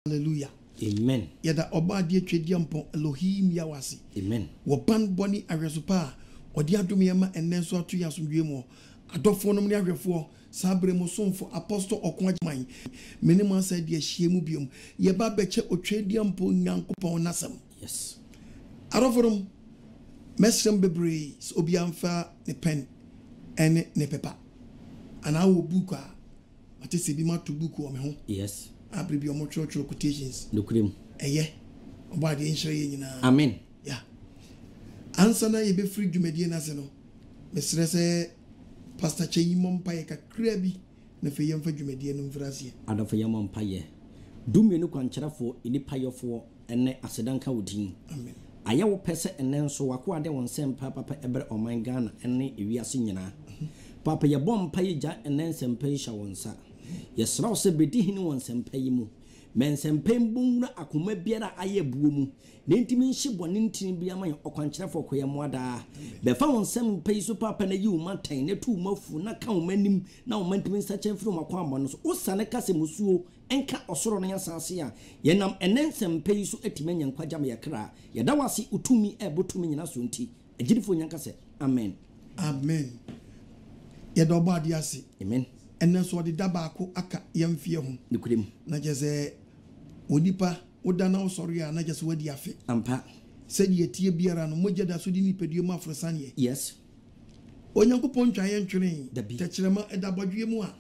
Hallelujah. Amen. Yada oba die twedi ampon Elohim yawasi. Amen. Wo ban boni aresopa odi adom yema enenso ato yasomdwe mu adofo no ne ahwefo sabre mo sonfo apostle okonagman minimum said ye hiemu biom ye ba beche otwedi ampon nyankopon nasam. Yes. Aroforum mesrem bebre obi amfa ne pen ene ne paper ana wo book a matese bi matu book o me ho. Yes. Abribi omo church quotations. Lukrim. Eye. Oba de nhire ye nyina. Amen. Yeah. Ansa na ye be free dwumadie na se no. Mesre se Pastor Cheyi Mompaye kakra bi na fe yemfa dwumadie no mfrase. Adofo Mompaye. Dumienu kwankyerafo inipayofo ene asedanka wodin. Amen. Aya wo pese ene nso wako ade won sempa papa ebre oman Ghana ene ewiase nyina. Papa ye bompaye ja ene nsempa hya wonsa. Yesra se bedi hini won sempa yi mu. Men sempa mbunra akoma biara aye buo mu. Ne ntimi nhye bone ntini bia man okwankyerafo koye mu ada. Be fa won sempa yi so papa na yi wo mantan ne tu mafu na ka wo manim na wo mantimi nsache mfiri wo kwa no so usane kase musuo enka osoro no yasase a yenam enen sempa yi so atime nyankwaja me yakra yeda wase utumi ebotumi nyina so nti agirifo nyanka se amen. Amen. Yeda oba ade ase. Amen. Enen so de dabako aka yemfie ho. Nikodem. Na jese onipa odana osori a na jese wadi afe. Ampa. Sedi etie biara no mogeda so di nipadue mu afrosane. Yes. Onyankopon twaye ntwene. Techirema edabadwe mu a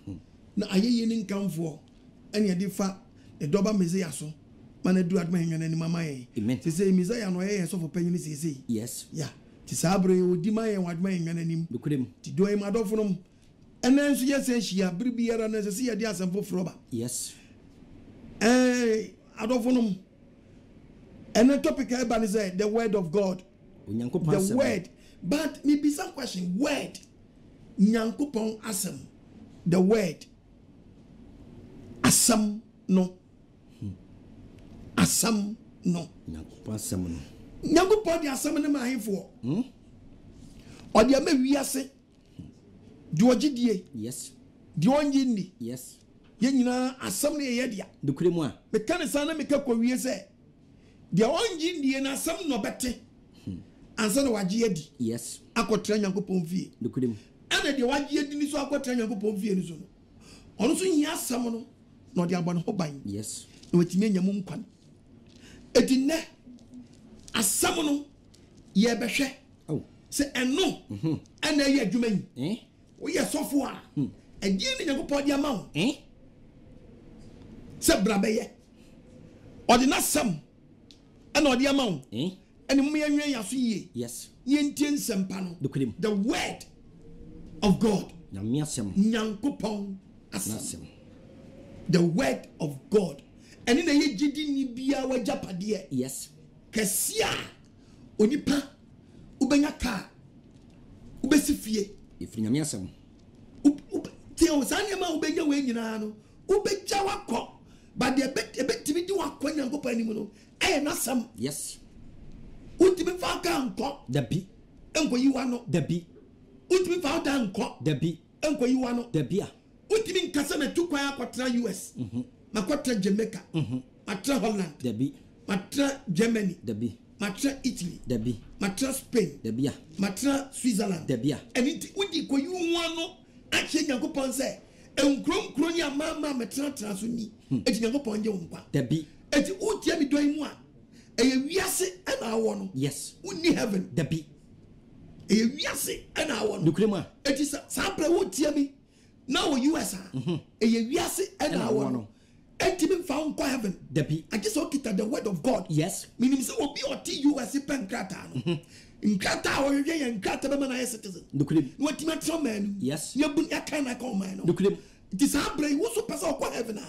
na ayeye ni nkamfo ene de fa edoba Messiah so mana du adma hwene ni mama ye. Se say Messiah no ye so for panyin se. Yes. Yeah. Ti sabre odi ma ye wadma hwene nim. Nikodem. Ti do em adofo no enen so yese hia bribiara na se ye de asemfo froba. Yes. Adofo no enen topic e ba ni say the word of God. The word. But me be some question. Word. Nyankopon asem. The word. Asam no. Asam no. Nyankopon asem no. Nyankopon di asam ne ma hifo. Odi ame wiase. Di ogidie. Yes. Di onyi. Yes. Ye nyina asam ne ye dia. Dukure mu a. Me kan sana me ka ko wiase. Di onyi ndie na asam no bete. Ansa na waje adi. Yes. Akotra Nyankopon fie. Dukure mu. Ana de waje adi ni so akotra Nyankopon fie ni so no. Ono so hia asam no no de abon ho ban. Yes. Na watimi anyam nkwan. Edine asam no ye behwe. Oh. Se eno. Ana ye adwuma yi. Wo ye sofo a. Adi ni Nyankopon de ama wo. Se brabe odi na sam ana odi ama wo. And me yes. The word of God. Nyankopon asem. The word of God. And in a jidi ni bia wa japade. Yes. Kesia onipa ubenya ka ubesifie ifri nyame asem. Te o sane ma ubenya we nyina no ubeja wakọ but the ebetimi di wakọ Nyankopon ni mu no na sam. Yes. Ultimi fa ka nko dabi enko yiwa no dabi ultimi fa da nko dabi enko yiwa no dabi a ultimi nkasa na tukwa akwatra US makwatra Jamaica matra Holland dabi matra Germany dabi matra Italy dabi matra Spain dabi a matra Switzerland dabi a eni udi ko yiwa no ache Nyankopon se enkron ya mama metra so ni eti Nyankopon je wonkwa dabi eti utia mi doin mu a eye wiase ana awo no. Yes. Uni heaven. Dabi. Eye wiase ana awo no. Dukrema. Eti sa pra wo tie mi. Na wo US a. Eye wiase ana awo no. Eti mi fa nko heaven. Dabi. I just want the word of God. Yes. Meaning say obi oti US pen krata no. Nkrata wo hwe ye nkrata be man citizen. Dukrem. No ti metro man. Yes. Ye bun ya kan na come man no. Dukrem. It is our brain. What's so person of heaven?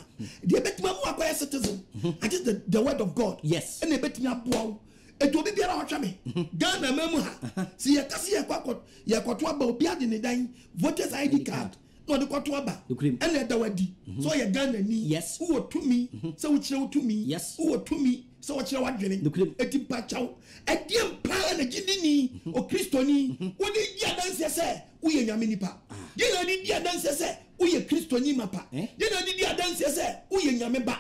The betima mu akwa citizen. I just the word of God. Yes. And the betima boa. It will be biara watch me. Ghana memu ha. See ya kasi ya kwato aba obi ade ne dan voters ID card. No de kwato aba. And let the wadi. So ya Ghana ni. Yes. Who to me? So which to me? Yes. Who to me? So what you want dwene. Eti pa chaw. Ediem pa na gidini o Kristoni. Woni dia dan se wo ye nyame nipa. Dia ni dia dan se uye Kristo ni mapa. You know the dance say uye nyameba.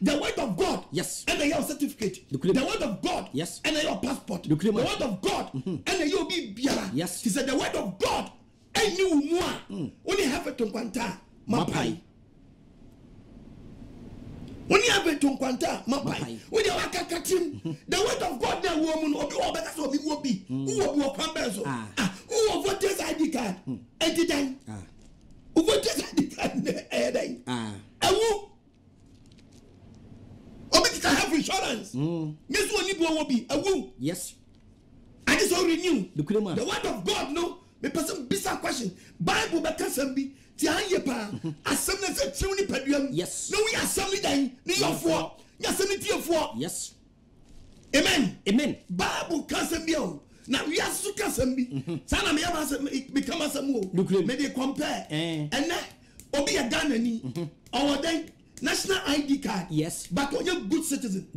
The word of God. Yes. And your certificate. The word of God. Yes. And your passport. The word of God. And your be biara. Yes. He said the word of God. And you more. Only have it to kwanta mapai. Only have it to kwanta mapai. When you are kakatim, the word of God na woman obi obeka so obi obi. Who obi okwambezo. Who voters ID card. Entidan. Who voters ID card edan. Awu. Obi can have insurance. Yes one ni obi. Awu. Yes. I just all renew. The word of God no. Me person bisa question. Bible beka sambi. Ti anye pa. Assembly say chiwni paduam. Yes. No we assembly dan. Ni yofo. Ni assembly tiefo. Yes. Amen. Amen. Bible can sambi o. Na we asu ka sambi. Sana me yaba become asamu. Me dey compare. And na obi ya Ghana ni. Our then national ID card. Yes. But on your good citizen.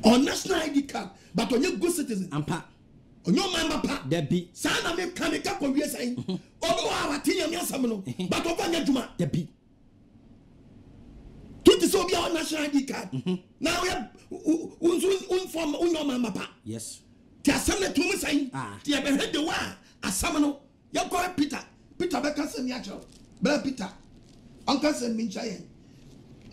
Or national ID card. But on your good citizen. Ampa. Onyo mama pa Debi sana me kanika ko wie sai obi wa watinya mi asam no but ofanya djuma Debi tuti so bia on national ID card now we form onyo mama pa yes ti asam na tumi sai ti e be hede wa asam no ya ko Peter be ka sem ya chero bra Peter onka sem mi nchaye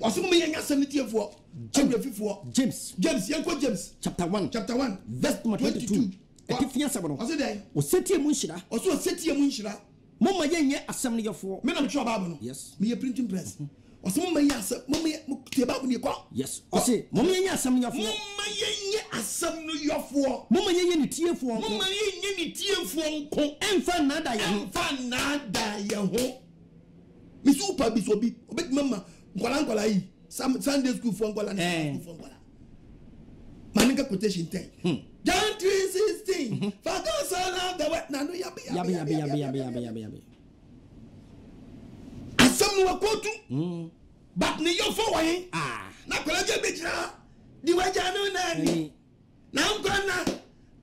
wasum me yanya sem tiefo James yanko James chapter 1 verse 22 Ekifian sabono. Oseti munshira. Oso oseti munshira. Mama yenye asem ne yefo. Me na me twa Bible no. Yes. Me printing press. Oso mama yenye asem, mama te Bible ne kwa. Yes. Ose mama yenye asem ne yefo. Mama yenye asem no yefo. Mama yenye ni tiefo. Mama yenye ni tiefo nko. Emfa nada ye ho. Emfa nada ye ho. Mi super bi so bi. Obet mama nkwala yi. Sunday school for nkwala na school for nkwala. Maninga quotation 10. John 3:16. For God so loved the world. Nanu yabi. Asam no akotu. But ni yo for why? Na kwalaje bejira. Di waja no na ni. Na nkwana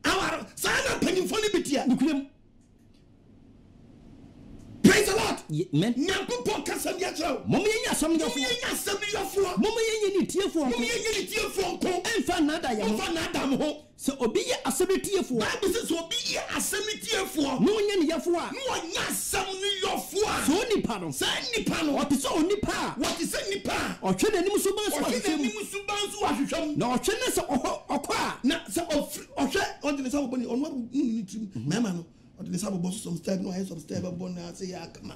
awaro. Sana panimfo ni bitia. Nukulem. Praise the Lord. Amen. Nyankopon kasam ya chero. Mama yenye asam ne yofo. Mama yenye ni tiefo. Mama yenye ni tiefo nko. Emfa nada ye ho. Emfa nada mo ho. So obi ye asem tiefo. Bible says obi ye asem tiefo. No nye ne yefo a. No nya asem ni yofo a. So nipa no. Sa nipa no. What is so nipa? What is nipa? Otwe na nim so ban so ahwehwem. Nim so ban so ahwehwem. Na otwe na se okọ a. Na se ohwe on the sabo boni onwa ni trim. Mema no. On the sabo boss some step no I some step bon na say ya kama.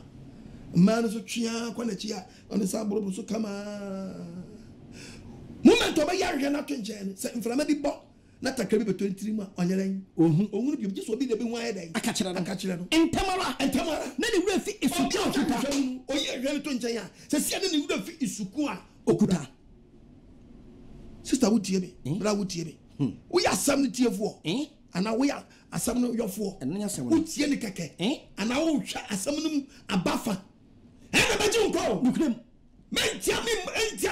Man so twia kwa na chia on the sabo so kama. Moment oba ya hwe na twenchen se inflama di bo. Na takra bi 23 ma onyeren ohun bi so bi de bi wan eden aka kire no entamara na ne wura fi isuku okuta oye hwe to nchen ya se sia ne wura fi isuku a okuta sister wutie bi bra wutie bi wo ya asam ne tiefo ana wo ya asam no yofo wutie ne keke ana wo hwa asam no abafa na ba ji nko nukrem mentia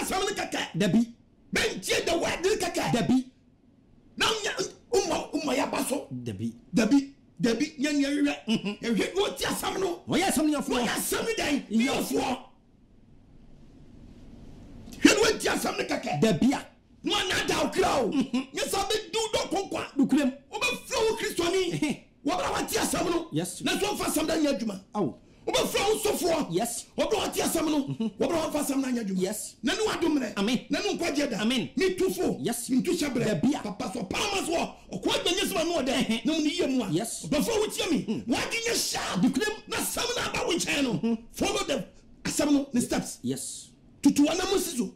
asam ne keke dabi mentia the word ne keke dabi now umma ya baso dabi nya hwe ehwe no ti asam no wo ya asam yofo wo ya asam dan yofo hwe no ti asam ne keke dabi a no na da okra o nya sabe du do konkwa dukrem wo be flow kristoni wo bra wa ti asam no na so fa asam dan nya adwuma aw wo be flow sofo yes wo bra wa ti asam no wo bra wa fa asam dan nya adwuma yes na no adomre amen na no nkwaje da amen mi tufo yes mi tu shabre dabi a papa so palmas wo okwa gbenye so no de na ni yemu a yes before wo tie mi wa di nya sharp dukrem na asam na ba wo chen no follow them asam no the steps yes tutu anamusizo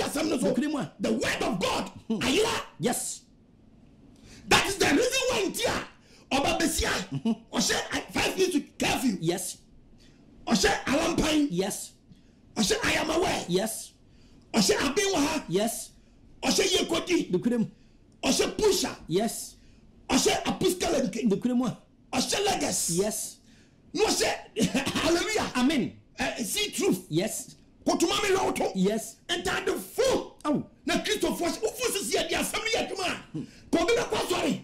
asam no so the word of God ayira yes that is the reason why ntia oba besia o she 5 minutes to curfew yes o she alampan yes o she I am aware yes o she abin wa ha yes o she yekodi dukrem o she pusha yes o she apostle education dukrem o she legacy yes no she hallelujah amen see truth yes kotuma me roto yes enter the full na Christopher who forces here the assembly atuma ko be kwa sorry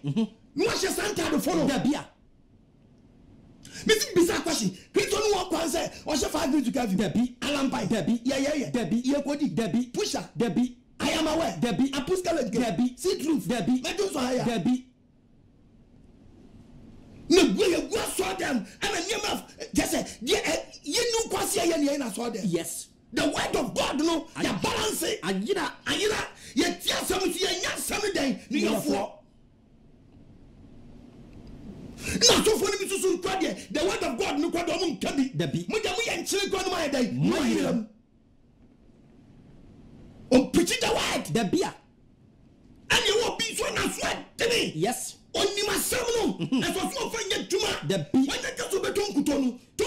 no she santa the follow da bia Miss Bisa question. Kristo no one kwan say o she 5 minutes to curfew. Debbie, Alampai. Debbie, Yeah. Debbie, Yekodi. Debbie, Pusher. Debbie, I am aware. Debbie, Apostle Debbie, see truth. Debbie, Me do so higher. Debbie. No go saw them and a name just say you know kwasi aye na saw them. Yes. The word of God no ya balance Ayira ye tia some si nya some den ni yofo. Na so for me so kwa de the word of God no kwa do mo nka bi. Debbie. Mo ja mo ye nchire kwa no ma den. Mo yiram. On preach the word. Debbie. And you will be so na so temi. Yes. Oni masam no na so so fa nya duma. Debbie. When the so beton kuto no. To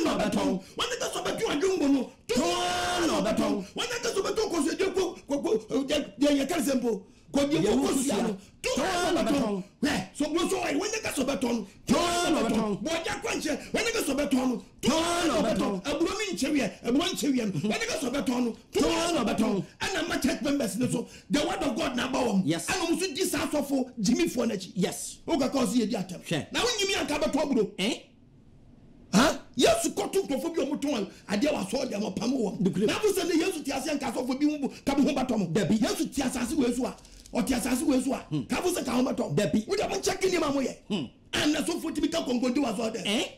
no beton. When the so beton adwumbo no. To no beton. When the so beton ko se de ya kalsempo. Ko de ko sia no. To no beton. So bro so when the so beton. To no beton. Bo ja kwanche when the so beton no. To no beton. Aburo mi nchewie no. When the so beton no. To no beton. And am church members no so the word of God na ba wom. Yes. And we should this out for Jimmy for nachi. Yes. Oga cause ye di atem. Na when Jimmy anka beto aburo. Huh? Yes, kotu nkofo bi omuton ade wa so de amopam wo. Na bu se ne Yesu ti ase anka so fo bi mu ka bu ho batom. Yesu ti asase we so a. O ti asase we so a. Ka bu se ka ho batom. We dey check ni ma mo ye. And na so fo ti bi ka konkonti wa so de.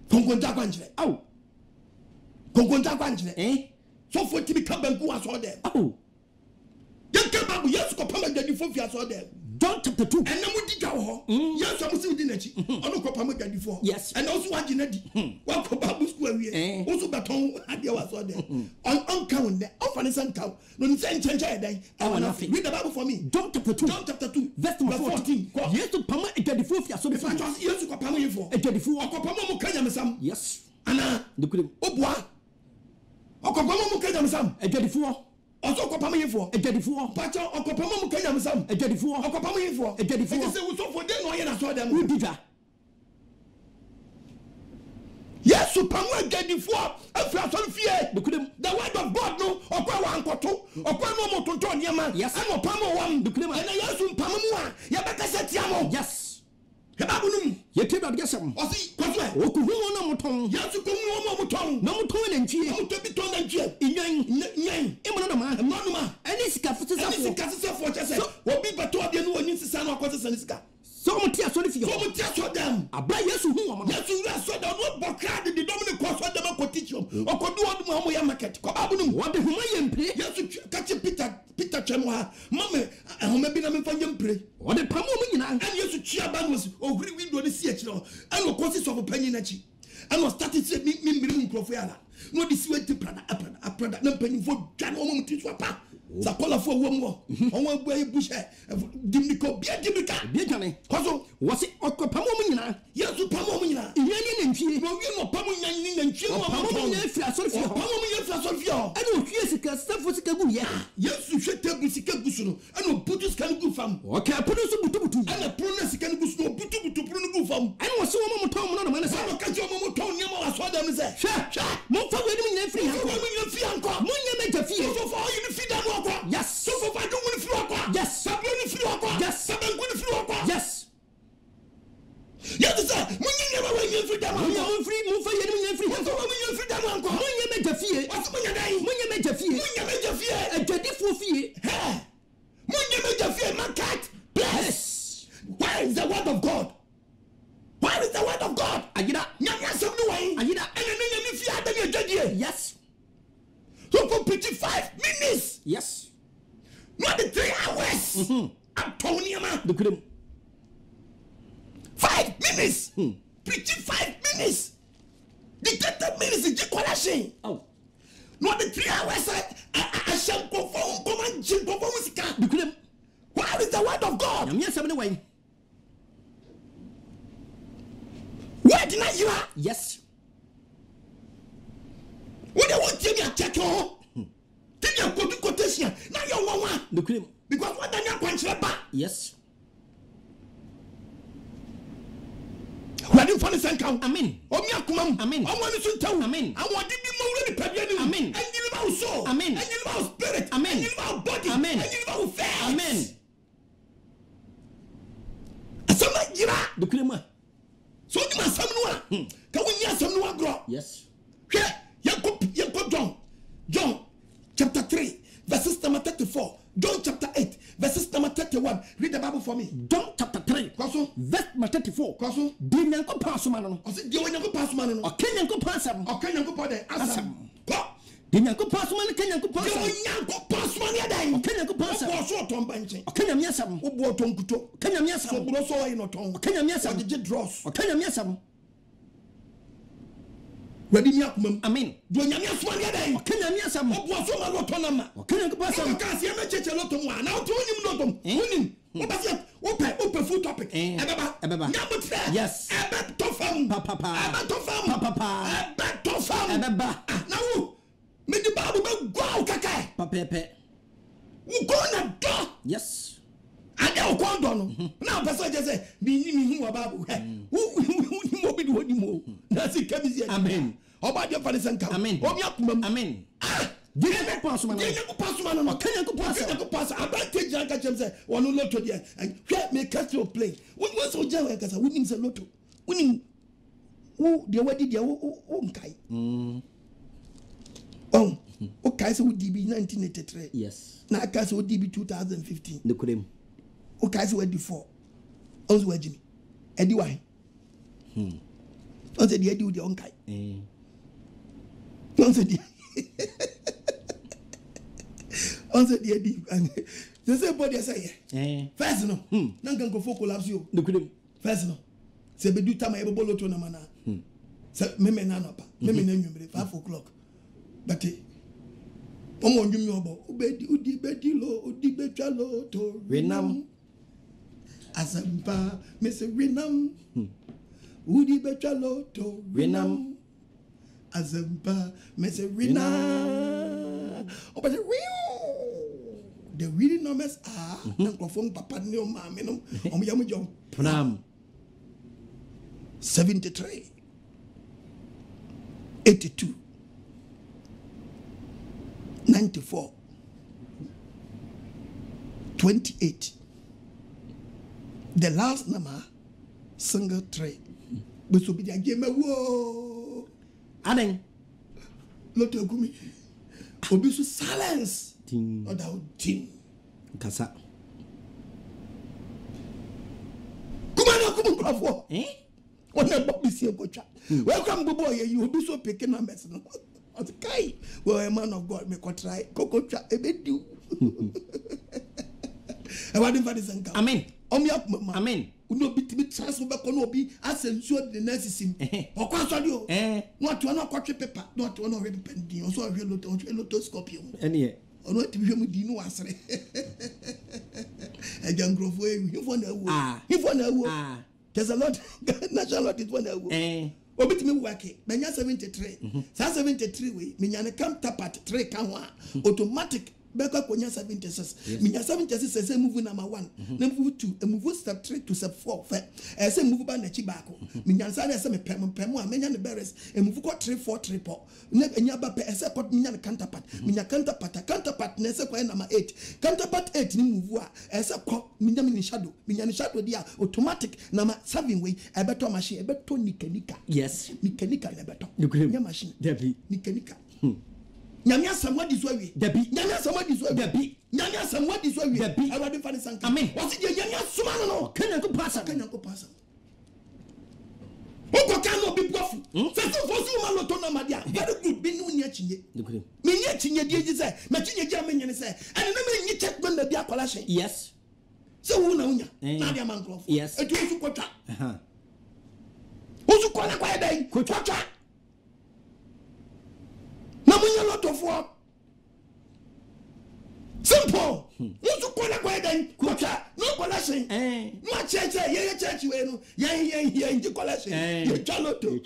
Konkonta kwanjire. Aw. Konkonta kwanjire. So fo ti bi ka banku wa so de. Aw. Yanka babu Yesu ko pama de fo fi so de. John chapter 2. And no mudi ka ho. Yes, I musi within echi. Ono ko pama gadi for. Yes. And also wa ginadi. Wa ko babu school awie. Also baton ade wa so there. On count there. On fanisa count. No ni say chencha e dai. I wanna read the Bible for me. John chapter 2. John chapter 2. Verse 14. Yes to pama gadi for fi so be fa. Yes ko pama yefo. Gadi for. Ko pama mo kanya mesam. Yes. Ana. Dukure. Obua. Ko pama mo kanya mesam. Gadi for. Also kopama yefo ejadifo pacho okopama mu kanya mesam ejadifo okopama yefo ejadifo e say we so for dey no ye na so dem udija Yesu pamu ejadifo afra so fie dukrem the word of God no okwa wa ankoto okwa no mo tonto niam yes and opamo wam dukrem and Yesu pamu mu a ye bekasa tiamo yes hebabunum ye tebra de gesam osi kwaso okuhu na moton Yesu ko mu moton na moton na ntwie mo to bi ton na ntwie nyan imono na ma nonuma ani sika fo chese obi beto ade no oni sisa na akwose sika so mo tia so ne fie so mo tia so dem abra Yesu hu wo Yesu ra so dem no bokra de domine ko so dem akotichom okodu odum mo ya market ko babunum wode huma yempre Yesu kache Peter twem ha mama homa bi na me fanye mpre wode pamo mo nyina and Yesu tua ba no ohuri window ne si akire and okosi so panyin na chi and started say me mmiri nkrofo yala no de si weti prada na panyin fo dwa no mo muti so apa Zakola for womo on one boy bush dimiko bia dwane koso wose okopamo mo nyina Yesu pamo mo nyina inyani na ntwie no wi no pamo nyan na ntwie mo pamo mo nyina fia so fie pamo mo nyina fia so fie ani ohwie sika safo sika gu ye Yesu hwete bu sika gu so no ani obutu sika gu fam okay pono so butu ani pro na sika gu so no butu pro no gu fam ani wose wo mo ton mo na ma sa no ka je mo ton nyama wa so dem se hwa mo fa we ni nyina firi hanko mo nyina firi hanko mo nyama ja fie so fa you fi da mo kwa yes so fa do mo firi kwa yes sabro ni firi kwa yes sabangu ni firi kwa yes yes sir mo nyina wa nyina firi da mo mo fa ye ni nyina firi hanko mo nyina firi da mo hanko mo nyama ja fie wasu mo nyana yi mo nyama ja fie ejadifo fie mo nyama ja fie market bless where is the word of God? Where is the word of God? Ayida nyanya sem no wai ayida and then nyame fie ada ne adwadie yes so for 5 minutes yes not the 3 hours Antoniama dukrem 5 minutes preaching 5 minutes the 30 minutes is equalation not the 3 hours I shall perform command musika dukrem where is the word of God? nyame asem ne wai where did you are? yes what they want you to check on take your quotation now you want dukrem because what danya kwanchire ba yes wadi fani sankan amen omi akumam amen awani so taw amen awadi bi mawre ni pabia ni amen anyini ma so amen anyini ma spirit amen anyini ma body amen anyini ma faith amen asama jira dukrem so ni ma 1. Read the Bible for me. John chapter 3. Kwaso. Verse 34. Kwaso. Di Nyankopon asoma no. O se di Nyankopon asoma no. O ken Nyankopon asam. O ken Nyankopon de asam. Ko. Di Nyankopon asoma no ken Nyankopon asam. Di Nyankopon asoma ne dan. O ken Nyankopon asam. O so ton banche. O ken Nyame asam. O bo ton kuto. Ken Nyame asam. So bro so yi no ton. O ken Nyame asam. O je dross. O ken Nyame asam. Wadi mi akumam. Amen. Do Nyame asoma ne dan. O ken Nyame asam. O bo so ma lo ton na ma. O ken Nyankopon asam. O ka se me cheche lo ton wa. Na o to nim lo ton. Unim. O ba se o pe full topic. Ebeba. Nyamutre. Yes. Ebe to fam. Papa. Ebe to fam. Papa. Ebe to fam. Ebeba. Na wo. Me di Bible be gwa o kaka. Papepe. Wo go na do. Yes. Ade o ko do no. Na person je say me ni hu wa Bible. Wo ni mo bi do ni mo. Na si kamisi. Amen. Oba de fa ni sanka. Amen. Obi akumam. Amen. Di Nyankopon asoma no. Di Nyankopon asoma no. O ken Nyankopon asam. Nyankopon asam. Advantage anka chem say wonu lotto dia. Hwe me catch your play. Wo so jawe kasa wonim say lotto. Wonim wo de wadi dia wo nkai. Oh, okay, so DB 1983. Yes. Na aka so DB 2015. The kurem. Okay, so wadi 4. Onzo wajimi. Edi why? Onzo di edi udi onkai. Onzo di. Onzo di edi. The same body say. First no. Nanka go for collapse you. The kurem. First no. Se be do tama ebe bolo to na mana. Se meme na nopa. Meme na nwumre 5 o'clock. But omo ndwumi obo obedi udi bedi lo udi betwa lo to Renam Asampa Mr. Renam udi betwa lo to Renam Asampa Mr. Renam oba the reading numbers are nkrofo papa ne o ma me no omo yam jom Pram 73 82 94 28 the last number single 3 but so be the game wo Aden Lotto gumi obi so silence ting oda ting kasa kuma bravo ona bobi si ekotwa welcome bobo ye you obi so pick numbers no okay well a man of God me ko try kokotwa ebedi e wadi fa disanka amen omi akuma amen uno bitimi transfer be ko no obi asensuo de nasisim okwa so de o no to na kwatwe paper no to na hwe paper din so hwe loto scorpion ene ono ti hwe mu din no asere e jangrofo e hifo na wo there's a lot national lot is one awo obitimi work menya 73 sa 73 we menya ne counterpart 3 kan ho automatic beka konya 76 menya 76 say move number 1 na move 2 move step 3 to step 4 fa say move ba na chi baako menya sa na say me pem a menya ne beres move ko 3 4 triple na enya ba pe say ko menya ne counterpart menya counterpart na say ko number 8 counterpart 8 ni move a say ko menya ne shadow dia automatic number 7 we e beto machine e beto nika yes mechanical e beto nya machine debi mechanical nyame asamwa di so awie debi nyame asamwa di so debi nyame asamwa di so awie debi awade fa ne sanka amen wasi de nyame asoma no kenya ko pasa oko kan no bi bofu fese fosu ma loto na madia very good bi nu nya chinye me nya chinye die ji se me chinye ji amenye ne se ene na me nyi check na bi akola hye yes se wu na unya na dia man crop yes etu su kwotwa usu kona kwa dai kwotwa na munya lot of work simple usu kona kwa dai kwotwa no collection no church ye church we no ye nji collection ye chaloto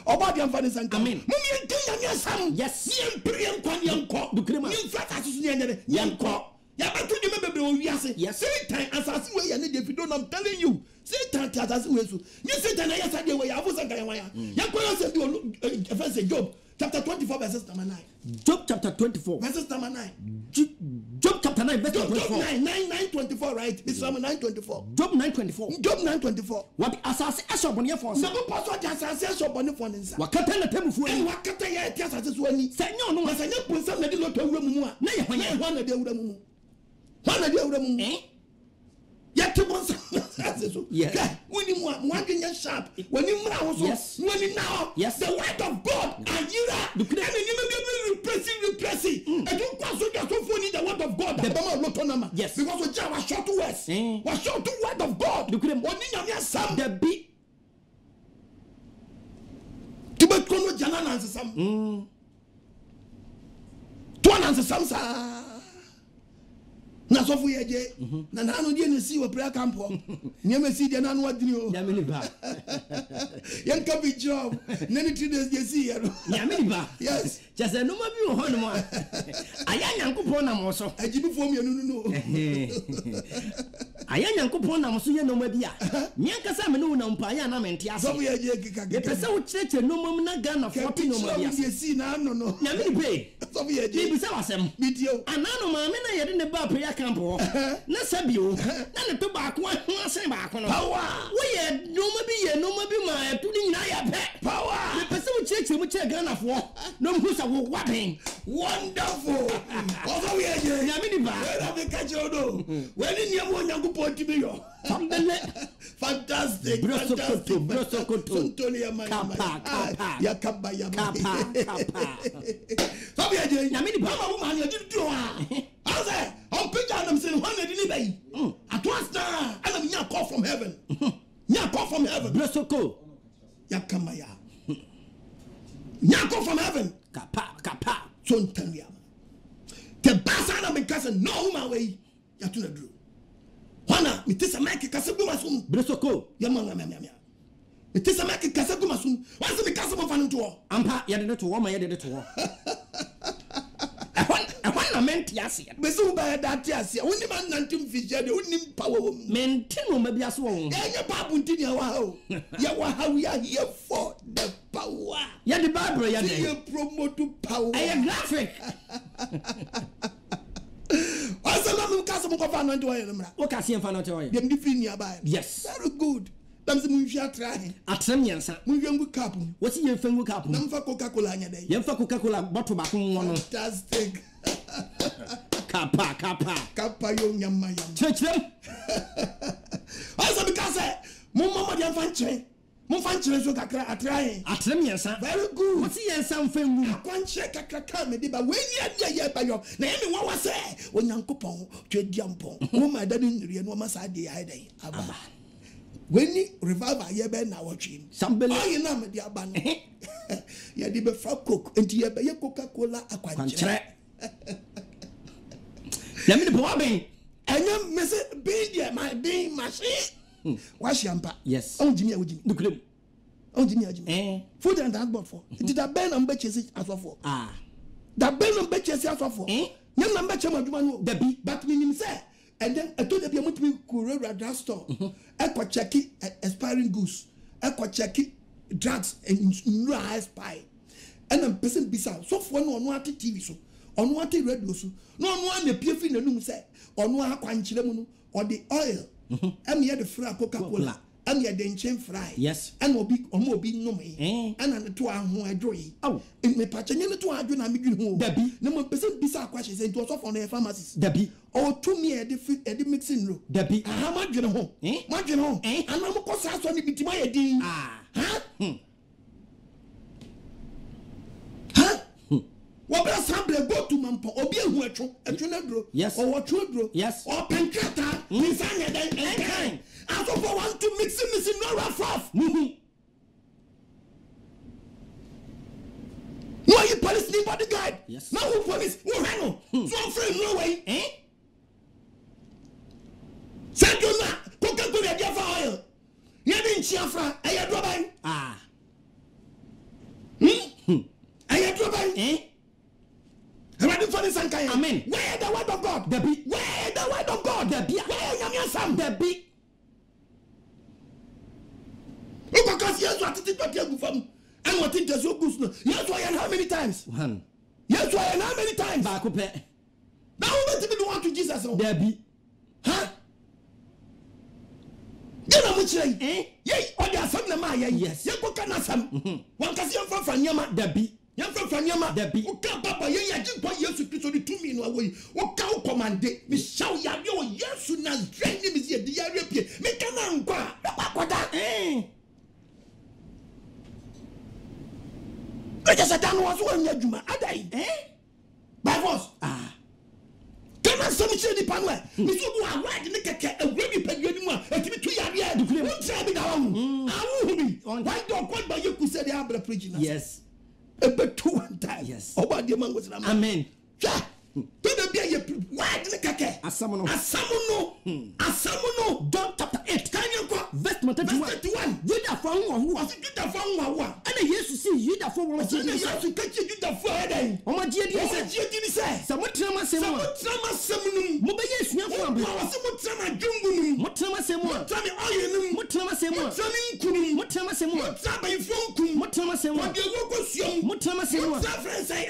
oba dia mfani sanka amen mumi enti ya sam yes ni empire nkwa ni enko dukrema ni fata susu ni enyere yenko ya betu di mebebe o wiase Satan asasi we ya ne David I'm telling you Satan asasi we so ni Satan ya sade we ya afusa kan ya ko yo se bi First Job chapter 24 verses number 9 Job chapter 24 verses number 9 Job chapter 9 verse 24. Job 9:24, right? It's Psalm 9:24. Job 9:24. Job 9:24. What asase ashobone for Na bo paso ja asase ashobone for nsa. Wakata na temufu En wakata ya tia asase so ani. Senyo no Masanya punsa na di loto awura mu a. Na ye hwan na di awura mu. Hwan na di awura mu. Ya tebonsa asase so. Woni mu a mo adwenya sharp. Woni mra wo so. Woni now. The word of God ayira. And you repressing. And you kwaso ja so for the word of God. The bama loto nama. Because we just was short to words. Was short to word of God. Woni nyame asam. The be Tibet kono jana na ansam. To na ansam sa. Na so fu yeje. Na na no die ne si wo prayer camp ho. Nyame si de na no adini o. Nyame ni ba. Yan ka bi job. Na ni 3 days je si ya no. Nyame ni ba. Yes. Just no ma bi ho no mo. Aya Nyankopon na mo so. Ajibi fo mi anu no. Aya Nyankopon na mo so ye no ma bi a. Nyanka sa me no na mpa aya na mente ase. So we yeje kika. Ye pese wo kireche no mom na Ghana 40 no ma bi ase. Je si na no no. Nyame ni pe. So we yeje. Bi sa wasem. Video. Anano ma me na ye de ne ba prayer camp ho. Na sabio. Na ne to ba ko ho asen ba ko no. Power. Wo ye no ma bi ma e to ni nyina ya pe. Power. Ye pese wo kireche mu kire Ghana fo. No mu sa wo waden. Wonderful. Also we yeje. Nyame ni ba. Where the catch you do. When ni am Nyankopon tibi yo. Fantastic. Brosokoto. Antonia man. Kapa. Yakaba ya. Kapa. So we yeje. Nyame ni ba. Mama woman you do a. I say, on picture them saying one day ni bay. At once na, and nya call from heaven. Nya call from heaven. Brosoko. Yakama ya. Nya call from heaven. Kapa. So Antonia. The basa na me kase no my way. Ya tuna dro. Wana mitisa mike kase bu masum. Brosoko. Ya mama. Mitisa mike kase bu masum. Wanse me kase mo fanu to. Ampa ya de to wo ma ya de to wo. Na menti ase. Besu ba da ti ase. Woni man nantim fije de woni power wo. Menti no ma bi ase wo. Ya babu ntini ya wa o. Ya wa how we are here for the power. Ya the Bible ya de. You promote power. I graphic. Asala mu kase mo ko fa no ndo ya mra. O kase en fa no te o ya. Dem di free ni aba. Yes. Very good. Dam se mu hwia try. Atrem yensa. Mu hwia ngu cap. What see ye fangu cap. Nam fa Coca-Cola anya dey. Ye fa Coca-Cola bottle ba ko won no. Fantastic. Kapa yo nyama yam. Chechem. Asa because mo mama dia fanche. Mo fanche so kakra atrai. Atrem yensa. Very good. What see yensa mfangu. Akwanche kakra me di ba we ye ba yo. Na emi wa wa se Onyankopon twediampon. Wo ma da ni nrie no ma sa de ya dai. Aba. When revival ye be na watchim. Sambele. Oh you na me di aba no. Ya di be fra coke enti ye be ye Coca-Cola akwanche. Let me the power be. And you miss it, be there, my being machine. Wash yampa. Yes. Oh, Jimmy, Jimmy. Oh, Jimmy. Food and transport for. Did a band and betches as for. Ah. That band and betches as for. Young number chairman, the beat, but meaning say. And then I told the people to Courier drugstore. Echo checky expiring goose. Echo checky drugs and no spy. And then person beside. So for no one TV so. On what he read so no one the pf in the room say on one quanchilemu or the oil and the fry Coca-Cola and the denchen fry yes and will be or more be no me and to our who I draw oh in me patch and to our doing a begin home Debbie no more person beside questions and to us off on the pharmacist Debbie or to me at the mixing room Debbie how much you know much you know and I'm of course I saw it be my idea What sample go to Mampo or be a huetro, yes, or what true, yes, or pencata, designer than kind. I don't want to mix it, missing no rough off. No, you police need bodyguard. Yes, no who police, no hang so free, no way, Send you not, Coca-Cola, Jeff oil. You didn't Chiafra, I had Robin. Ah, I had Robin, Amen. Where the word of God? The be. Where the word of God? The be. Where your son? The be. Because yes, what did you do from? And what did you do? Yes, why and how many times? One. Yes, why and how many times? Bakupe. Now we be want to Jesus. There be. Huh? Gena mu chire ye o de asam na ma ye yes ye ko kana asam wan ka se yamfa fanyama there be yamfa fanyama there be o ka baba ye ya gbo Yesu Kristo di 2 million awoyi o ka o commande mi shaw ya de o Yesu na zreni mi se de ya repie mi kana nkwa akoda o just Satan was one adwuma adai by force Kama samiche ni panwe miso bu award ni keke awrebi paduani mu a etimi tu yare a won try bi da won awu bi why don't God by you say they are preaching yes ebetu one time yes oba de mango sina amen ja to the be ye word ni keke asamo no John chapter 8 kan you go verse 21 Judah for who was Judah for who and Jesus see Judah for who say Jesus catch Judah for head o ma die di say samotrama semu mo be Yesu afo ambo was motrama dwungu motrama semu motrama oyenum motrama semu motrama nkunu motrama semu motrama ifonkum motrama semu wode wo ko suom motrama semu motrama friend say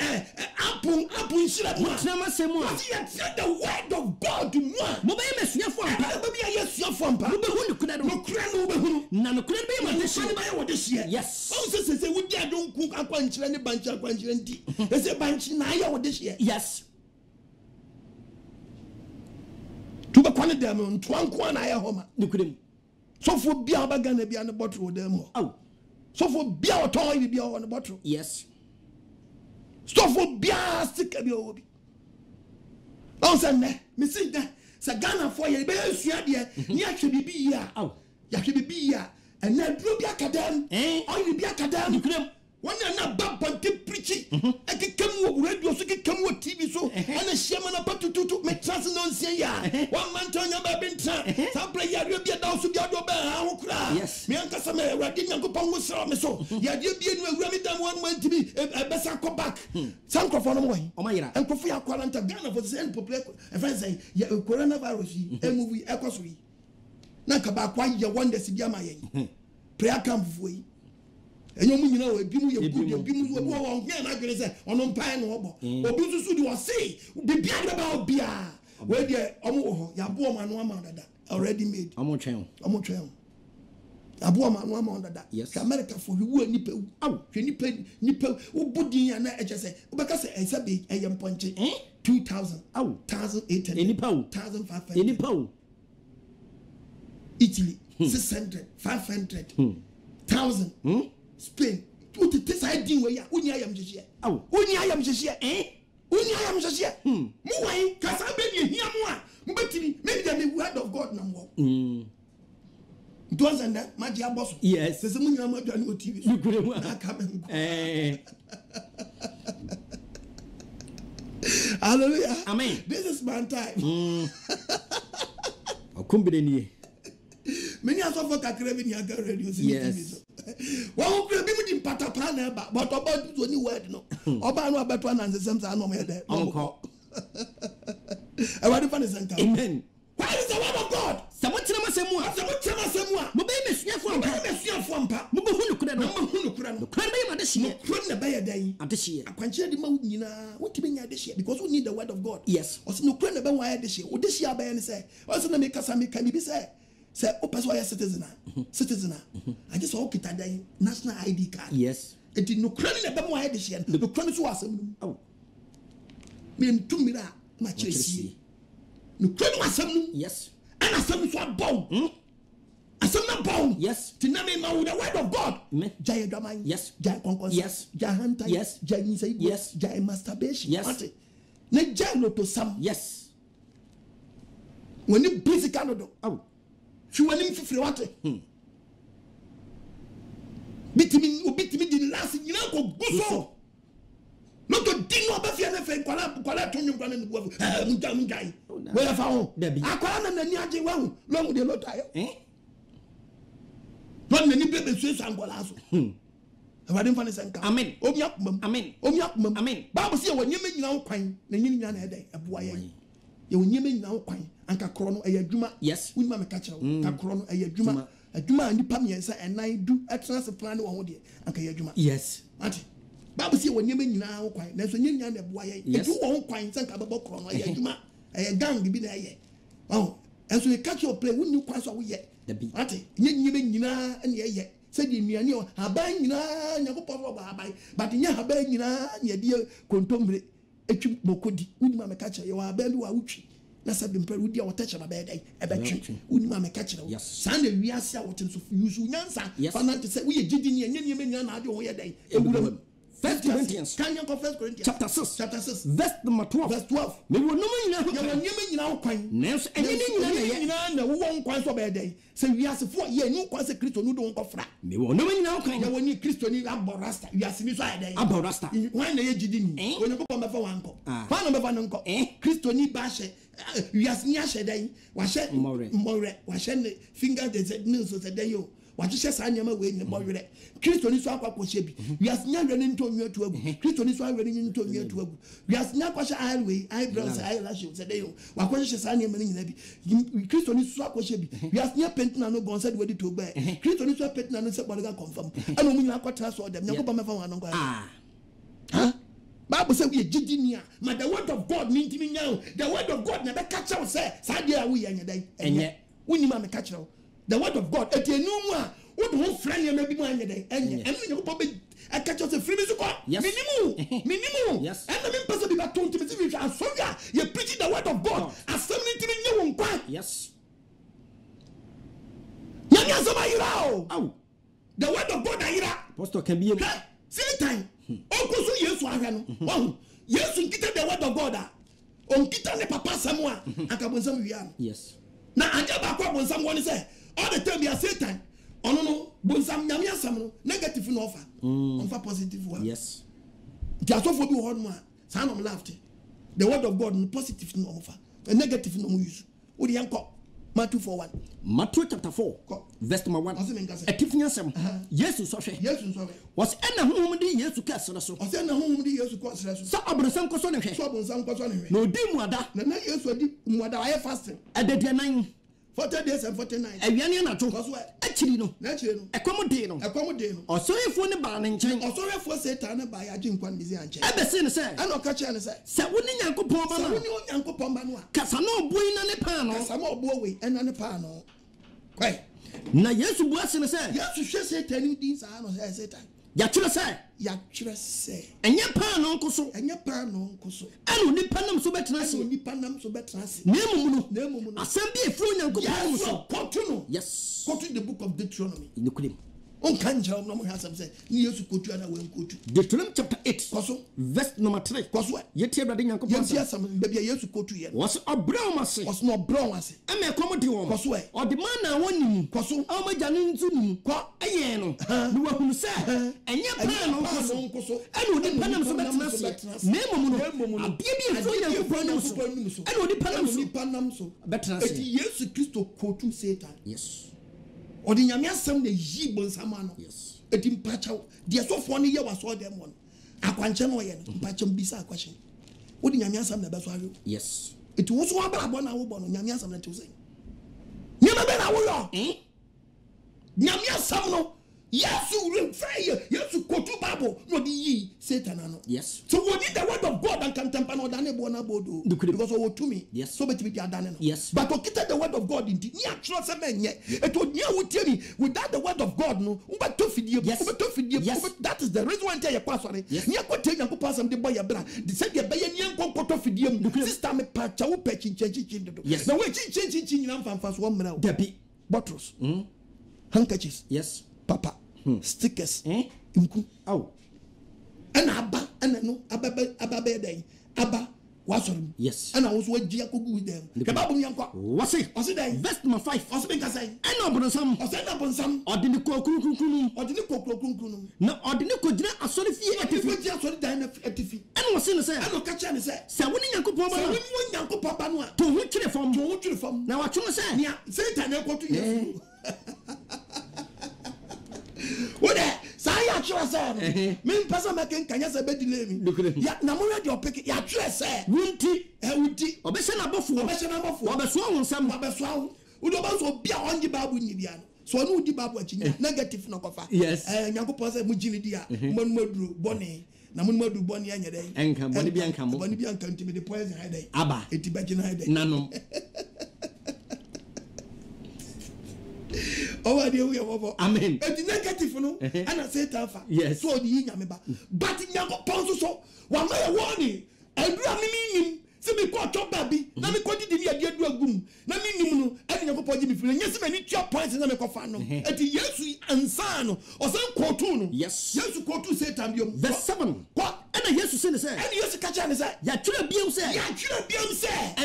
apun shira motrama semu what you said the word of God mo mo be Yesu afo ambo be Yesu afo ambo mo be hu nikuna no kura no be hu na no kura be ma de shi ba ye wo de shi yes o se wudi adonku akwa nchire ne banchi akwa nchire ndi ese banchi na ye wo de shi yes tuba kwane dem ntwanko na ye homa nikudem sofo bia obaga na bia ne bottle dem ho oh sofo bia oton yi bia ho ne bottle yes sofo bia stick bia ho bi on se ne mi si da se Ghana for ye be asua de ni ahwe bibi ya oh ya hwe bibi ya and na dro bia kadam on yi bia kadam nikudem one na babante preaching ekekam wo radio so kekam wo TV so ana shema na patututu me trans no nsia ya one man tonya ba bintra sa bra ya ria bia da so bia do ba ha ho kura me anka sa me awrade nyankopon wo sra me so ya de bia nu awura me dam one man TV be sa ko back sankrofo no mo hi o ma yira enkofo ya kwalanta Ghana for the popular friends say ya coronavirus yi emuvi ekoso yi na ka ba kwa ya wonders bia ma yen prayer camp fo yi enyo mu nyina o ebimu ye good ebimu so wo won hia na adwene se ono mpan no obo obi susu di wo say bibia de ba obia we de omo wo ho ya bo ma no ama dada already made omo twen ya bo ma no ama dada yes America for wu nipa wu aw hwe nipa wo bodin ya na eche se wo beka se esa be eye mponche 2000 aw 1800 nipa wu 1500 nipa wu Italy 600 500 1000 Spain what it is I did where uni I am just here uni I am just here uni I am just here mu wai kasa be ni hia mu a mu betimi maybe the word of God na mo don't send that magia boss yes se mu nyina mo adwane o TV you could have na ka me hallelujah amen this is my time okumbere ni many as of kakra bi ni aga radio yes Well, we be in Patapana, but about any word, no. Oba no about one and the same time, no more there. I want to find a center. Amen. Why is the word of God? Samotrama semua. Samotrama semua. Mo be mesua fompa. Mo be hunu kura no. Kura be ma de hie. Kura na be yedai. Ade hie. Akwanche de ma nyina. Wotimi nya de hie because we need the word of God. Yes. Oso no kura na be wa de hie. O de hie abaye ne say. Oso na me kasa me kan bi say. Say, oh, person, I citizen. I just all kita day national ID card. Yes. It did no credit the bemo I this year. The credit was oh. Me 2 mira my Chelsea. No credit was some. Yes. And I some so bound. I some not bound. Yes. Tiname ma with the word of God. Jaya drama. Yes. Jaya concon. Yes. Jaya hunter. Yes. Jaya inside. Yes. Jaya masturbation. Yes. Ne jaya no to some. Yes. When you busy Canada. Oh. She went in for what? Bitimi di last nyina ko guso. No to di no ba fie na fe kwala to nyum kwala ni buafu. Munjai. We fa ho. Akwala na nani age wa hu. Lo mu de lo tayo. Don nani bebe suesu angola so. Awade mfa ne senka. Amen. Omiakumam. Amen. Omiakumam. Amen. Bible say wanyeme nyina wo kwan na nyina na ede aboa ye. Ye wanyeme nyina wo kwan anka kro no eya adwuma. Yes. Wunima me ka kire wo. Ka kro no eya adwuma. Adwuma nipa miensa enan du extra plan wo ho de anka eya adwuma. Yes. Ati. Bible say when you mean now quite, there's a yin and a boy, if you won't quite think about Cron, a gang be there. Oh, and so you catch your play when you pass away yet. The beat, you mean and yet. Said you know, I buy you know, but in your bay, you know, your dear contumbre, a chip mokodi, would mamma catcher, you are bellu ouchi. Let's have been played with your touch of a bed, a battery, would mamma catcher. Yes, Sunday we are shouting to use answer. Yes, for not to say we are jidding and you mean you're not your day. 1 Corinthians, chapter 6, verse number 12. Verse 12. Me will no coin. Names and you won't quite so bad day. So we ask for ye no quite a Christo no don't go flat. Me will no coin. You will Christo need Aborasta. You are sinister day. Aborasta. When the age didn't, when you come for uncle. One of an uncle, Christo need bash. You are Niasha day. Was it more? Was it finger the news of the day you. What you say, I'm away in the boy. Christian is what was she. We are not running to you to a Christian is running into you to a. We are not quite highway, eyebrows, eyelashes, a day. What was she saying? Christian is what was she. We are near Penton and no one said ready to bear. Christian is what Penton and said what I confirm. I don't mean I quite trust them. Never come from huh? Bible says we are Jidinia. But the word of God means me now. The word of God never catch us, say, Sadia, we and your day. And yet, we need to catch you. The word of God, at your new one, what won't friend you maybe one day, and you probably catch us a free music. Yes, minimum, yes, and the main person be back to me, and so you're preaching the word of God, and something to you won't buy. Yes, oh, the word of God, Apostle can be a Satan. Oh, because yes, one, yes, you get the word of God. On kita ne papa Samuel, akabonsam wiam. Yes. Now, I just back up someone say. All the time you are Satan. Oh no, bonsam nyame asam no negative no offer. Offer positive one. Yes. Just for be one man. Son of laughed. The word of God no positive no offer. A negative no use. What the yanko? Matthew 4:1. Matthew chapter 4. Verse number 1. Etifinya sem. Jesus so hwe. Jesus so hwe. Was ena honhom di Jesus ka sere so. Was ena honhom di Jesus ko sere so. Sa abonsam ko so ne hwe. So abonsam ko so ne hwe. No di muada. Na Jesus di muada wa fasting. Adede nan 40 days and 49. Ewiane na to. Akiri no. Na akiri no. Ekomode no. Ekomode no. Osoyefo ne ba ne nchen. Osoyefo Satan ne ba ya gyenkwa ne zi anchen. Ebese ne se. Ana okache ne se. Se woni Nyankopon ba no. Se woni Nyankopon ba no a. Kasa na obo ina ne pa no. Kasa ma obo we ena ne pa no. Kwai. Na Yesu bu ase ne se. Yesu hwe Satan ni din sa no se Satan. Ya kire se. Enye pa no nkoso. Enye pa no nkoso. Anu ni panam so betena se. Anu ni panam so betena se. Nemu no. Asem bi efro Nyankopon so. Kotu. Yes. Kotu the book of Deuteronomy. Inokulim. On kanja no mo hasam say ni Yesu kotu ana we kotu. Deuteronomy chapter 8. Koso. Verse number 3. Koso. Yeti Abrade Nyankopon. Yeti asam be Yesu kotu ye. Was obron ase. Was no obron ase. E me komodi wo. Koso e. O de man na woni. Koso. O ma janu ntu ni. Ko eye no. Ni wa hunu se. Enye plan no koso. Enu di panam so betena se. Nemu no. Abie bi efo Nyankopon no so. Enu di panam so. Betena se. Eti Yesu Kristo kotu Satan. Yes. Or the Yamiasam the Yibon Samano. Yes. A dim patcho, the Sofoni ye was all them one. A quanchano yen, patchum bisa question. What the Yamiasam the best value? Yes. It was one about our born, Yamiasam that you say. Never been our eh? Yamiasam no. Yes, you fire. Yes, you go to Bible. No, the ye Satan. Yes. So what did the word of God and can tamper no dane bona bodo? Because what to me? Yes. So bet we are done. Yes. But to get the word of God in the near trust a man yet. It would near would tell me without the word of God, no. But to feed you. Yes. Yes. That is the reason why I tell you pastor. Yes. Near could tell you pass some the boy bra. The said you buy a young to feed you. Sister me patch out patching change. Yes. Now we change in fast 1 minute. Debbie bottles. Handkerchiefs. Yes. Papa. Stickers. Imku. Oh. And Abba. And no. Abba day. Abba. Was on. Yes. And I was with Giacomo with them. The Babu Yanko. Was it? Was it? Vest number 5. Was it? I know upon some. Or send upon some. Or didn't cook. Or didn't cook. No. Or didn't cook. I saw the fee at the fee. Just saw the dine at the fee. And was in the same. I don't catch any say. So when Yanko Papa. Yanko Papa. To which reform. To which reform. Now what you say? Yeah. Satan. I go to you. What saya chura say me pesa make kanya se be delay me ya na mo ready opeke ya chura say wunti obese na bofo obeso wonsam obeso wo do ba so bia onji babu nyi bia no so no di babu achinya negative no kofa yes Nyankopon say mu jini dia manu maduro bone na mo ma du boni anya dai enka boni bi anka mo boni bi anka ntimi de poison ha dai aba eti ba gina ha dai nanom owa de we wo amen eti negative no ana Satan fa yes so di nyame ba but nyako ponso so wa ma ye woni adura mi nim se me ko to ba bi na me ko di ni ade adu agum na me nim no ade nyako poji mi firi nyese me ni tua points na me ko fa no eti Yesu ansa no o se ko tu no yes Yesu ko tu Satan biom verse 7 ko ana Yesu se ne se ana Yesu ka cha ne se ya twere biom se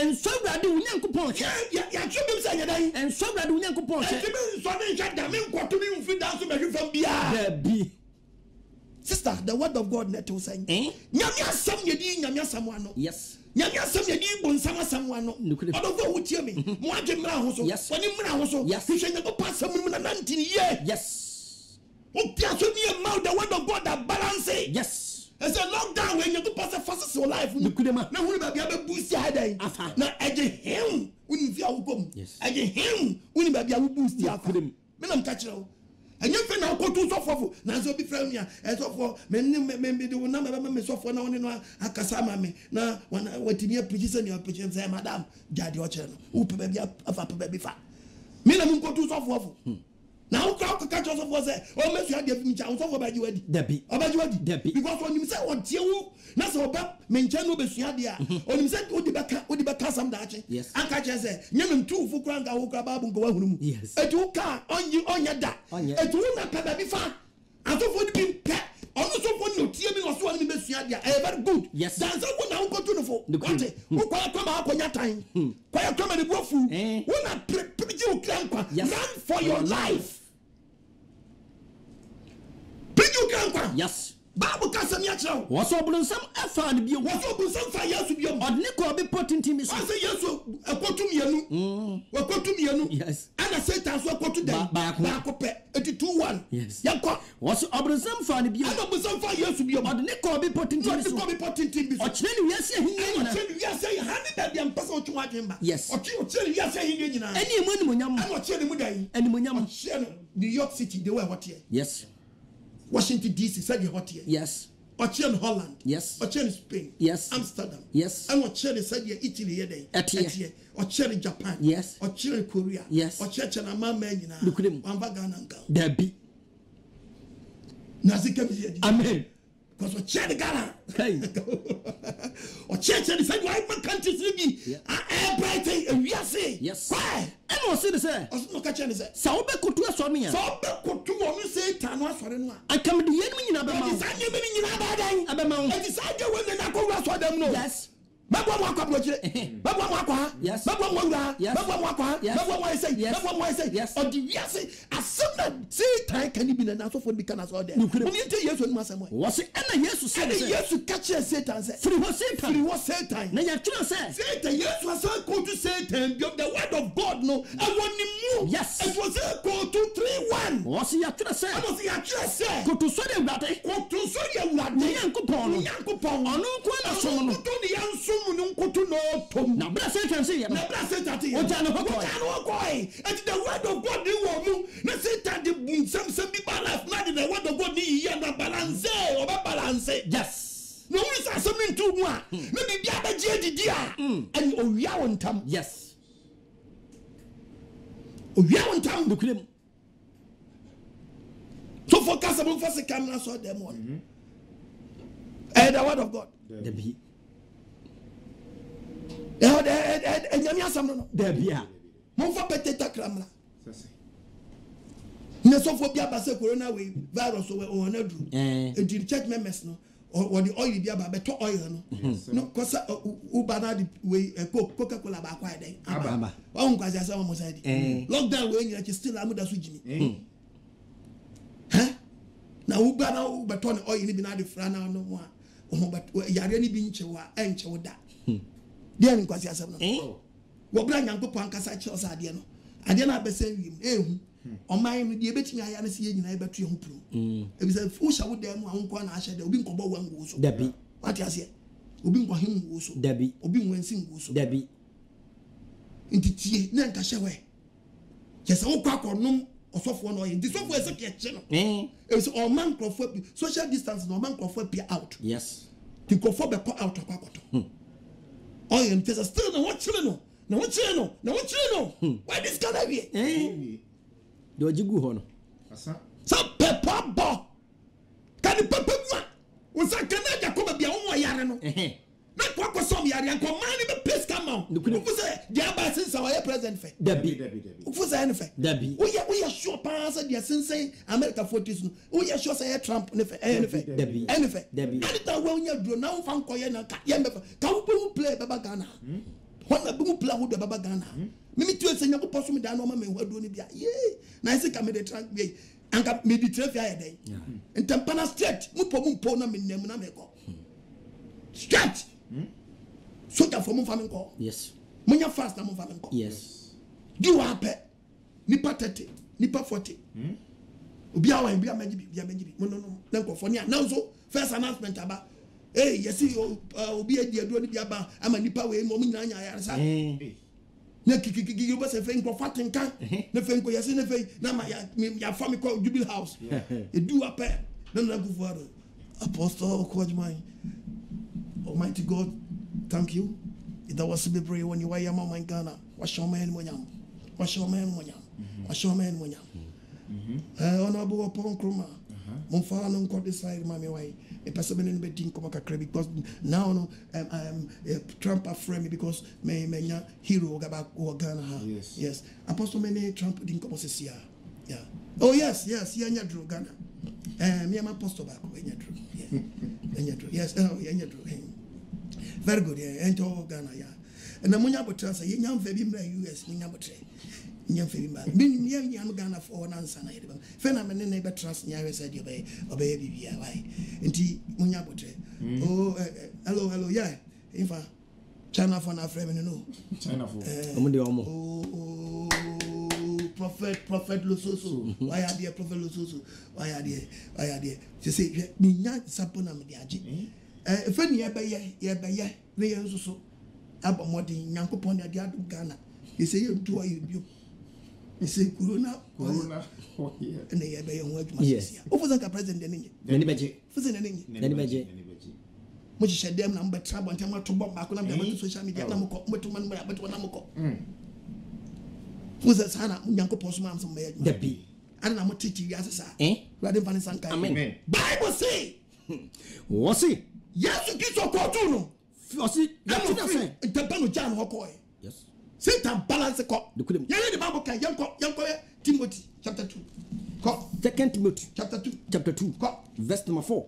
enso awrade Onyankopɔn hwe ya twere biom se nya dan enso awrade Onyankopɔn hwe eti me so ne hwa da me ko to me mfi dan so me hwe fam bia da bi sister the word of God net will say nyame asam yedi nyame asam ano yes nyame asam yedi bonsam asam ano odofo wutie me mo adwe mra ho so woni mra ho so hwe nyako pasam mu na nantini ye yes o pia so ni e the word of God that balance yes as a lockdown when you go pass fast your life na hunu ba bia be boost ya dan na eje him woni fi awukom eje him woni ba bia wo boost ya fa me nam ka kire wo enye fe na akotu sofofo na so bi frame ya sofo me de wona me sofo na woni no akasa ma me na watimi apiji se ni apiji se madam jade o kire no wo pe ba bia afa pe ba bi fa me na munkotu sofofo na wo ka catch sofo se o mesu ade fi ncha sofo ba ji wadi dabi obaji wadi because onim se o tie wo na so oba me ncha no besu ade a onim se odi beka sam da ache anka che se nyem ntu fu kra nga wo kra babu ngo wa hunu mu eti wo ka onye da eti wo na pe ba bi fa atofo di bi pe ono so fo no tie mi so oni besu ade a very good dan so wo na wo kotu no fo ate wo kwa ma akonya tan kwa kwa ma de bofu wo na prepare wo kra nkwa run for your life. Yes. Bible kasam ya kira. Waso obunsam afa ne bio. Waso obunsam fa Yesu bio. Odne ko be potinti mi so. Ase Yesu akotu mienu. Wakotu mienu. Yes. Ana Satan so akotu dan. Ba ko pe 82-1. Yes. Yakọ. Waso obunsam fa ne bio. Ana obunsam fa Yesu bio. Odne ko be potinti mi so. Odne ko be potinti mi so. Ochire ni wiase hinye nyina. Ochire ni wiase hani da bia mpasa otu adwemba. Yes. Ochire ni wiase hinye nyina. Eni mu ni munyam. Ana ochire ni mu dan. Eni munyam. Ochire New York City they were what here. Yes. Washington DC said what here. Yes. Ochen Holland. Yes. Ochen Spain. Yes. Amsterdam. Yes. And Ochen said Italy here day. Etie. Ochen Japan. Yes. Ochen Korea. Yes. Ochen Mama Menina. Lukudim. Ghana nka. Dabi. Nazika mi. Amen. Because Ochen Ghana. Hey. Ochen said why man countries be a bright we are say. Yes. Why? And what say say? No catch any say. Sa obe kotu aso me ya. Sa obe kotu onu say tanu asore no a. Akam de yenu nyina be ma. Edi sa nyebe ni nyina ba dan. Abe ma. Edi sa je we na ko aso dem no. Yes. Babo mo akwa brochire. Babo mo akwa. Yes. Babo mo wura. Babo mo akwa. Babo mo say. Yes. Babo mo say. Yes. Odi wiase asem say time can be na so for be kana so there. Mo yente Yesu ni masem. What say na Yesu say. And Yesu catch Satan say. Free what Satan. Free what Satan. Na ya tuna say. Satan Yesu asa go to Satan. The word of God no. I want him. Yes. It was go to 3-1. What say ya tuna say. I was ya tuna say. Kotu so de wurade. Kotu so de wurade. Nyankopon. Nyankopon. Onu ko na so no. Kotu ni yansum no kotu no tom. Na bra Satan say ya. Na bra Satan say. Oja no hokoi. And the word of God ni wo mu. Na Satan de bun sam bi balance. Na the word of God ni ye na balance. Oba balance. Yes. No we say something too mu a. Na bi bia ba je didi a. And owia wontam. Yes. Owia wontam dukrem. So focus on first camera so them one. And the word of God. The be. Nyame asam no. The be. Mo fa peteta kramla. Ne so fo bia ba se corona we virus we on adu. The church members no or the oil bia ba beto oil no. No kosa ubana the we Coca-Cola ba kwa den. Aba. Wa nkwazi asam mo side. Lockdown we nyina still amuda so jimi. Na ubana ubeto ne oil ni bi na de fra na no mo a. Yare ni bi nche wa enche wo da. Dia ni kwasi asem no. Wo bra Nyankopon ankasa che osa ade no. Ade na abese wiem ehu. Oman no de betimi aya na se ye nyina ebetu ehu pru. Ebi se fu sha wo da mu anko na ahye da obi nkobo wangu so. Dabi. Wati ase. Obi nko him wo so. Dabi. Obi nwansi ngu so. Dabi. Ntitie na nka hye we. Yesa wo kwa konom osofo no yin disofo ese ke che no e so man crofo social distance no man crofo be out yes the crofo be ko out akwakoto oh yin tesa still no what chile no why this kind of here do jigu ho no asa sa pepper bo kan pepper ma wo sa kana ja ko be wo yare no na kwa som yare an ko man ni be place come on wo say dia ba since our president fe dabi wo say ne fe dabi wo ya sure pass dia since America 40s no wo ya sure say Trump ne fe dabi and ta wo nya duro na wo fa nkoye na ka ye me ka wo play baba Ghana wana bimu play wo baba Ghana mimi tu ese nyako poso me da no ma me hwado ni bia ye na ese ka me de trank be anka me di trafia ye den entampana state mu po na me nem na me ko straight so that for mu fa me ko yes munya fast na mu fa me ko yes do happen nipa 30 nipa 40 obi awan bia majibi no na ko for ni na so first announcement aba yes obi adi ado ni bia ba ama nipa we mo nyina nya ya sa na kiki ba se fe nko fatenka na fe nko yesi na fe na ma ya fa me ko Jubilee House e do happen na go for Apostle Kwajman. Almighty God, thank you. That was to be brave when you were your mama in Ghana. Wash your man monyam. Honorable upon Kruma. Monfa no ko decide mami why. A person in the team come kakra because now no Trump afraid me because me hero gaba Ghana ha. Yes. Apostle many Trump didn't come here. Yeah. Oh yes, yanya drew Ghana. Me am apostle back yanya drew. Yeah. Yes, yanya drew. Very good, yeah. Enter Ghana, yeah. And the Munya Botrasa, young baby, US, Munya young baby, meaning young Ghana for one answer. Phenomenon neighbor trust near said you obey, why? And T Munya Botre. Oh, hello, yeah. In fact, China for our friend, you know. China for Prophet Lusoso. Why are dear Prophet Lusoso? Why are dear? You say, me young Saponam Diaji. If any ye so about more than Yanko Ponda Diadu Ghana. You say you do you say Corona, and they obey your work. Yes, over the president, any budget, any which said them number trouble and tell to bomb back on them social media. But who's a son of Yanko Postman? Some may be. And I'm a teacher, yes, rather than Sanka. Amen. Bible say, what's it? Yes, you get so called. John Hokoi. Yes. Satan balance the cock. The Bible can young Timothy chapter 2. 2 Timothy chapter 2. Verse number 4.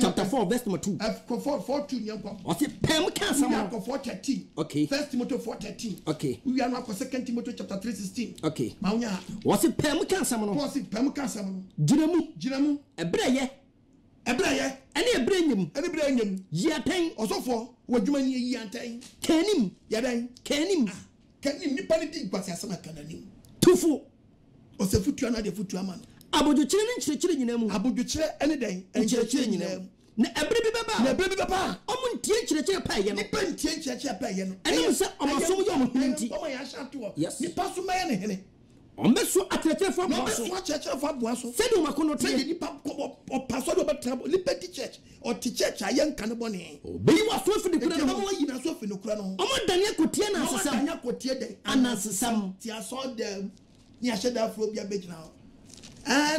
Chapter 4, verse number 2. 4 young cock. What's it? Pam cancer 4:13. Okay. 1 Timothy 4:13. Okay. We are now for 2 Timothy chapter 3:16. Okay. What's it? Pam cancer. What's it? Pam cancer. Jinamu. Ebreye ene ebranyem yiatan osofo wadwumani yiatan kanim yadan kanim nipa ne di gbase asama kananim tufu osefutua na de futua man abodwokyire ne nkyerɛkyerɛ nyina mu abodwokyire ene den nkyerɛkyerɛ nyina mu na ebre bi baba omu ntie nkyerɛkyerɛ pa ye no nipa ntie nkyerɛkyerɛ pa ye no ene nsa omasom ye omu nti omo ya hya to nipa so maye ne hene Omesu akyerɛkyerɛfo aboaso sɛde umakono te nipa paso do betra liberty church or church ayen kan bone obeyi waso fi de kura no mo yi na so fi no kura no omo dane akotie na asesam dane akotie den anasesam ti aso dem ni aheda afro bia begina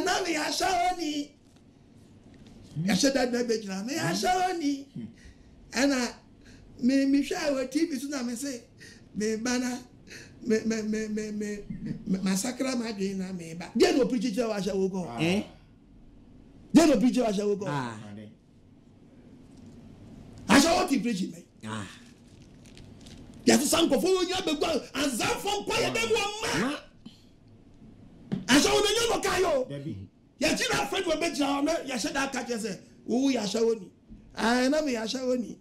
na me ahawoni aheda da begina me ahawoni ana me hwa wa TV so na me say me bana me massacre my dream na me ba dia no preacher wa sha wo go dia no preacher wa sha wo go asha what he preach me ya so sanko fo nya begwa anza fo kwa ya dem wa ma asha wo nya no kayo ya ti na friend we be jira na ya sha da ka je se wo ya sha woni na me ya sha woni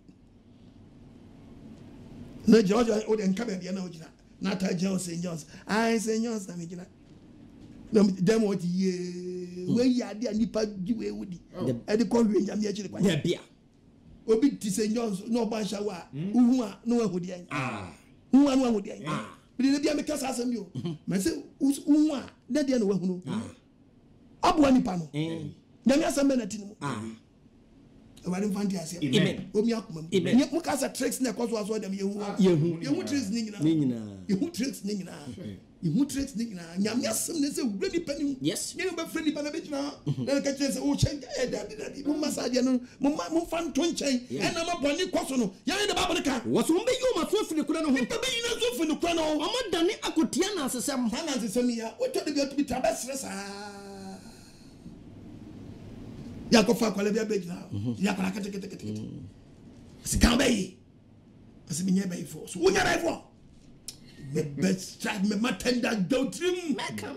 na jojo o de nka be bia na o jira not a St. John's. I St. John's, I mean, them what ye when you are there, Nipa Giwe Woody, and the Korean Yamia. Obi St. John's, no Bashawa, who are no one would who are one would me dey bia me kasa asem yo me say wo a na dey na wa hunu abo nipa no nyame asem na tinu Ewari mfanti ase. Amen. Omi akoma mu. Nye mu kasa tricks na koso aso dem yehu tricks ni nyina. Yehu tricks ni nyina. Yehu tricks ni nyina. Nyame asem ne se wura nipa ni. Yes. Nye be frɛ nipa na be gyina. Na ka kyerɛ se o chen dadi. Mu massage no mu fan to nkyɛn. Ɛna ma bɔni koso no. Yan de ba bɔ ka. Woso mbe yi o ma so fini kura no ho. Nipa be yi na so fini kura no. Omo dane akotia na asesem. Na asesem ya. O to de bi otubi ta ba sere saa. Ya ko fa kwale bia bejina ya kwala kete sika bayi asimi nya bayi fo so wonya bayi fo me best try me matenda doutrim meka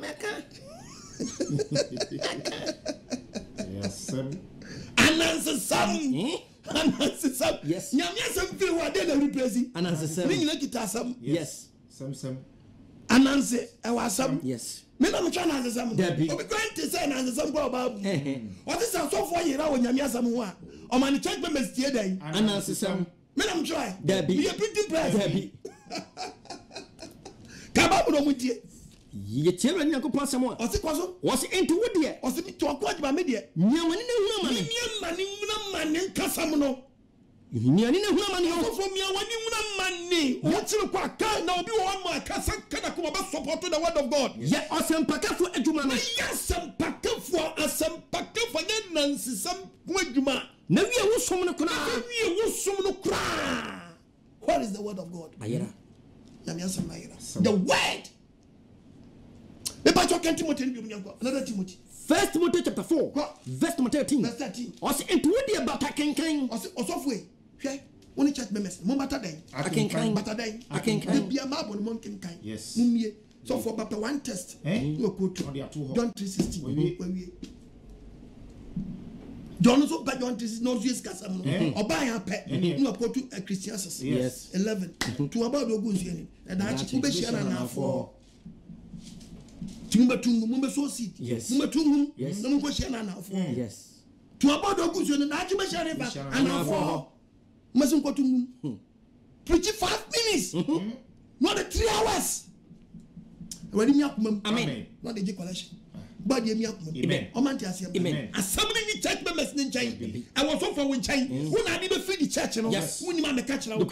yes ananse sam yes nyamia sam feel wa de na replace ananse sam ni nyina kita sam yes sam ananse e wa sam yes me na mcha na answer sam Debbie. obi going to say na answer sam go ba what is so for yira wo nyame asam ho a o man check be mestie dan ananse sam me na mcha Debbie. be a printing press Debbie. ka ba bu no mu die ye tiara nyankopon asem a o se kwaso was into wo de o se mi to ko adba me de nyamani na hu amane mani mani nkasam no nyani na hu amane o fo mi awani mani o tire kwa ka na obi wo ma akasa kana ko ba support the word of God ye osempakafo adwuma no yasem pakafo ye nansisam ko adwuma na wie wo som no kona what is the word of God ayera nyame asem ayera the word me pa choken Timothy bi munyanko another Timothy 1 Timothy chapter 4 verse 13 verse 13 os into wo de bata kenkan osofo e hwe woni church members mo bata dan akenkan bata dan akenkan bia ma bo no mo kenkan Yes. mumie so for bata one test no ko to John 3:16 we John so ba John 3:16 no Jesus kasam no oba ya pe no ko to Christians Yes. 11 to about ogun so ni e da chi ku be share na afọ Tumba tungu mumbe so seed mumbe tungu no mo ko share na afọ yes to about ogun so ni na chi be share ba na afọ masun ko tungu preach 5 minutes not the 3 hours ready me akumam amen not the collection but the me akumam Amen. o man ti asia Amen. assembly ni church members ni nchain I was so for we nchain who na be free the church no Yes. who ni ma me catch na e you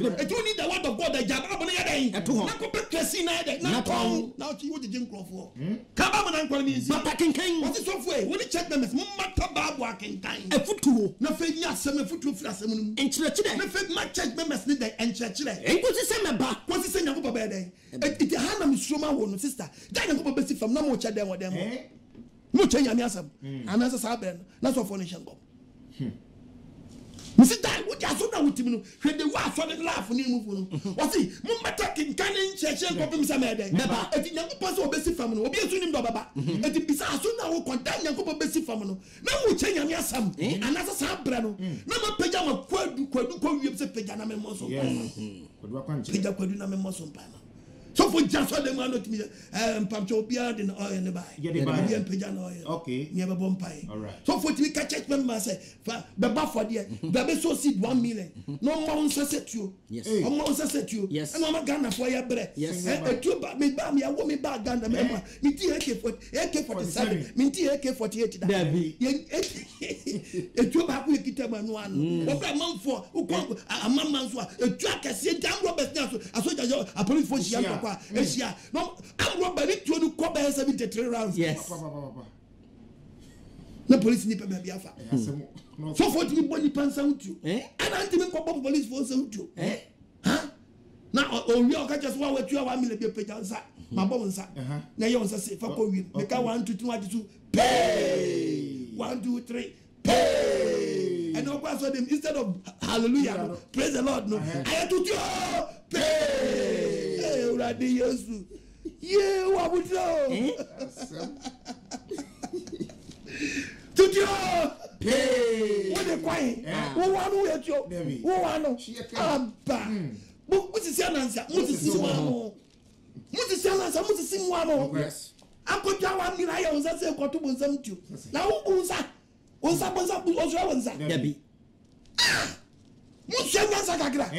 need the word of God the jab abon ya den Eto ho. na ko be kwesi na den na Na ton na o ti wo jije nkrofo ka ba mo na nkwala mi nsi bata kenkan what is so for we church members mo mata babu akenkan afutuo na fe ni asem afutu fira asem no enchirechire na fe ma church members ni den enchirechire enkosi se meba what is say nyankopɔ bɛɛ dɛn it hana me sroma wo no sister da nyankopɔ bɛsi fam na mo kyɛ dɛn wɔ dɛn mo kyɛ nyame asɛm anasa saa bɛn na sɔfo no hyɛ nkɔm misi da wo ja so na wutim no hwɛ de wa so de laugh ni mu fu no wɔsi mo mata kinkan ne nkyɛhyɛ nkɔpem sɛ mɛ dɛn Bɛba. eti nyankopɔ sɛ obɛsi fam no obi esu nim dɔ bɛba eti bisa so na wo kɔnta nyankopɔ bɛsi fam no na mo kyɛ nyame asɛm anasa saa brɛ no na ma pagya ma kwadu kɔ wiem sɛ pagya na me mo so pagya kwadu na me mo so mpa na so for just so dem anot mi pamcho obia de oil ne bai Yeah, they buy. obia pagya na oil Okay. ne be bom pai All right. so for ti ka church member say be ba for there be so seed 1 million no mo unsa setuo Yes. o mo unsa setuo Yes. e ma Ghana for ya bre Yes. etuo ba me ba Ghana me ma mi ti AK47 mi ti AK48 da Dabi. etuo ba ku ekita ma no ano o bra manfo o ko amama so etuo akese jam Robert na so asoja a police force ya kwa Asia no am Robert tuo no ko ba 73 rounds yes na police ni pe ba biafa so for ti boni pansa utu ana anti me ko police force utu ha na o wi o ka just wa wetu wa mi le be peja nsa ma bo nsa na ye nsa se fa ko wi me ka 1 2 3 1 2 pay 1 2 3 pay and no pass them instead of hallelujah no, praise the Lord no I to you pay eh uradi Yesu ye wa butro tudio pay what the kwai wo wa no yetio wo wa no aba mutisi anansa mutisi mo mutisi anansa mutisi mo ano akotwa wa mira ya onsa se koto bonsam tu na wo bonsa onsa osura wonsa dabi mutsi anansa kakra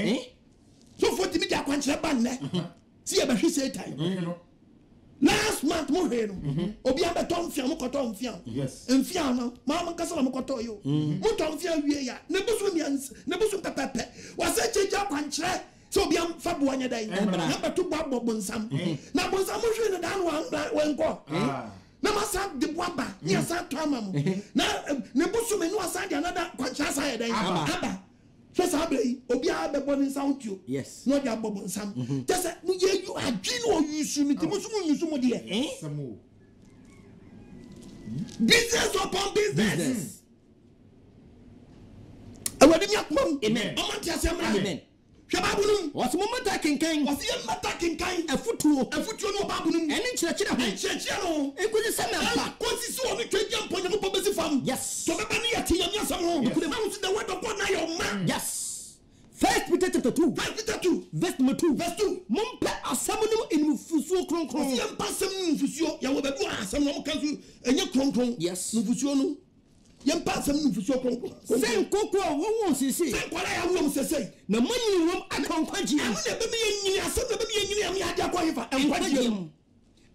so for timi dia kwankyere ban ne See a say time. Last month, more here. Obiaba Tom Fiam, Coton Fiam. Yes. And Fiam, Mamma Casam Cotoyo. Muton Fiam, Nebusumians, Nebusum Pepe. Was a change up and check. So be am Fabuanya day. Number 2 Bob Bonsam. Now Bonsamu and down one go. Namasa de Waba, near San Tomam. Now Nebusum and was another Quachasa day. Abba. Just Obia the born in sound you. Yes. Not your bob and some. Just you are Gino, you should meet the dear. Business upon business. I want to amen. Amen. Shababunum. What's moment attacking kind? What's the attacking kind? A foot no babunum. And in church, it could be some of the farm. Yes. So the money at Tiamasam. You could announce the word of God now, your man. Yes. First Peter chapter 2. First Peter 2. Verse number 2. Verse 2. Mumpa asamunum in Fusuo Kron. Yam Passam Fusio, Yawabu, some no country, and your Kron. Yes. Nufusiono. Yam Passam Fusio. Same Coco, what wants he say? What I want to say. The money room, I can't quench you. I'm never being near some of the and what you.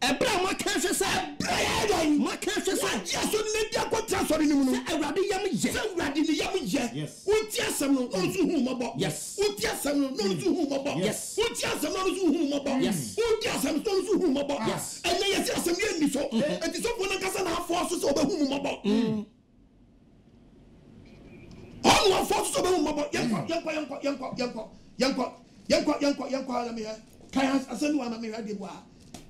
A brown my cancer said, Brian, my cancer said, yes, so maybe I got transferred in the moon. I rather yummy, yes. Would yes, some no to whom about, yes. Would yes, some no to whom about, yes. Would yes, some no to whom about, yes. Would yes, some to whom about, yes. And then yes, some young so, and it's open a cousin half forces over whom about. All one forces over whom about young, Kayans, I send one of me ready.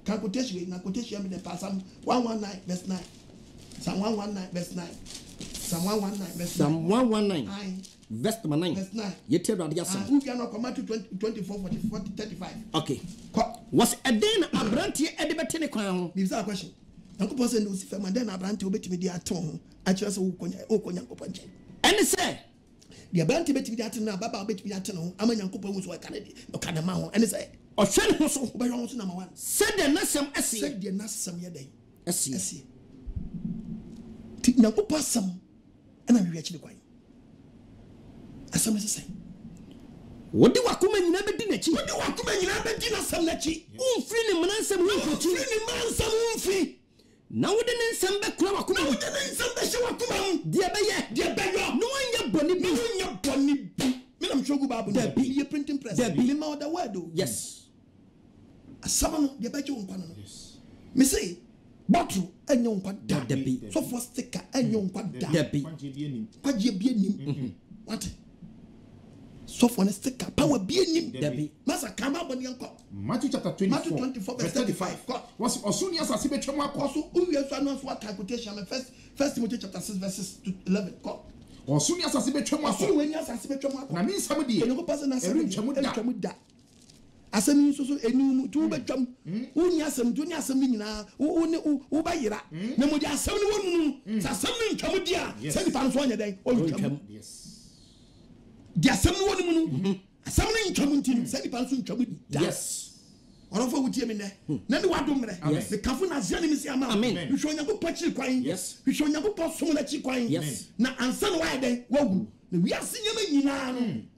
Can quotation me the Psalm 119 verse 9. Psalm 119 verse 9. Psalm 119 verse 9. Psalm 119 verse 9. Verse 9. You tell that yes. Who can not come to 24 40 35. Okay. Was a den Abranti Edibetini crown? This is a question. Uncle Person knows if I'm then Abranti obey me the atom. I just Okonya Kopanche. And say the Abranti bet me that now, Baba bet me that no. I'm a young couple who's a candidate. No kind of man. And say. Or send him so by number 1. Said the Nassam essay. Said the Nassam Yaday. Essay. Now, Passam, and I'm actually quite. As some say. What do I come in never dinner? What do I come in never dinner? Some lechi. Freely man, some free. Now, we didn't send back to our command. We didn't send the show of command. Dear Bayer, no one your bonny, no one your bonny. I'm sure about the be a printing press. There be more the word. Yes. A summon the better one. Yes. Me say, bottle and young quad dabby. So for sticker and young quad dabby. What ye be what? So for a sticker, power be in dabby. Massa come up on the uncle. Matthew chapter 24, verse 35. Was as soon as I see better more also, who you have not what quotation first Timothy chapter 6, verses 11. Or soon as I see better more, when you as better more. I mean, somebody, a person as a Chamuda. As a means also a new 2 bedroom, who has some junior assembly now, who by Ira. No more than 71, something Chamudia, 75 1 a day. Yes. There are 71, something Chamuntin, 75 Chamud. Yes. Or of what you mean there. None what do the Kafuna Zelim Amen. You show your patchy crying. Yes. You show your post so much crying. Yes. Now, and son, why they won't. We are seeing you.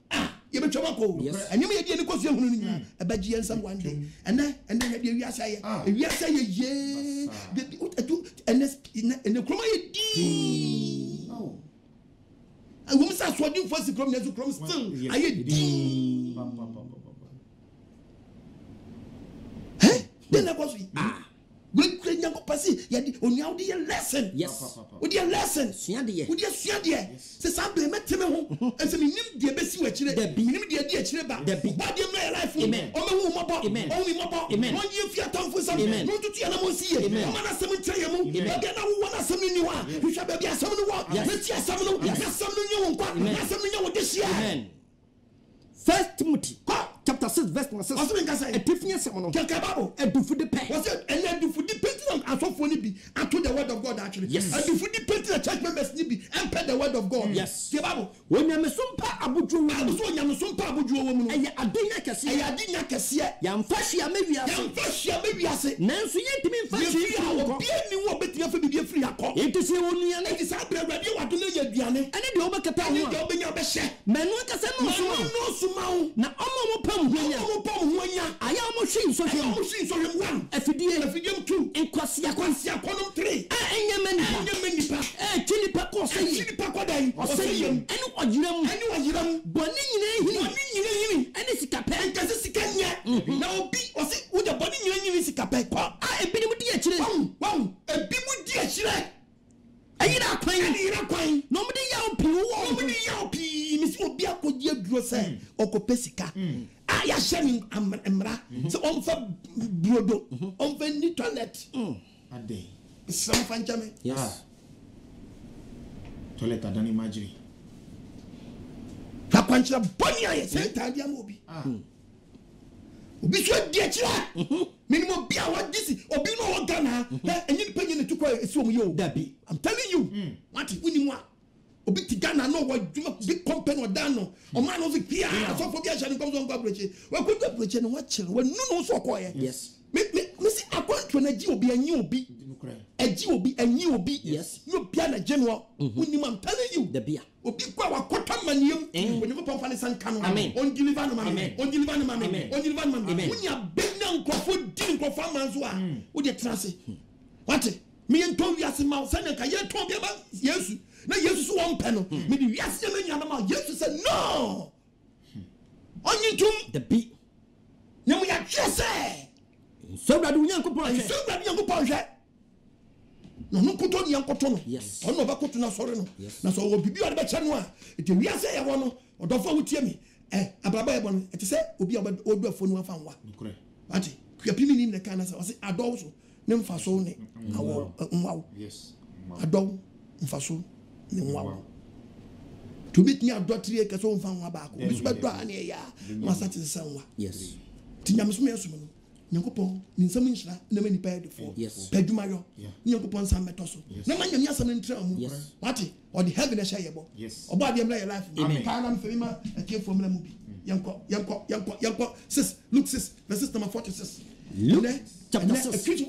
Ah, you bet your uncle. Yes. And you may get a question a badgy and someone day. And then you say, yes, yeah, and the Chromay D. Oh. I won't start swaddling for the Chrome still. I D. Then I was we couldn't go pass it. Yet, only out the lesson. Yes, with your lesson. With your Shandia. Says something met him and some dear Bessie, which there be him, dear Chilba, there be body of my life. Amen. Only Mobile. Amen. 1 year fiat for some. Amen. Not to Tianamosi. Amen. One has some Amen. Again, I want some new one. You shall be a some one. Let's hear some new one. Some new this year. Amen. First Timothy. Chapter 6, verse 1. Epiphany sermon. Kakababo. And do for the pen. Was it? And then do for the painting and so for be and to the word of God actually. Yes. And do for the painting the church members be and pay the word of God. Yes. Kababo. When you mesumpa abuju, so you mesumpa abuju woman. And adinya kesi. And adinya kesi. Yam fashia maybe. Yam fashia maybe. I say. Nancy yentimi fashia. Our being new or better for be free. It is only an example. You want to know your diane. And the overcapacity. You go in your best. Menuka no sumau. Na omo I am machine nsɔhwɛm 1 afidie 2 nkwasiakɔ kɔnom 3 ɛnyɛma nipa twi nipa kɔ ɔsɛ yam ɛne ɔyeram bɔne nyina hini ɛne sikapɛ nkɛse sika nyɛ na obi ɔse wode bɔne nyina hini sikapɛ kɔ ebinom di akyire ebi mu di akyire ɛyera kwan na ɔmde yaw pii mesi obi akɔgye aduro sɛ ɔkɔpɛ sika yɛahyɛ ne mmara sɛ ɔmfa burodo ɔmfa ni toilet sɛm fa nkyɛ me toilet adani majiri akwankyerɛ bɔne ayɛ sɛ ntaadeɛ ama obi so adi akyirɛ menim obi a wɔgye si obi no ɔwɔ Ghana ɛnyɛ nipa nyɛ ne tukɔ ɛsi ɔm yɛ o dabi I'm telling you wate wonim a obi ti Ghana no wɔ dwuma big company ɔda no ɔma no so pia asɔfo bi ahyɛ ne nkɔm so nkɔ aburokye wakɔdu aburokye no wakyerɛ wanu no so ɔkɔɔyɛ yes mesi akwantuo no agye obi anyi obi anyi obi yes ne obia na gye no wonim I'm telling you dabia obi kɔ a wakɔtɔ manneɛm onyankopɔn fa ne sa nka no ɔndeliver no ma me wonya bɛnya nkurɔfoɔ di nkurɔfoɔ ama nso a wode tena ase wate meyɛntɔn wiase ma wo sɛne nka yɛtɔn biama Yesu na Yesu so wɔmpɛ no mede wiase yɛ manyana ma Yesu sɛ no ɔnye ntom dabi na moyɛtwerɛ sɛ nsɔwurade Onyankopɔn hwɛ no no koto ni yankoto no ono ba koto na sɔre no na so wo bibi ade ba kya no a ete wiase yɛ wɔ no ɔdɔfo wotie mi abraba yɛ bɔ no ete sɛ obi a odu afo no afa nwa ati kuapimi ni ne kana sɛ ɔse adɔw so ne mfa so ne awo nwawo adɔw mfa so ne nwawo to bit ni adɔtire ke so mfa nwa ba ko bi so ba dɔ ane ya ma sate sɛ nwa ti nyamso me so no Nyankopɔn ni nsɛm nhyira na ma nipa yɛ defo padwumayɔ Nyankopɔn nsɛm mɛtɔ so na ma nyame asɛm ntra mu wate ɔde heaven ɛhyɛ yɛ bɔ ɔbɔ adeɛ mla yɛ life ka na mfɛ ma atiefo mla mu bi yɛnkɔ sis Luke 6 verse number 46 chapter 6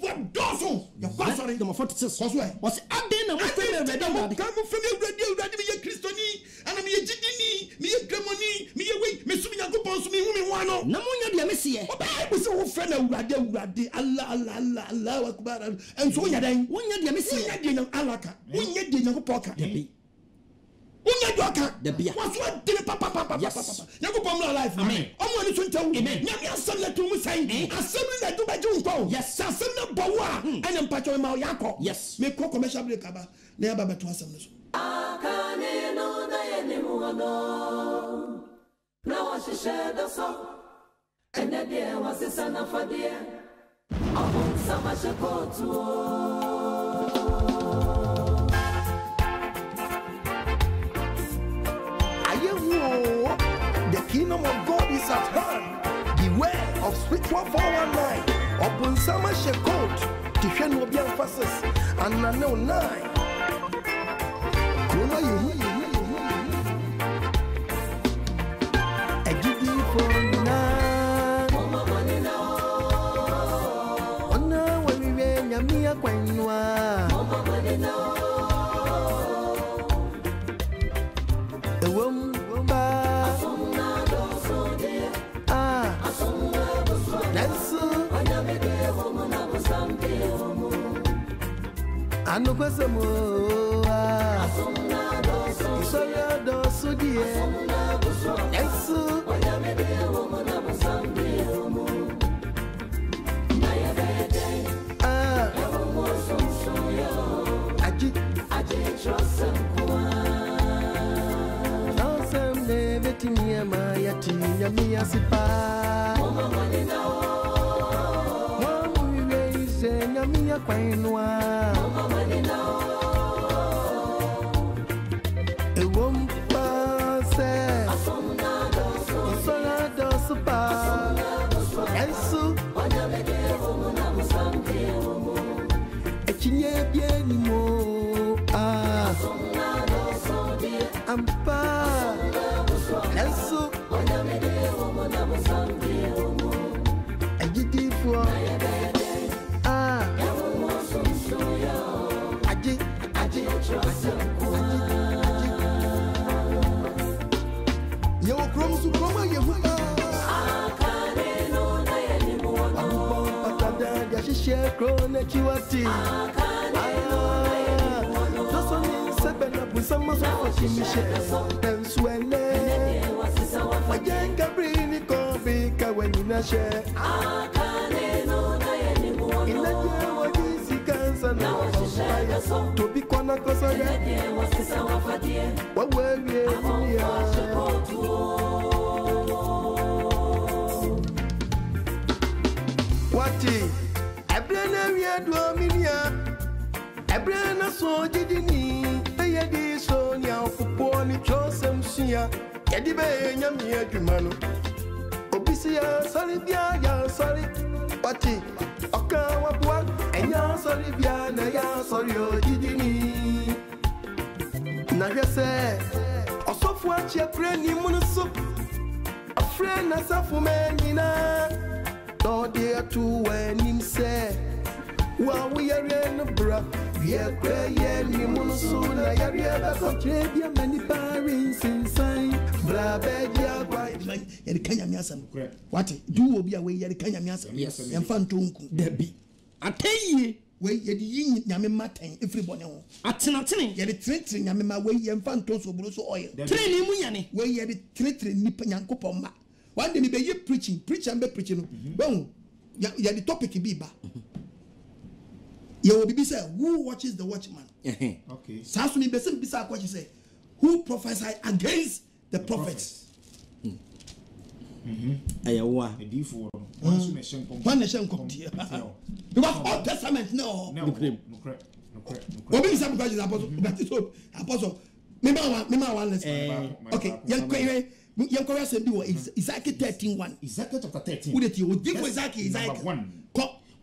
number 46 was adding na mo fẹ́ me ka mo fẹ́ me awurade me yɛ kristoni ana me yɛ jidini me yɛ kremoni me yɛ wei me sum Nyankopɔn so me hu me ho ano na mo nya de me se yɛ oba bi se wo fẹ́ na awurade Allah akbar en so nya dan wo nya de me se yɛ de nyam alaka wo nya de Nyankopɔn ka unya doka waso adene papa Nyankopɔn mla life omo ani so ntawu nyame asɛm na to mu sai asɛm na do ba ju nkɔ asɛm na bɔwo a ɛne mpacho ma yakɔ me kɔ commercial break aba na ya baba to asɛm no so akane no na ye ni mu ono na wa hyehyɛ da so ɛnɛ de wa sesa na fade ɔmo sama hyekoto the kingdom of God is at hand. Beware of spiritual 419. Open summer shekot. Tifia no be emphasis. And I know 9. Kuma you. I give you for now. Mama money now. On now when we win Yamia Quanwa. Mama money now. The woman. Anu kwasemo asomna doso soya doso die Yesu onyamede womo na busambi womo na yabede womo sonsoyo aji trosem kwa trosem ne betini ma yati nyami asipa womo mani na womo wiwe ise nyami akwanwa share crone chiwati. Doso ni sebena busama so chimishe. Enswele. Wajenga brini kobi kawenina share. Inaje wajisi kansa na wafaya. Tobi kwana kosa ya. Wawe ya. Wati, ebrena wiedo minia, ebrena so jidini, eyedi so nya okupo ni chosem sia, yedi be nyami adwumano. Obisia sori bia ya sori, wati, oka wabwa, enya sori bia na ya sori jidini. Na yese, osofu achi ebreni munusu, afrena safu menina. No dear to when him say, while we are in the bra, we are praying, you monsoon, I are ever contribute many parents inside. Brabedia, yɛde ka nyame asɛm wate du obi a wei yɛde ka nyame asɛm yɛmfa ntonku dabi atɛyie wei yɛde yi nyame ma tɛn ɛfiri bɔne ho atenatene yɛde tenetene nyame ma wei yɛmfa nto so buru so oil tene ne mu yane wei yɛde tenetene nipa nyankopɔn ma one day me be preaching preacher be preaching no ya the topic be ba you will be say who watches the watchman okay so me be say question say who prophesy against the prophets ayawa edifo one nation because Old Testament no obi say because apostle me ma one lesson okay Yankora said, Isaiah 13:1. Isaiah chapter 13. Who did you give Isaiah 1?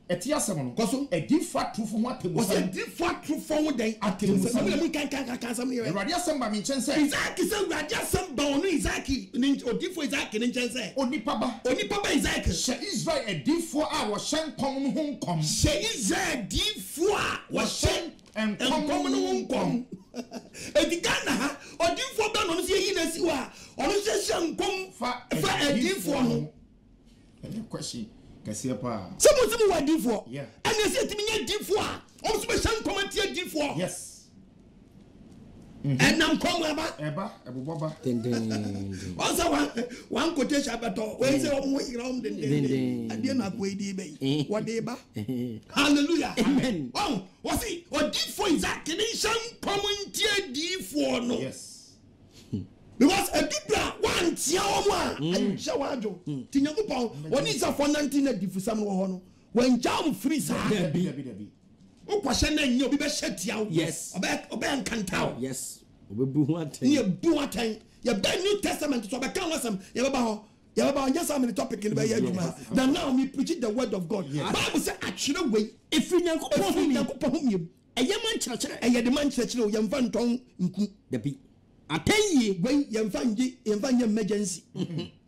Etiasemon. Koso a different truth from what was a different truth from day at the Radia Samba Minchense. Isaac is a Radia Samba on Isaac or different Isaac in Chense. Only Papa Isaac. She Israel a D4 hours shank common home come. She is a D4 was sent and common home come. And the Ghana or D4 done on the Inesiwa or the session come for a D4. Question. Someone were D4. Yeah. And they said to me, D4. Also, my son comment here D4. Yes. And I'm coming back. Also, one quotation about where is it around the and then I wait, what they ba? Hallelujah. Amen. Oh, what's it? Or D4 is that nation common tier D4 no? Yes. Because a people one tiawa and shawajo tinyakupon when is for 19 diffusam when jam free sa Debbie o kwahye na nyo bi be hyetia yes obe nkanta yes obebu ho aten ye bu aten ye be New Testament so be kan wasam ye be ba ho just am the topic in be ye adwuma now me preach the word of God Bible say atwere we efri nyankopon ho mi eye man kyerɛkyerɛ eye de man kyerɛkyerɛ o ye mfa nton nku dabi atɛyie wei yɛmfa nyɛ emergency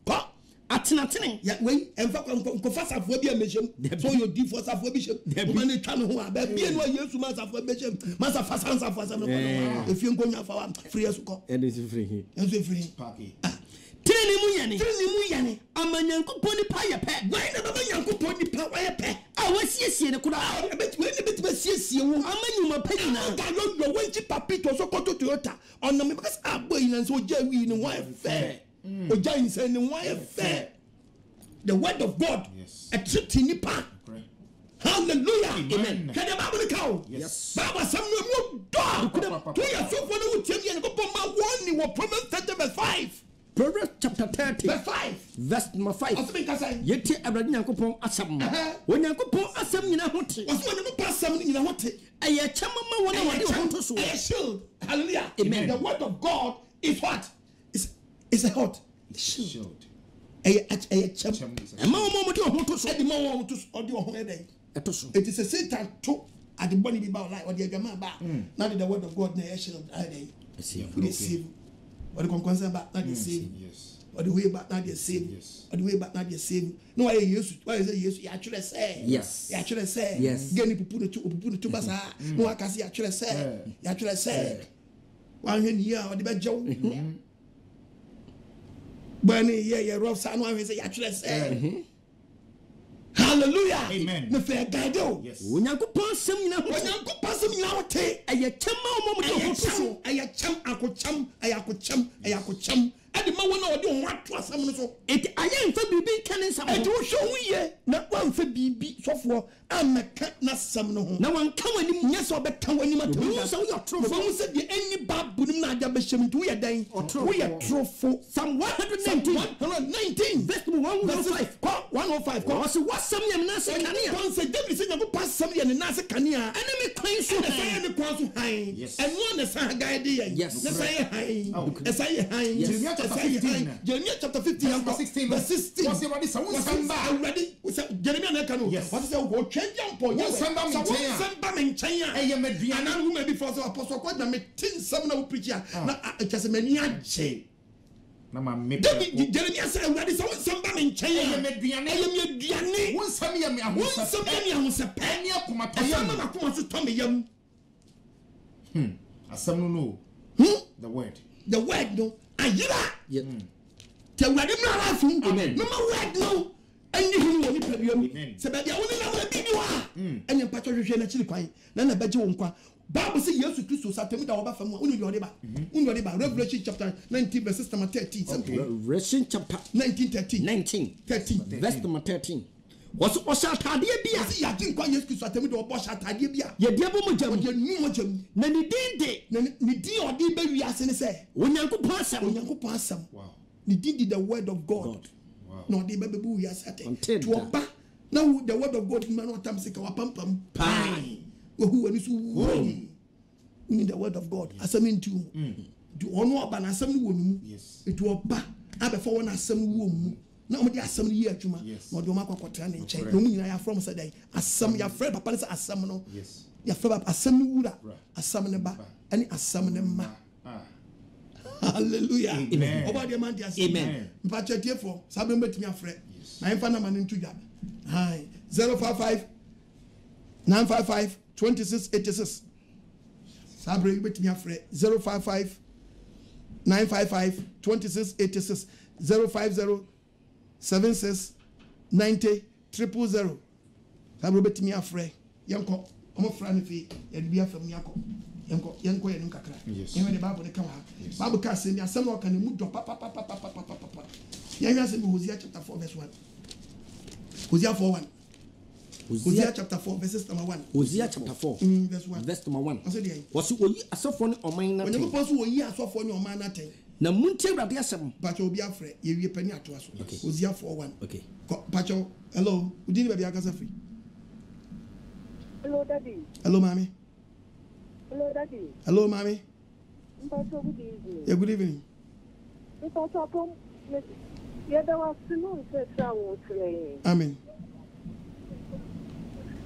kɔ atenatene wei ɛmfa nkɔfa safoɔ bi a mɛhyɛm so yɛ odifoɔ safoɔ bi hyɛm ɔma ne twa ne ho a baabie no a yesu ma safoɔ bɛhyɛm ma sa fa sa safoɔ asɛm no kɔ ɛfie nkɔnya fa wa firi yɛ so kɔ ɛnso ɛfiri tene ne mu yɛne ama nyankopɔn nipa yɛ pɛ wei na bɛbɛ nyankopɔn nipa wɔyɛ pɛ a wasiesie ne koraa wei ne bɛtumi asiesie wo ama nnwuma pa nyinaa ga yɔ wɔnkyi papito so kɔtɔ toyota ɔnam because abɔ yi na nso ogya wi ne ho ayɛ fɛ ogya nsɛn ne ho ayɛ fɛ the word of God ɛtete nipa hallelujah amen kɛdɛ baabu ni ka o baabu asɛm no mu dɔ to yɛ sofo ne wo tiɛ yɛ ne kɔpɔ ma wɔn ni wɔ Proverbs 30 verse 5 Proverbs chapter 30 verse 5 verse number 5 ɔsɛm nkasa yɛti Awurade Nyankopɔn asɛm Onyankopɔn asɛm nyina ho te ɔsɛm Onyankopɔn asɛm nyina ho te ɛyɛ kyɛma ma wɔn a wɔde ho to so ɛyɛ shield hallelujah amen the word of God is what is a what shield ɛyɛ kyɛm ɛma wɔn a wɔde ho to so ɛdi ma wɔn to so ɔde wɔn ho ɛdɛ ɛto so it is a Satan to ade bɔne bi ba ɔlai ɔde adwama ba na de the word of God na ɛyɛ shield ɛdɛ ɛde save ɔde kɔnkɔnsa ba na de save ɔde wei ba na de save ɔde wei ba na de save na wɔyɛ Yesu yɛatwerɛ sɛ yɛatwerɛ sɛ gɛni pupu ne tu ba saa na wɔaka sɛ yɛatwerɛ sɛ wɔahwɛ ne yie a ɔde bɛgye wo bɔne yɛ rough saa na wɔahwɛ sɛ yɛatwerɛ sɛ hallelujah Amen. me fe guide o Yes. onyankopɔn asɛm nyina ho onyankopɔn asɛm nyina ho te ɛyɛ kyɛma ɔmo mo de ho to so ɛyɛ kyɛm akokyɛm ɛde ma wɔn a wɔde wɔn ato asɛm no so eti ayɛ mfa biribi nka ne nsɛm ɛde ho wohwɛ ho yie na wɔamfa biribi sɔfoɔ amɛka n'asɛm no ho na wanka w'anim nyɛ sɛ ɔbɛka w'anim atam obi sɛ woyɛ ɔtorofo wɔn sɛ deɛ ɛni baabu nim na agya bɛhyɛ mu nti woyɛ dɛn woyɛ torofo Psalm 119 verse 105 105 ɔse wasɛm yɛ me nase kanea kɔn sɛ david sɛ nyankopɔn asɛm yɛ ne nase kanea ɛne me kwan so ɛna sɛ yɛ ne kwan so han ɛnoa ne sa guide yɛn Yes. ne sa yɛ han ɛsa yɛ han Jeremiah chapter ɛsa yɛ 15 han Jeremiah chapter 15 verse 16 verse 16 wɔse Awurade sɛ wo nsɛm ba a, Awurade sɛ Jeremiah na ɛka no Yes. wɔse sɛ wɔtwɛn gya mpɔ Wo nsɛm ba me nkyɛn a, nsɛm ba me nkyɛn a ɛyɛ m'aduane. anaa nwoma bi fɔ sɛ apɔsɔ kɔ na mete nsɛm na wopirikyi a na ɛkyɛ sɛ m'ani agye na ma me David Jeremiah sɛ Awurade sɛ wo nsɛm ba me nkyɛn ɛyɛ a m'aduane. ɛyɛ me aduane wo nsɛm yɛ me wo nsɛm yɛ me ahosɛpɛ ɛne akomatɔyɛ ɛsɛ mu. ma makoma so tɔ me yam asɛm no no the word the word no ayera Yɛ- tí Awurade mmara afum Amen. na ma word no ɛni hin wɔ nipa bi mu Amen. sɛ baabi a wɔn nam ebi bi wɔ a ɛnyɛ mpatwa hwehwɛ n'akyiri kwan na bɛgye wɔn nkwa baabu sɛ Yesu Kristo sa tɛmu da wɔba fam a wọ́n ní ɔde ba Revelation chapter 19 verse number 13 Revelation chapter 19:13 19 13 verse number 13 wɔse ɔhyɛ atadeɛ bi a yasi yagye nkwa Yesu Kristo atɛmu da ɔbɔ hyɛ ataadeɛ bi a yɛdeɛ bɔ mogya mu ɔde enu mogya mu na ne din de na ne din a ɔde bɛ wi ase ne sɛ onyankopɔn asɛm Onyankopɔn asɛm wow ne din di the word of God God. na ɔde bɛ bɛ bu wi ase ate Until to ɔba na wo the word of God ma na ɔtam sika wapampam paa wohu wani so wuo ni the word of God asɛm nti mu do ɔno ɔba na asɛm no wɔ ne mu Yes. etu ɔba abɛfa wɔn asɛm no wɔ mu na wɔn de asɛm no yɛ adwuma Yes. na ɔde wɔn akɔ akɔtena ne nkyɛn Correct. na wɔn nyinaa yɛafrɛ wɔn sɛ dɛn asɛm yɛafrɛ papa ne sɛ asɛm no yes yɛafrɛ papa asɛm no wura Right. asɛm ne ba ɛne asɛm ne mma ah hallelujah Amen. ọba deɛ man di ase Amen. mpakyɛ tiefo saa bɛ mbɛtumi afrɛ na yɛmfa nama no nto dwa hi 055 955 2686 saa bere bɛtumi afrɛ 055 955 2686 050 76 90 000 saa bere bɛtumi afrɛ yɛnkɔ ɔmo fra no fei yɛde bi afam yɛakɔ yɛnkɔ yɛnim kakra Yes. yɛhwɛ de bible ne ka wɔ ha bible ka asɛm bi asɛm na ɔka ne mu dɔ papapapapapapapa yɛhwɛ asɛm bi Hosea chapter 4 verse 1 Hosea 4:1 Hosea chapter 4 verses number 1 Hosea chapter 4 verse 1 verse number 1 ɔsɛ deɛ wɔse oyi asɔfoɔ ne ɔman no atɛn onyankopɔn so wɔyi asɔfoɔ ne ɔman no atɛn na montie Awurade asɛm pakyɛ obi afrɛ yɛwie pani atoa so Hosea 4:1 okay pakyɛ hello wodi ne baabi akasa firi Hello, Daddy. hello maame Hello, Daddy. hello maame Mpacho, good evening. yeah good evening Mpacho, upon yɛda wase no nsɛsɛ a wɔkyerɛ amen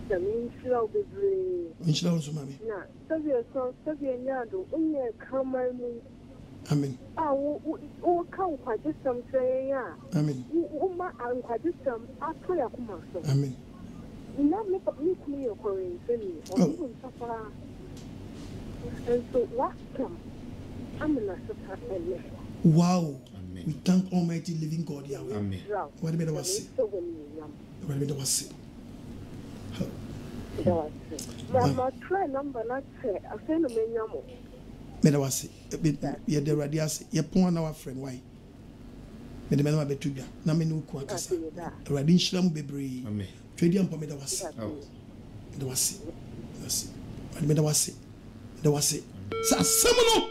sɛ menhyira wo bebree nhyira wo nso maame na sɛdeɛ nyɛ ado wonyɛ kraman mu amen a woka nkwagyesɛm kyerɛ yɛn a amen woma nkwagyesɛm ato yɛ akoma so amen na me kunu yɛ kɔrensɛni ɔno wo nsa paa nso wasɛm amena so pa ɛnɛ wow Amen. we thank almighty living God Yahweh amen Awurade bɛda wase sɛ wɔ nenyam Awurade bɛda wase matwerɛ number no kyɛ afei na manya mo mɛda wase yɛde Awurade ase yɛpɔn a na wafrɛ no wae mede mɛnama bɛto dwa na mene wo ku akasa Awurade nhyira mu bebree amen twɛdi ampa mɛda wase oh mɛda wase Awurade mɛda wase mɛda wase sɛ asɛm no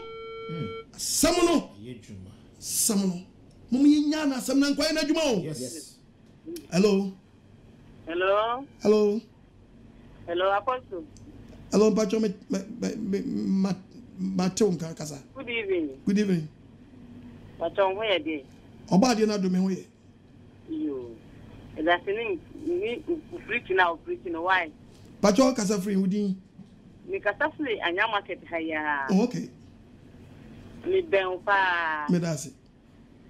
asɛm no ayɛ dwuma asɛm no mom yɛnya na asɛm no nkwa yɛ no adwuma o yes hello Hello, hello hello, Apostle. hello mpakyɛ matew nka kasa Good evening. good evening But on where day? ɔbaadeɛ no adome ho yɛ You. That's in me preaching now, preaching. Why? pakyɛ kasa firi wodin Because actually, I am market higher. oh, okay Me ben pa. mɛda ase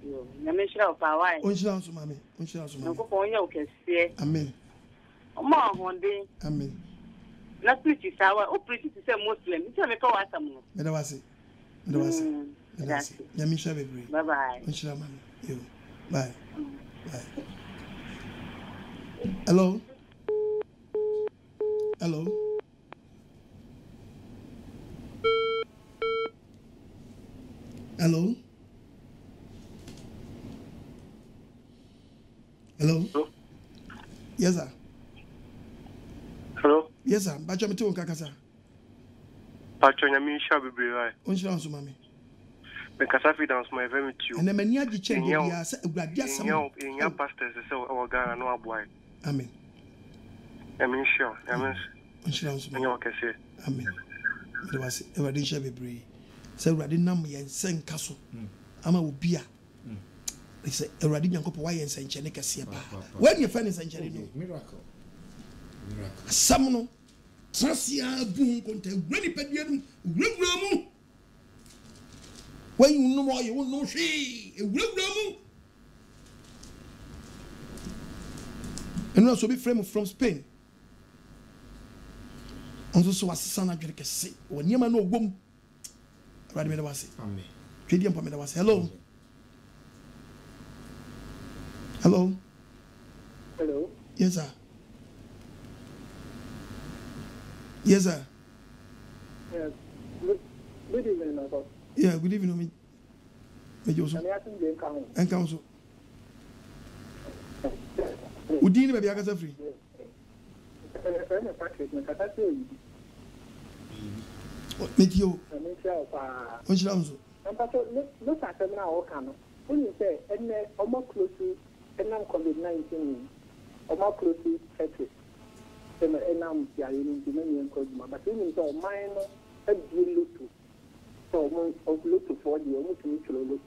You. Na me shira pa why? ɔnhyira wo so maame ɔnhyira wo so Na maame ko ponya o kese. amen Ma honde. amen Na preach sawa. O preach to say Muslim. It's me ka wasam no. mɛda wase mɛda wase mɛda wase nyame nhyira bebree Bye bye. ɔnhyira maame yo bye bye hello Hello. Hello. Hello. Yes, sir. Hello. Yes, sir. Bacha me to kaka sir. Bacha nyami sha bebre. Onshira nso mami. Me kasa fi dance my very too. And many agi change ya say urade asam. Nya pastors say o Ghana no aboy. Amen. Nyami sha. Nyami. Onshira nso. Nya okese. Amen. Me was urade sha bebre. Say urade nam ye nsenka so. Ama obi a. Say urade nyankopɔ wa ye nsenche ne kase ba. When you find nsenche no. Miracle. Asam no. Trasia bu konta wani pediam wuramu. When you know more, you won't know she. And also be frame from Spain. Also, so as son of Drake say, when you man no boom. Radimeda was it. Amen. Tridium Pamela was hello. Hello. Hello. Yes, sir. Yes, sir. Yes. Good evening, Uncle. Yeah, good evening, me Joseph. And council. Udini baby akasa free. Meet you. Onshira nso. Look at them now, Okano. When you say, and almost close to COVID-19, almost close to 30. And I'm in the many but even so, mine a blue to. So, of look to 40 or to look.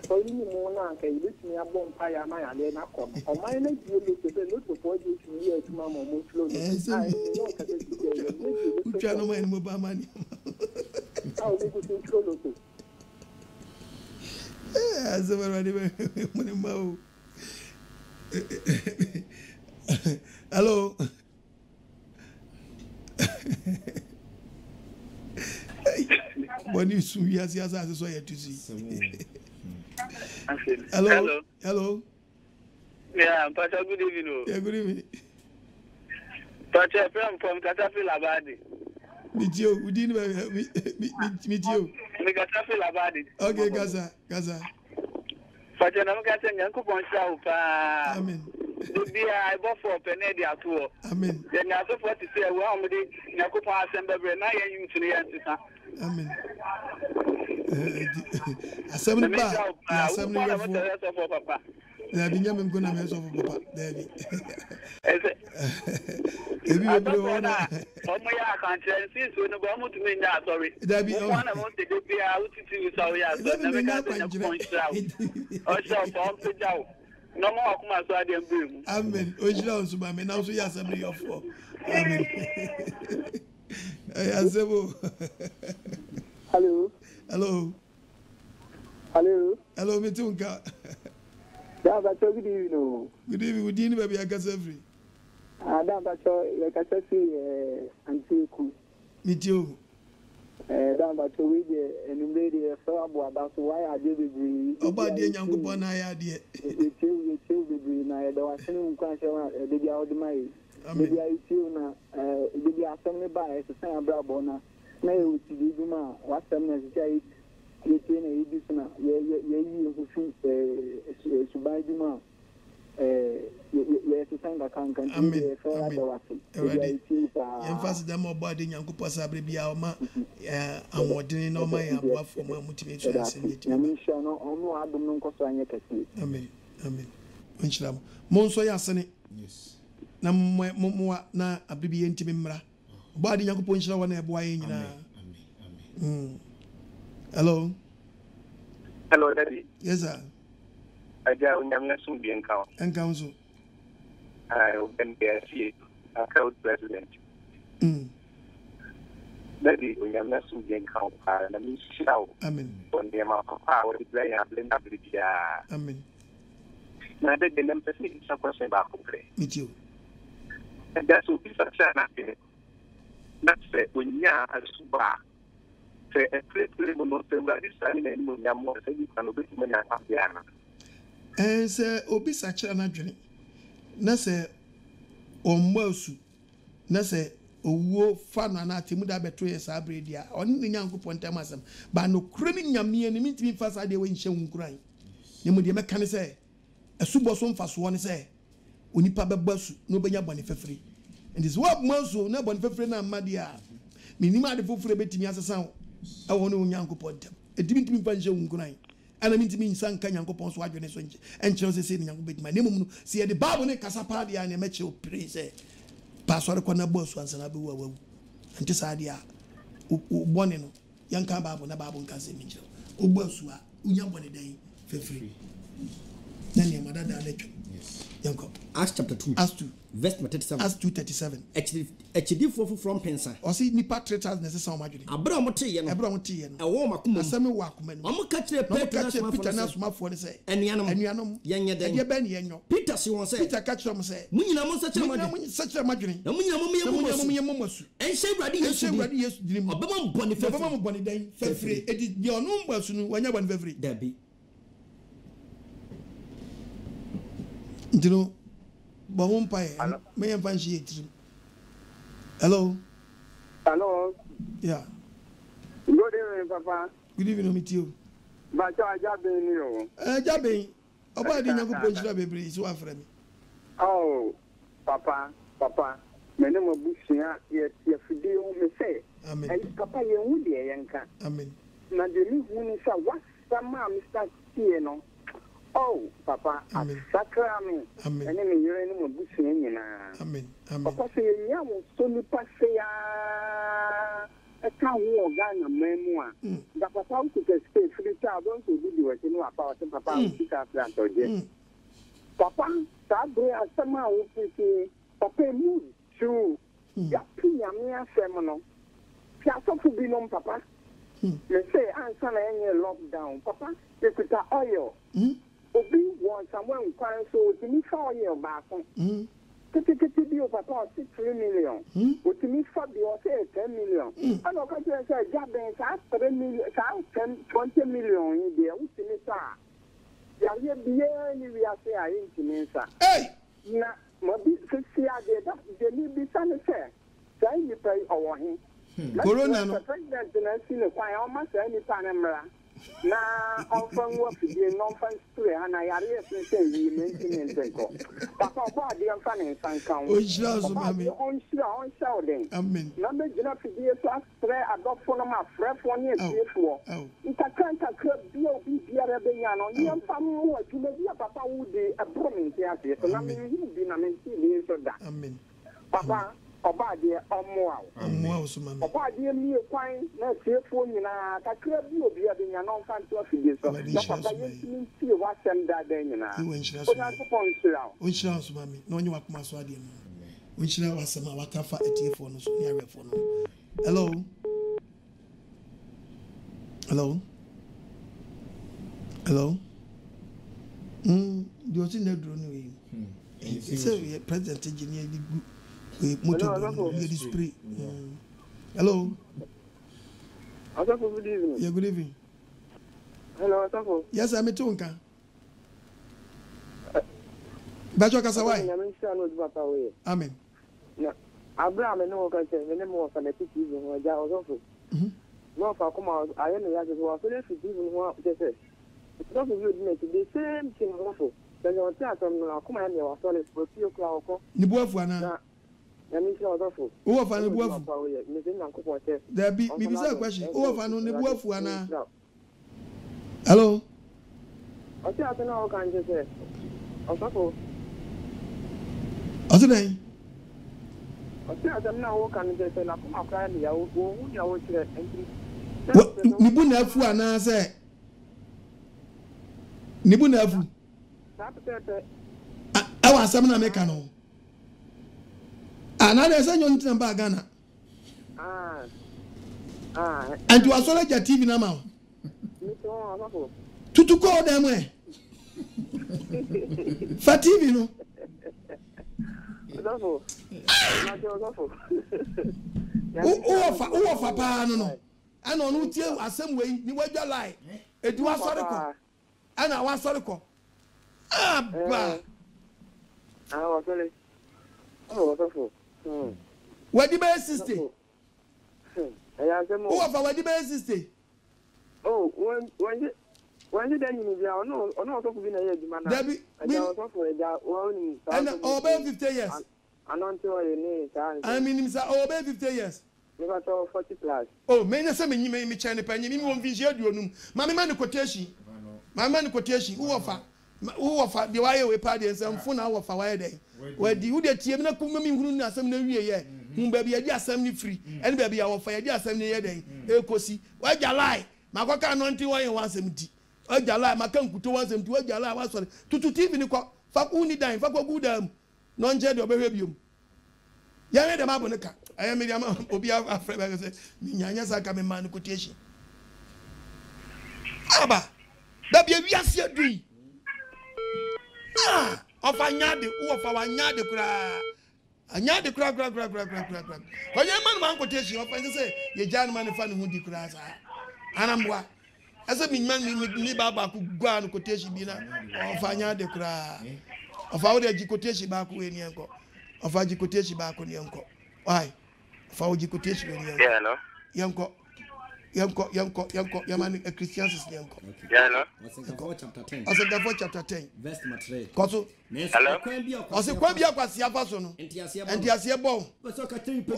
So, you know, can you me a bonfire, my alena come. Or my name, you look to look to 40 years, Mamma, most slowly. Who try no man mobile money? How do you look? As already money. Hello. When you see yes, I saw you to see. Hello. Hello. Yeah, Pacha, good evening. Yeah, good evening. Pacha, from Katafil Abadi. Meet you. We didn't meet you. Katafil Abadi. Okay, Gaza. Pacha, I'm getting Yanko Poncha. Amen. I bought for Penedi at all. Amen. Then I thought to say, well, I'm the Yakupa Assembly, and I am to the answer. Amen. Assembly bar. Assembly for Papa. There be no going to mess over Papa. There be. If you be one, oh my, I can't see so no go to me now. Sorry. There be one I want to be out to so yeah. Never got the point out. Oh, so for the no more kuma so adem brim. Amen. Ojira on suba me now so ya assembly of four. Amen. Asebo. Hello. Hello. Hello. Hello, me too nka. Da ba to good evening. Good evening. We didn't baby akasa free. Da ba to ya kasa free antiku. Me too. Da ba to we the enumere the so abo about why I dey be. Oba de nyankopon na ya de. You be na da wa senu nkwa se de bia odimai. De bia itiu na de bia asem ne ba e se san abrabo na e uti di duma wa sem na se ye tene e di suna ye yi hufu subai duma ye se san da kan amen amen emphasis dem oba de nyankopon sabre bia o ma awodene na o ma ya boafo ma mutime so asem ye timi amen sha no onu adum no nkoso anye kase amen amen onchiram mo nso ya asene yes na mo na abribi yentimi mmra oba de nyankopon nchira wona ebo aye nyina amen hello daddy. Yes sir. Aja unyamna sumbi enkao. Enkao so. Open PSC account president. Daddy unyamna sumbi enkao na mishao. Amen. Onde ma papa o play a blend up dia. Amen. Na de dem pesi sa ko se ba compre. Meet you. And that's what is a na ke. That's it unya asuba. Se e play mo se ba dis ani na mo nyamo se di kanu be mo nya papiana. Se obi sa kira na dwene. Na se ommasu na say owuo fa no na atemu da beto ye sa bredia oni ne nyankopon tem asem ba no kremi nyame ne mitimi fa sa de we nhye hunkuran ne mu de meka ne say esubo so mfa so ne say onipa bebasu no benya bone fefere and this what monso na bone fefere na amade a minima de fofure betimi asesa e wo no nyankopon tem edimi fa nhye hunkuran ana mitimi nsan ka nyankopon so adwene so nche enche se se nyankopon betima ne mu no se ye de bible ne kasapa de a ne meche o praise pastor ko na boss ansana be wawu nti sadia ubone no yanka babu na babu nka se minje obosu a unya bone dan fefiri na ne madada lecho yes yanko Acts chapter 2 verse 37 Acts 2:37 HD from pensa o si ni patriarchs necessary madwene abra mo teye no ewo makoma asame wa akoma no amo ka kire Peter na somafo ne se enuanom yenye den e be ne yenyo Peter si won se Peter ka kire mo se munyina mo sache madwene na munyina mo ye mo masu enhye urade Yesu dinim obema mo bone dan fefiri edi de onu mbasu no wanya bone fefiri dabi ndino Bon paye, me am fancy it. Hello. Hello. Yeah. Good evening, Papa. Good evening, meet you. But I just been you. Jabbing. About the young people, baby, is one friend. Oh, Papa. My name of Bushia, yet your video me say. Amen. And Papa, you would be a yanka. Amen. Now, the new woman said, what's some man, Mr. Tieno? Oh, Papa, Sacrament. Amen. And then you're in a bushing. Amen. Papa, say, yeah, so you pass a town war gang of memoir. The Papa took a space for the child, don't do the work in about the Papa, Papa, that day as someone who say, Papa, move to Yapia seminal. Piazza to be known, Papa. They say, answer any lockdown, Papa, they put the oil. Obi wants someone inquiring so to me 4 years back. Titi bill Papa 3 million. With me for the say 10 million. I don't want to say Jabin 3 million, 20 million in there. What's in it? Ya be any we are say I ain't hey! Na Mobi 60 they need be some say. Say you pay our him. Corona no. President na see no kwai almost any panamra. Na ofan wo fidie no fan spray ana yare say yi maintenance ko. Papa ba de amfa ne sankan. O jira so mami. On shall den. Amen. Na me jina fidie so spray adofo no ma frefo ne tiefo. Ntakanta club bi obi biara be nya no ne amfa mo aduma bi papa wo de abromin ti ase. So na me bi na me see bi so da. Amen. Papa Oba de omo so mami. Oba de mi kwan na tiefo nyina kakra bi obi adenya no fan to afidie so. Na papa yentimi tie wa sem da da nyina. O nchira so. O nchira so mami. Na onye wakoma so ade no. O nchira wasema wakafa etiefo no so ne arefo no. Hello. Do you see that drone we? So president engineer motor spray. Hello. Good evening. Yeah, good evening. Hello, Asafo. Yes, I'm Tonka. Bajo Kasawai. Amen. Abraham no can say the name of an epic or Jawafo. No, for come out, I am the other so let's even what they say. It's not a good mate, the same thing awful. Then you tell them, come and you are solid for 2 o'clock. Nibuafana. Who of an Nibuafu? There be a question. Who of an Nibuafuana? Hello? I don't know how can you say. Asafo. Today? I don't know what can you say. I'm crying. I will go. I will say. Nibunafu ana say. Nibunafu. I was some American. Another say you need to buy Ghana. And you are so like your TV now. To call them way. For TV no. Who of papa no. And on who tell same way ni we just lie. E do asori ko. And I want sorry ko. Ba. Was sorry. Oh, wonderful. Wadi be 60. Who of our wadi be 60? Oh, when you then you are no also be na year man. Debbie, and over 50 years. And until you need I mean, sir, over 50 years. We got 40 plus. Oh, many some you may me China penny, me won't be sure you. Mammy man quotation. My man quotation, who offer the wire party and some phone hour for wire day. Where the wood at Tiamna Kumami who are some year, whom baby are just 70 free, and baby our fire just 70 year day. Ecosi, why you lie? My work are 91 and 170. Oh, Jala, my come to once and to Jala was to TV in the cock. Fuck only dime, fuck a good non jet or baby. Young the Mabonica. I am Obia afraid I say, Nanyas are coming man quotation. Abba, that be a yes, you do. Ah, of a yard, of our yard, a yard, crack. But your man quotation, of I say, your gentleman fan who declares, and I'm what? As a man with me, Baba could go on quotation, of a yard, crack. Of our quotation back when you go. Of our quotation back on your uncle. Why? Of our quotation when you go. Young man, a Christian is young. Yeah, no. Chapter 10. I said, therefore, chapter 10. Verse 3. Koso. Hello. I said, Quabia was Yapason. And Yasia Bon.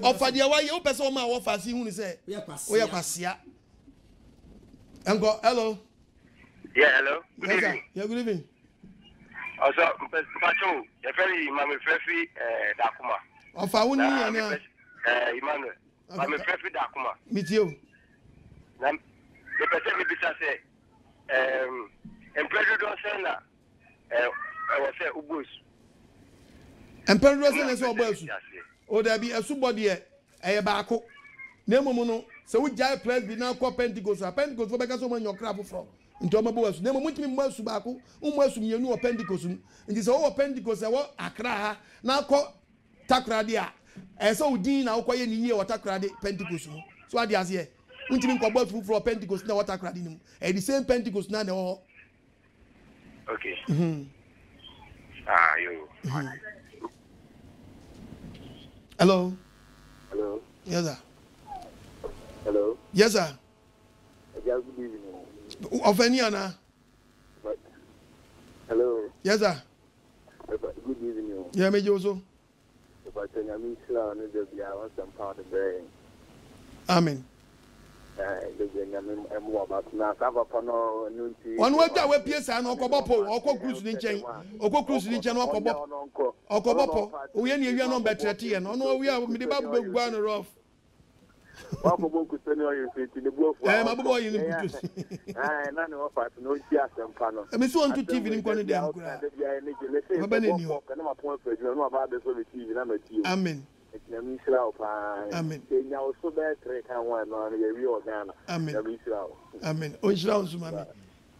Offer the way you person my offer, see who say, we are Passia. Uncle, hello. Yeah, hello. Good evening. Yeah, good evening. Also, Pacho, a very Mammy Frefi Dakuma. Of our Emmanuel. Mammy Frefi Dakuma. Meet you. The person will be say, and President Senna, I was say Ubus. And President is all boys. Oh, there be a somebody a backo. Nemono, so we jai place be now called Pentecost. Pentecost for because someone your crap from. Into my boys, never went to me more subako, almost you know Pentecost. And this all Pentecost, I want Accra, now call Takradia. And so Dean, I'll call you or Takradi Pentecost. So I did here. Until about for Pentecost now water cradinum. And the same Pentecost now all. Okay. You. Hello. Hello. Yes, sir. Hello. Yes, sir. Good evening. Of any Anna. Hello. Yes, sir. Good evening. Yeah, me also. Amen. One way that we PS and Okobopo, Cruise in chain, Oko Cruise in chain, Okobopo, we are near no better tea, and no, we are with the Babu Guana off. I'm a boy in the none of us, no just and panel. I miss one to TV in Conadam. Amen. Amen. Amen. Oh, it's round, Mammy.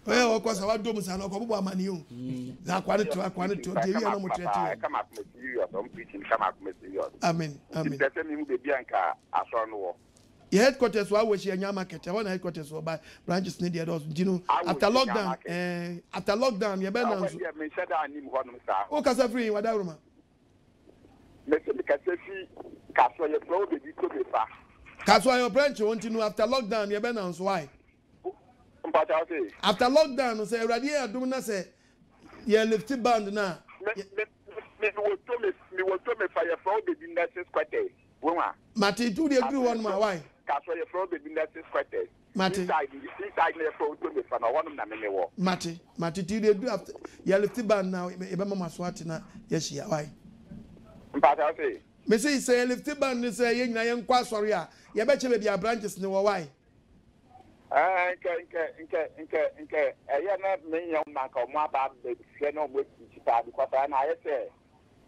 Well, of course, our domes are not a man you. That quality to come up with you. Amen. Amen. Your headquarters were which your market. I want headquarters were by branches needed. You know, after lockdown, your banners. Oh, Casafree, what that room? That's why your branch want to know after lockdown, your banners why? After lockdown, say, Radia, do not say, you're lifted band now. Matty, do the agree on my wife. Matty, do the agree after you're lifted band now, Ibama Swatina, yes, she, why? Missy say, lifted band is saying, I am quite sorry. You bet you be a branches no why. I not many young man come up the piano with because I say,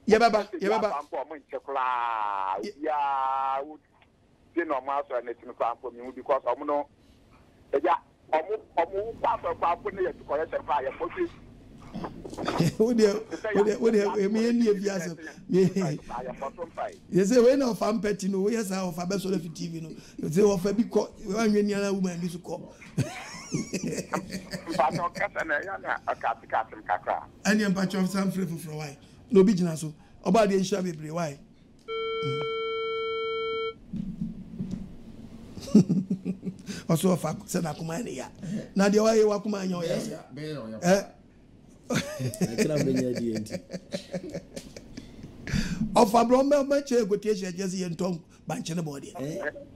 Yababa, yeah, you know, master and it's in the for me because I'm no, yeah, I'm part of our putting to correct the fire. Would you mean if you say, when of I'm petting, no, yes, I have a best of TV. No, you say, of a big court, one young woman is called. And you're patch of some free for a while. No business about the issue of why. Also of Senakumania. Now the way Wakumano, yes. Of a Bromel Macher, quotation, Jesse and Tom Banchana body.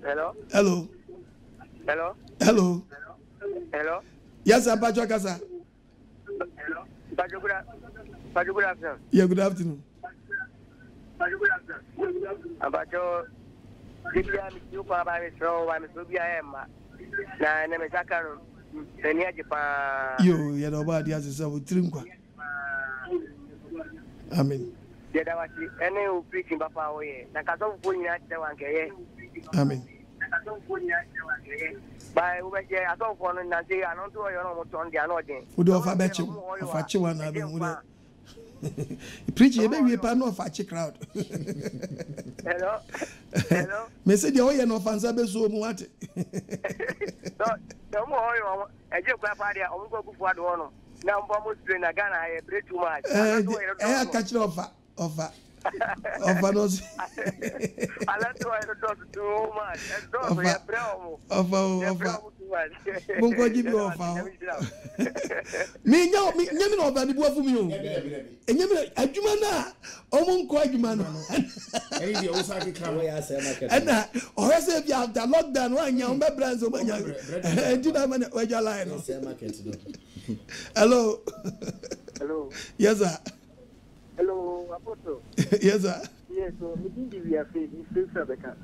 Hello? Hello. Hello? Hello. Hello? Yes, I'm Pachakasa. Hello? Good afternoon. Yeah, good afternoon. About your you by so I'm Subia Emma. Now, name is Akaro. You know about the answers of Trinqua. Amen. Did I watch any preaching Papa away? Nakazo pulling at the one. Amen. By over here, I don't want to say I don't do your own on the annoying. Would do of a batch of Fachuan. I've been preaching a baby panel of a crowd. Hello? Hello? Message the oil of Fansabe so what? No more. I just grab idea. I will go for one. Now, almost doing a gun. I break too much. I catch of of those. I like to too much. Of won't give you off. Me, no, me, no, but the boy for me. And you know, a Jumana, almost quite Jumana. And or as if you have the lockdown, one young brands of my young. Did I want where your line? Hello. Hello. Yes, sir. Hello, Apostle. Yes, sir. Yes, so we think we are facing Rebecca.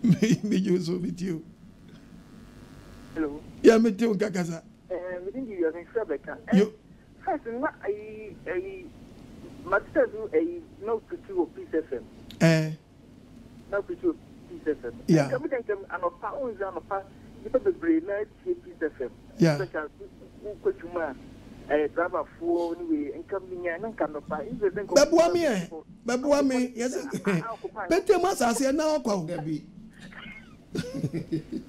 Me use with you. Hello. Yeah, me too, Kakasa. We think you are facing Rebecca. You. First, not a master do a no to Peace FM. No to Peace FM. Yeah. Every time I'm a pound on a part, because the brain night Peace FM. Yeah. Driver for anyway, and coming in and come up. Babuami, yes. Better must I say now, Babuami,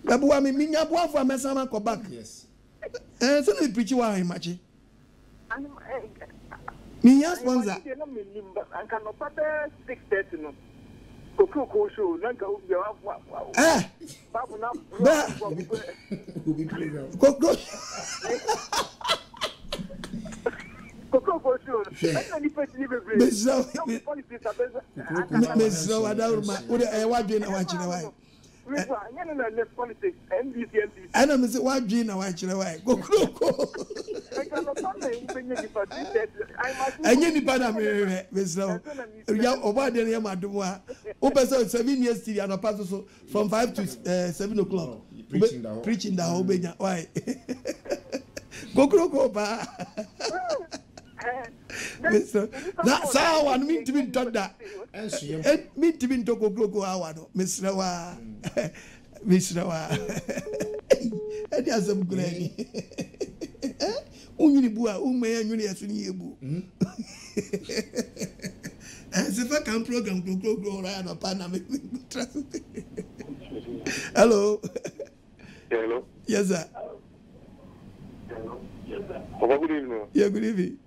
Minya Boa, Messama Kobak. Yes. And so we preach you are much. Minya sponsor. I cannot put 6:30 no. Coco show, Nanka will be off. Coco show. Miss politics, and I'm saying, why Gina, why Chile, go Coco. I need the Panama, Miss Low. Over the Yamadua. Open 7 years till and a pass from 5 to 7 o'clock. Preaching the whole Benya. Why? Go Coco, pa. That's how I mean to be taught that. And mean to be Toko Coco hour, Miss Rawa. Miss Rawa. And there's some granny. Unibua, Ume, and Unia Sunibu. As if I can program Coco around a Panama. Hello. Hello. Yes, sir. Good evening. Yeah, good evening.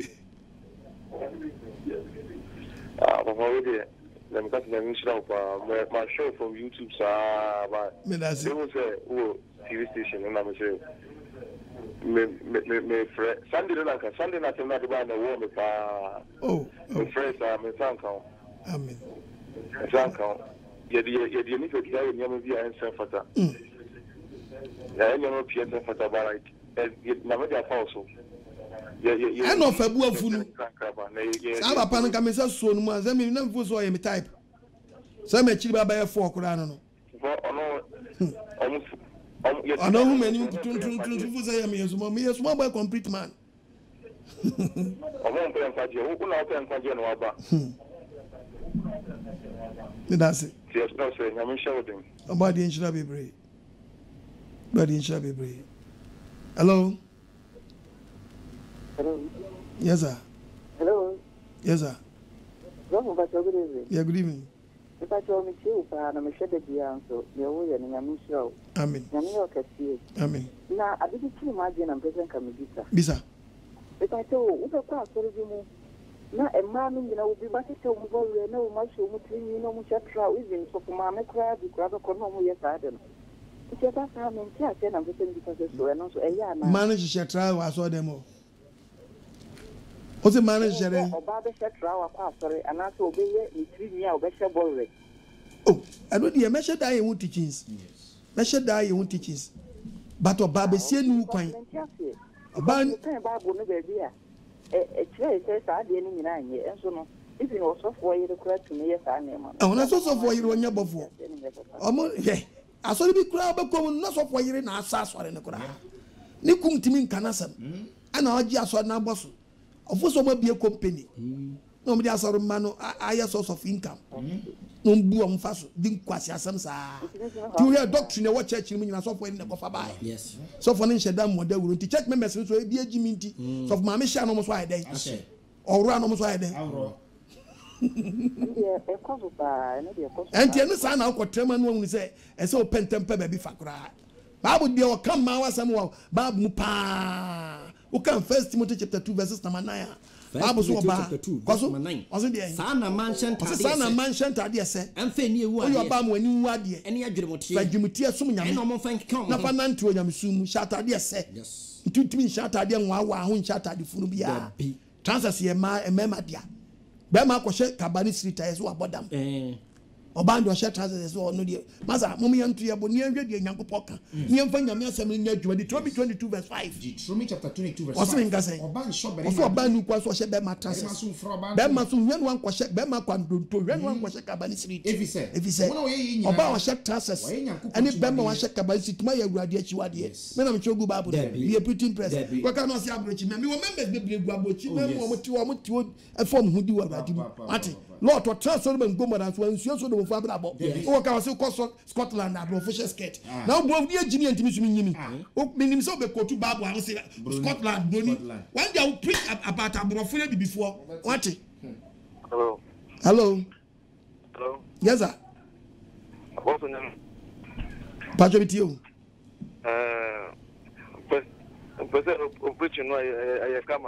Let me cut the my show from YouTube, sir. There was a TV station, and I'm saying, Sunday night, I'm not about the war with my friends, I'm in Sanko. Amen. Sanko. You need to get a young via and send for that. I know Pierre for the right. Never also. I know Fabua Funu. Saba Panaka says so much. I mean, never so I am type. Some chiba by a fork, I don't know. I know who many to say, I'm yes, mommy, yes, one by complete man. That's it. Yes, no, saying, I'm shouting. About the inch be brave. But the inch be brave. Hello. Hello. Yes, sir. Hello. Yes, sir. Good evening. Yeah, good evening. If I told me to, I'm a shed of the answer. You're away and I'm sure. Amen. Amen. Now, I didn't imagine I'm present coming Bisa. If I told you, the class will be more. Now, a man, you know, will be back to no much, you know, much trial, even so for my crowd, you grab a corner, yes, I don't know. Manage share trial was all them all. What's the manage sharing? Oh, I don't hear measure die in teachings. Measure die in teachings. But a baby see new coin. A ban Bible no baby. A chair says I didn't mean and so no. If you also for you to correct me, yes, I name. Oh, that's also for you on your before. I saw the crowd, but come not so for you in our sass or in the crowd. Nikum Timin Canasam. And I just saw now boss. Of course, I will be a company. Nobody has a man, I source of income. No boom fast, didn't quite some sa. To hear doctrine, what church you mean, and so for in the coffee by. Yes. So for Nisha Dam, what they will to check my message to be a Jimmy. So my mission almost why day. Or run almost why day. And the son of Quaterman when we say, and so pen temper baby fakra. Babu dear come my Samuel, Bab Mupa. Who come first Timothy chapter 2 verses number 9. Bible so ba. Wasn't there? Sana mansion tadia say. And fe ni ewu ade. Oyo ba mo ani wu ade. Eni adwuremotie. Adwuremotie so nyame. Ena mo fan keka mo. Na fa nanto nyamesum shata ade say. Yes. Ntutimi shata ade nwa ho shata ade funu bia. Transfer ye ma emema dia. Be ma kwhye kabani street aye so abodam. Obando hye transfer so no de. Masa mum yantu ye bo ni anhwe de nyankopɔ ka. Ni emfa nyame asem ni adwuma de 22 verse 5. Deuteronomy chapter 22 verse 5. Osin ngase. Oban sho bere. Oso oban nu kwa so hye be ma transfer. Be ma so hwen wan kwhye be ma kwandonto hwen wan kwhye kabani street. Efise. Oban hye transfer. Ani be ma wan hye kabani street ma ya awurade achi wade. Me na me chogu babu. Be a putting press. Kwa ka no se abrochi me wo members be bre gu abochi me wo moti e form hu di wa awurade mu. Ati Lord to transfer be ngoma na so ansuo so do for abrabo. O ka se ko Scotland na official skirt. Now bo ni agini antimi sumi nyimi. O minim so be kotu Bible an say Scotland boni. One day I will preach about abrofo na before. What? Hello. Hello. Hello. Yes sir. What's your name? Pacho bitio. Person preaching no I come.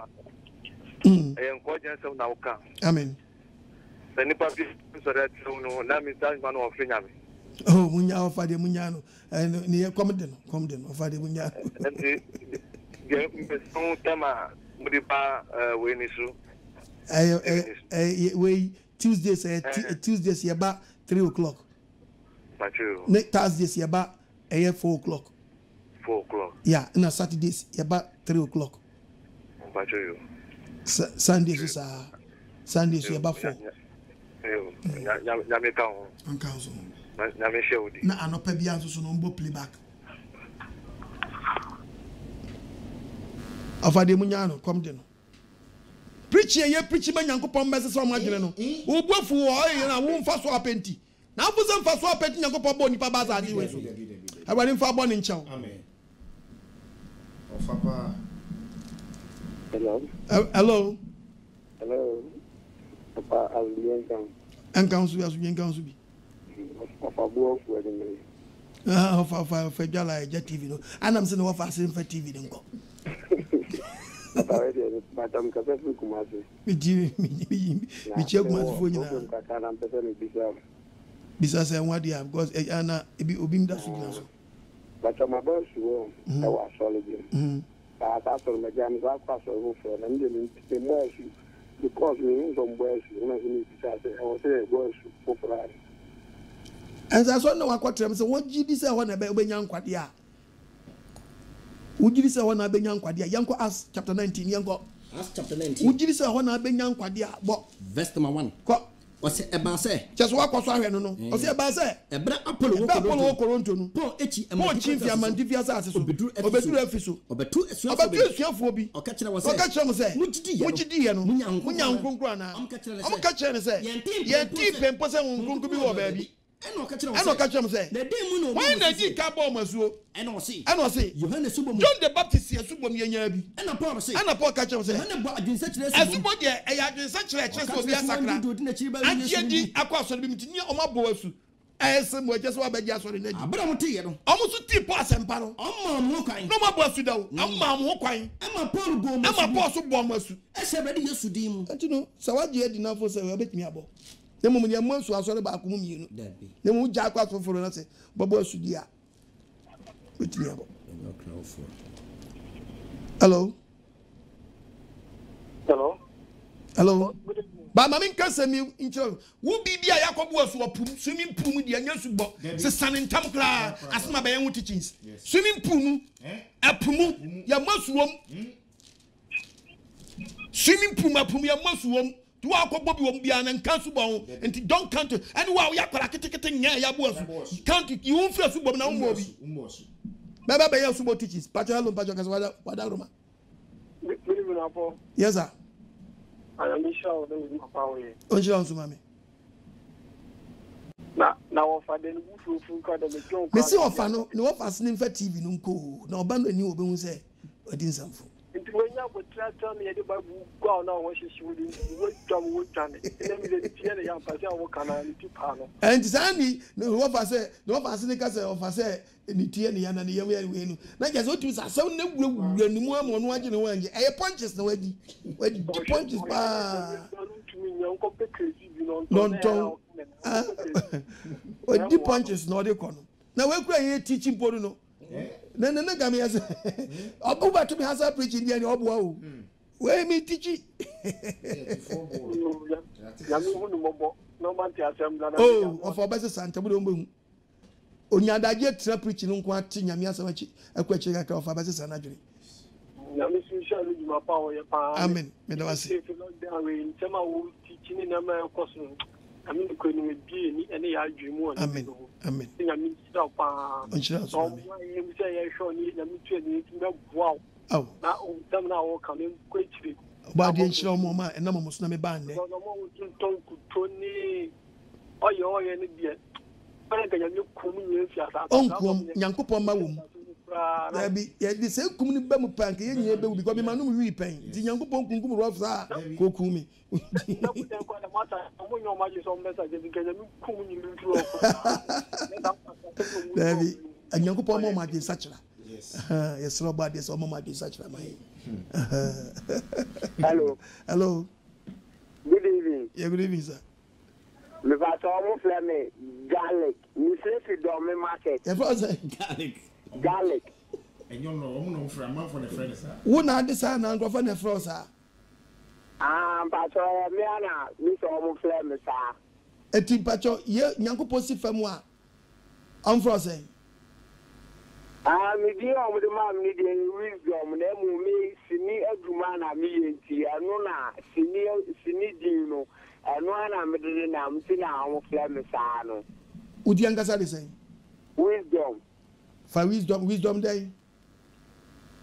I am quite some now come. Amen. The Nipa so that no na mi stand man of Finyame. Oh, munya ofa de munya no. Ni come den ofa de munya. And the so tema mudipa we ni so. We Tuesdays about 3 o'clock. Pacho. Next Thursdays about 4 o'clock. 4 o'clock. Yeah, na Saturdays about 3 o'clock. Pacho. Sundays Sundays about 4. Nyame ka ho. Anka so. Nyame shewudi. Na anopa bia so no mbo playback. Afade munya no come den. Preach ye preach ba nyankopon message so ma gene no. Wo bofu wo na wo mfa so apenti. Na wo se mfa so apenti nyankopon bo nipa ba za ade we so. Awari mfa bo ne nchew. Amen. Ofapa. Hello. Hello. Hello. Papa Albienkan. Enkansu ya Enkansu bi. Papa bo fu ade me. Fa jala e TV no. Anam se no fa se fa TV de nko. Papa we de madam ka se fu kumase. Mi che kumase fo nyina. Ka kana mpese ni bisa. Bisa se nwa dia because ana ebi obi mda so gina so. But my boss wo e wa solid. Sa so me jam za kwa so wo fo na ndi ni mo shi because we some boys una ni bisa se o se boys popular. And that's what no akwatrem se won gidi se ho na be obenya nkwade a. Wo gidi se ho na benya nkwade a yanko Acts chapter 19 yanko Acts chapter 19. Wo gidi se ho na benya nkwade a bo verse number 1. Ko o se eba se just wa kwaso ahwe no no o se eba se ebra Apollo Koronto no Paul echi chief amandifia sa aseso obedu afiso obetu esuafo bi o ka kire wo se mugidi ye no munya nkonkro ana am ka kire ne se ye ti pempo se nkonkro bi wo ba bi eno ka kire wo se na dem mu no why na di ka bo masuo eno si Yohane subom John the Baptist ye subom ye nya bi ena Paul ka kire wo se Yohane bo adwinsa kire subom de e ya adwinsa kire so obi asakra anjedi akwaso bi mti ni o ma bo asu ese mo je so abaji asori na di abra mo tie no omo so ti po asempa no omma mo kwan no ma bo asu da o amma mo kwan emma Paul bo mo emma Paul so bo mo asu ese be de Yesu din mu enti no sawaje edi na fo se we betimi abo nemu mo ne mo asu asori ba ko mu mienu nemu ja akwaso foro na se bo asu di a With me. Hello. Hello. Hello. But mammy can send me into who be a Yakob was swimming pool with the Yansubo, the sun in Tamkla, as my bayan teachings. Swimming pool, a pumu, your mushroom. Swimming pool, my pum, your mushroom. To our Bobby won't be an uncountable and don't count it. And while Yakorakiting, yeah, was count it, you won't feel super now. Baba Bayan Subo teaches, Pachalo Pajakas, Wadaruma. Yes, sir. I am sure they will be power. Oh, she wants to mammy. Now, for the full card of the John. Missy or Fano, no fascinating for TV, no co, no abandon you, but say, I didn't something. When you would tell me about go now, what she shouldn't wait from wood time. Let me tell you, I'm what can I do panel. And Sandy, no, what I say, no fascinating of I say, in the Tiani and the Yaway. Like as what you say, so no more on watching away. I punches no way. When punches, don't talk. Well, the punches, no, they come. Now we're crying teaching Poruno. No, come here. I'll go back to me as I preach in the end of wow. Where me teach it? Oh, of our best Santa Boom. Onyada get trap preaching on quantity, Yamiasachi, a question of our best Sanadri. Amen. Medawasi. Teaching in America. I mean, the Queen would be any argument. Amen. Amen. I mean, stop. So, I say, I show you the wow. Oh, now, some now coming quickly. But the show Mama and Nama must not be banned. No more to talk to Tony or your any beer. I think you come in Uncle Yanko Mawum. There be the same community Bamu Pank, and you will become a man who repaying. The young Pong Rosa, Kokumi. There be a young Pomo might be such a. Yes, Robert is almost be such a my. Hello. Hello. Good evening. Yeah, good evening, sir. Me va to flame garlic. Me say dorme market. Garlic. And you know, I'm not from my friend. Who not the son and go for the frost, sir? But me ana, me so flame, sir. A team patcho, ye, Yanko Possi Famua. I'm frozen. Me dear with the man needing wisdom, then me, Sini Edumana, me, and Tianona, Sini Dino, and one I'm in Amtina, flame, sano. Would the younger side say? Wisdom. For wisdom day.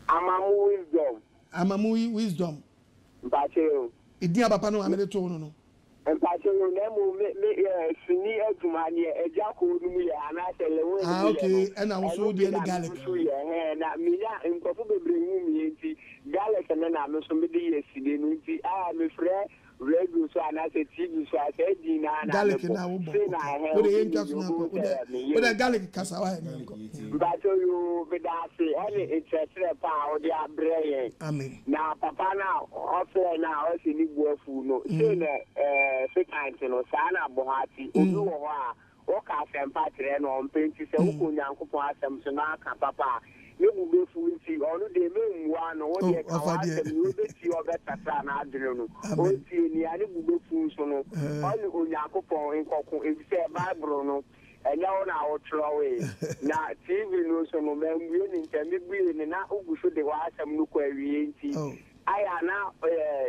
I'm a wisdom. But you. It never pano, I'm a little no. And Pacho, Sini Edumania, a jackal, and I tell okay, and I was so dear Gallic. And Mina, and possibly bring me Gallic, and then I'm somebody yesterday. I'm afraid. Radio so and I said TV so I said Dina Gallic now. But the interest with a Gallic Casawa. But you with that say any interest power they are brain. Amen. Now Papa now also now I see you food no. Say second no sana bohati odu wa o ka sempatre no on penti se wo kunyankopon asem so na ka papa. You will be full see all the men one or the you be see your better na adreno. O see ni ani will be full so no. All Onyankopon in kokon e say Bible no. And now na throw away. Na TV no so no men we ni ntemi bi ni na ogu so de wa asem no kwa wie nti. Aya na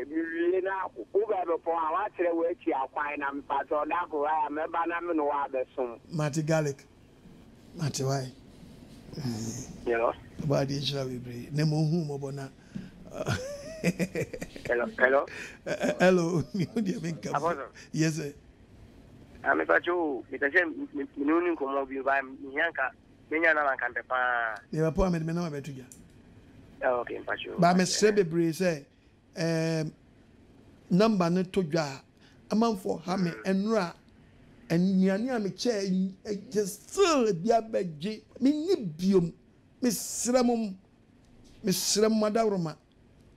mi na uba be pon a wa kire we ti akwan na mpato da ko aya me ba na me no wa be so. Mati Gallic. Mati why? Hello. About the Israel we pray. Nemo whom obona. Hello. Hello. Yes, sir. I'm a pacho. Because I'm no come over you by Yanka. Menya na kan pepa. You are poor me no be to ya. Okay, pacho. Ba me sebe bre say number ne to dwa. Amanfo ha me enra and Niania me chair just still be a bedgy. Me nibium, Miss Ramum, Miss Ram Madaroma.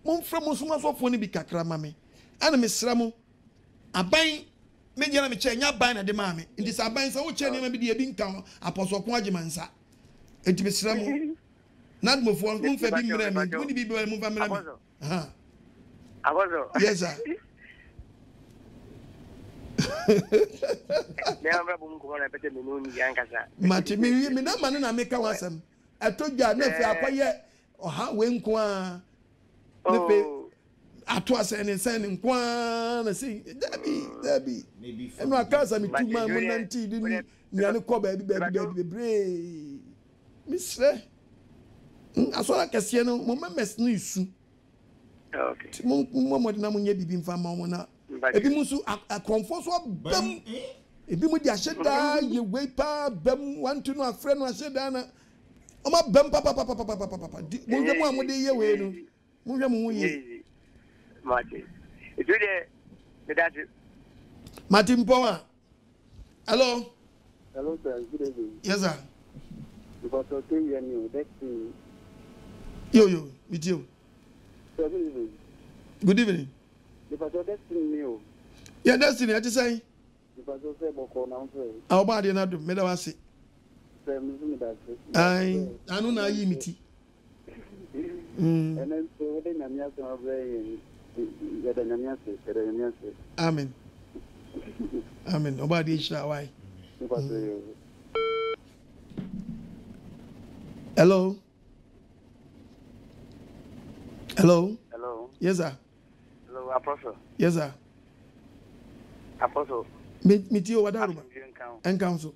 Mum from Musuma for phone be cacramame. And Miss Ramu, a buying Mediana me chair, not buying at the mammy. In this abine, so chair maybe the being count, Apostle Quajimansa. And Miss Ramu, Not move for one for being made. Would be able to move a minute? Yes, sir. Mati, me not man and I make a wasam. I told you I never yet or how when qua. I was sending Quan, see, Debbie, maybe. And my cousin, me 2 months, didn't you? Call baby, brave. Miss Ray. I saw like a Siena, Mamma Mess News. Okay. Mamma, Namunya be from Mamma. If you must a comfort of them, if you would shed down, you wait, Bem, want to know a friend was said, Anna. Oh, my Bem, Papa, move them 1 day away. Move them away. Martin. It's really Martin Power. Hello. Hello, sir. Good evening. Yes, sir. Because I think you next Yo, with you. Good evening. Good evening. Because I destiny. Yeah, destiny. I just say. Because I say, Boko now. Our body not do. Me da wasi. I know na yi miti. And then so then I'm just Amen. Amen. Nobody shall why. Hello. Hello. Hello. Yes, sir. Hello, Apostle. Yes, sir. Apostle. Meet you, what are you? And council.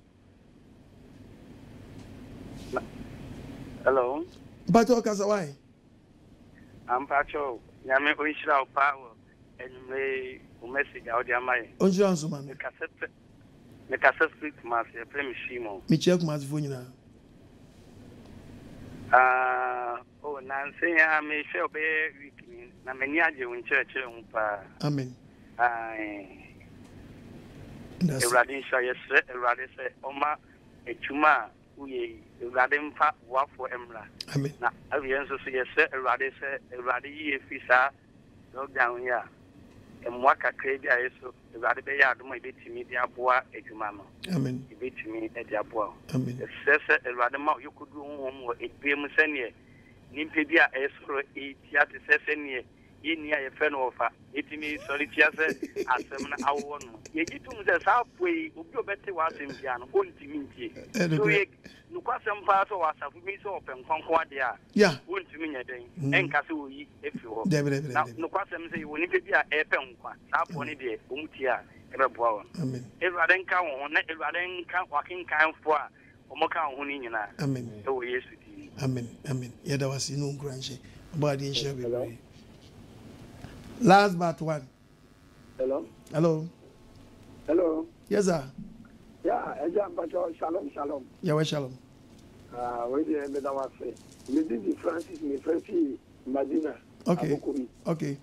Hello. But why? I'm Pacho. Yami Oishra Power and may message out your mind. Onjo man. The cassette speak master, Premishimo. Me check my phone. Oh, Nancy, I may shall be Namania in church. Amen. A radisha, yes, a radisha, Oma, a chuma, we radin fat walk for Emra. Amen. Now, I will answer, yes, a radisha, a radi, fisa, no down here. And what a crazy I so the radibaya do my bit to me, the aboa, a jumano. Amen. You bit to me at the aboa. Amen. The cessor, a radama, you could do home or it be a musenia. Nimpia, a sort of 8 years, session in near a friend of it means solitaire as 7 hours. You get to the halfway, you better was in piano, won't you mean? So you got some parts of us have been so open, Concordia. Yeah, won't you mean a day? And Castle, if you will. Now, no question say, when it be a pen, half one day, Umutia, ever bow. Amen. If I don't count on it, if I don't count walking kind for Omoka Hunina. Amen. So, yes, amen. Amen. Yeah, that was no grandship. Body shall be. Last but one. Hello. Hello. Hello. Yes, sir. Yeah, shalom, shalom. Yeah, shalom. Where the end of our say? Me did Francis, me Francis, Madina. Okay. Okay.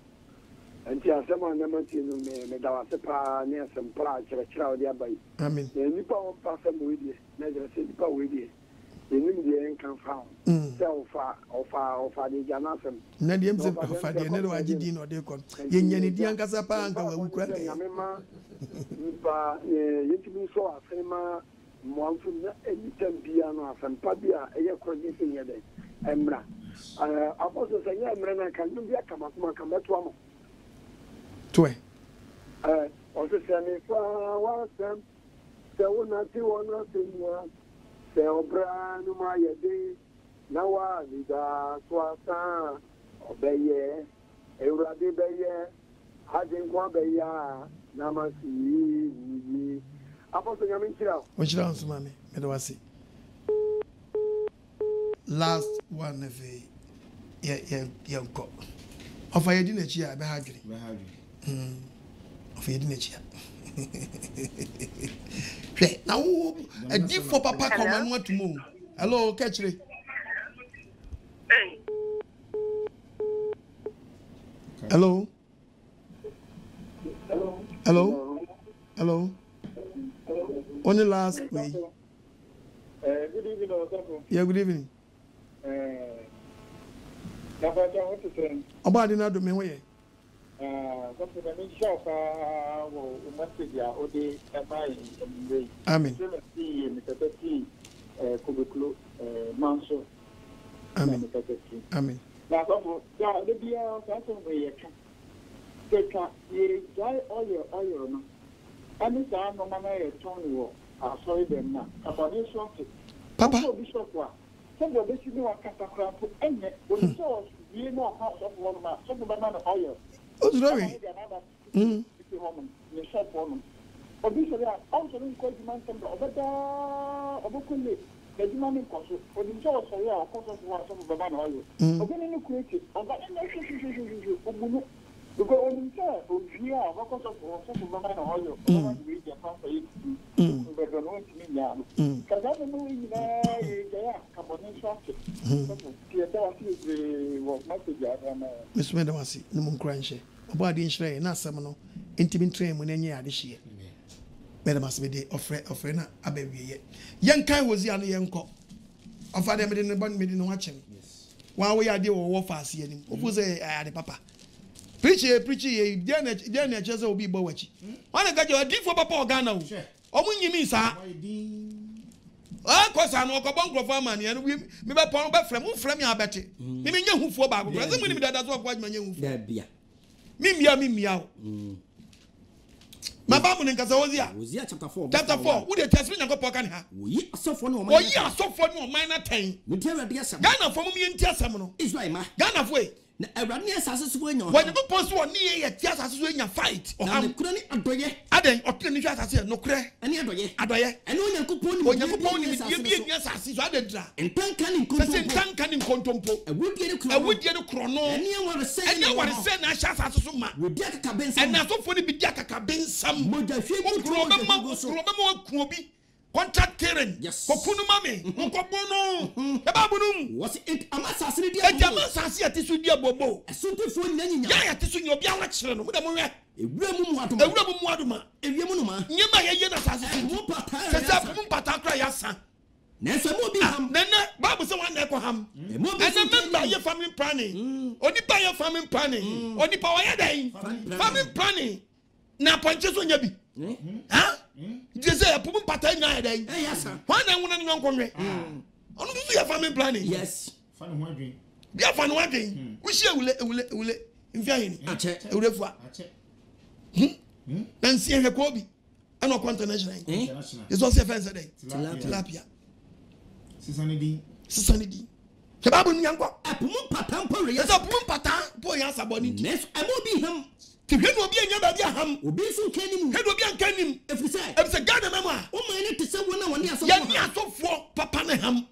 And she has someone never seen me, that was a pa near some pra, church, thereby. Amen. The Nipa won't pass them with you, never say Nipa with you. The Indian can found. So far, the Janasam. Nadium said, Father, never I did or they come. Yen Diancasa Panka, who cried. You to be so a famous month, any piano, and Pabia, a coordinating your day. Emra. Apostle say, Emra, can you be a come back to one? Tway. Also, send me for one, there will not be one. Obra no ma yede na wa vida swasa obeye ewrade beye hadin kwa beya na masi yi apostle nyame nchira o nchira nso mame me do wase last one of yeah go ofa yedi na chi a be hagri ofa yedi na chi now a deep for papa come and want to move. Hello, catch me. Hello. Hello. Only last week. Good evening, yeah, good evening. What to say? About another me way. Something I mean, shop, message, or the MI, Amen. Mr. Betty, Kubuklu, Manso. Amen. Amen. That's all. Yeah, the beer, that's all we can. Ye dry oil, no. And it's a no man a Tony. I saw them now. About this one, Papa. Bishop, some of this you know, I can't cramp to end it. We saw you know how of one man, some of the man of oil. Oh, sorry. You shop one. Obviously, I also didn't quite demand some of the Obukunde. The demanding consul for the job of your consult some of the man of oil. Again, in the creative, or that in the because when you say, oh, yeah, what consult for some of the man of oil, we get from for you. But don't want to mean, because I don't know in there, combination. Miss Medawasi, no more cranche. About the insurance, not some intimate train when any other year. Madam must be the offering a baby. Young Kai was young young cop. Of father made in the bun made in watching. While we are dear war fast, who was a papa. Preachy, Janet just will be Bowachi. Why got your deep for Papa Gano? Oh, when you mean, sir. Ah, cause I know a bunker of money and we may upon back from your betty. Maybe you for Babu, doesn't mean that that's what my new beer. Mimia. My Babu and Kazawazia was chapter 4. Chapter 4. Would they test me and go pocket her? We are so for no minor 10. We tell her, Ghana for me and Tessamino. It's like my Ghana way. When you post one near a just as when you fight, or I'm couldn't adoye, Aden, or Tiny as no cray, and Adoye, and when you could pony, you be yes, as is added, and Tankan in Contompo, a wood yellow chrono, and you want to say, I shall as a summa, with Jack Cabin, and not for the Jack Cabin, some Krobi. Contact Karen, yes, Kokunu Mami, Mokobono, Babunum, was it a massacre? A Jamasasi at this with your bobo, a suitor for Nany, at this in your Bialaxon, with a Moya, a Waduma, a Yamunuma, Yama Yana, Pata Yasa. Nessa Mobi, Nana, Babu, someone Nekoham, and remember your family planning, only by your family planning, only power day, family planning. Now, punches on your be. Huh? Just say a pum pattern. Yes, sir. Why not one young conway? Only your family planning. Yes. Fun wondering. They are fun wondering. We shall will in vain. I check. And see her Kobe. I'm not international. It's also a fancy day. Tilapia. Sisanidi. Kababun Yanko. A pum pattern. Yes, a pum pattern. Boy, yes, about it. Yes, I will be him. If you will be a ham, will be so canning, head will be uncanny. If you say, it's a garden, mamma, oh, I need to say one year so for Papa Ham,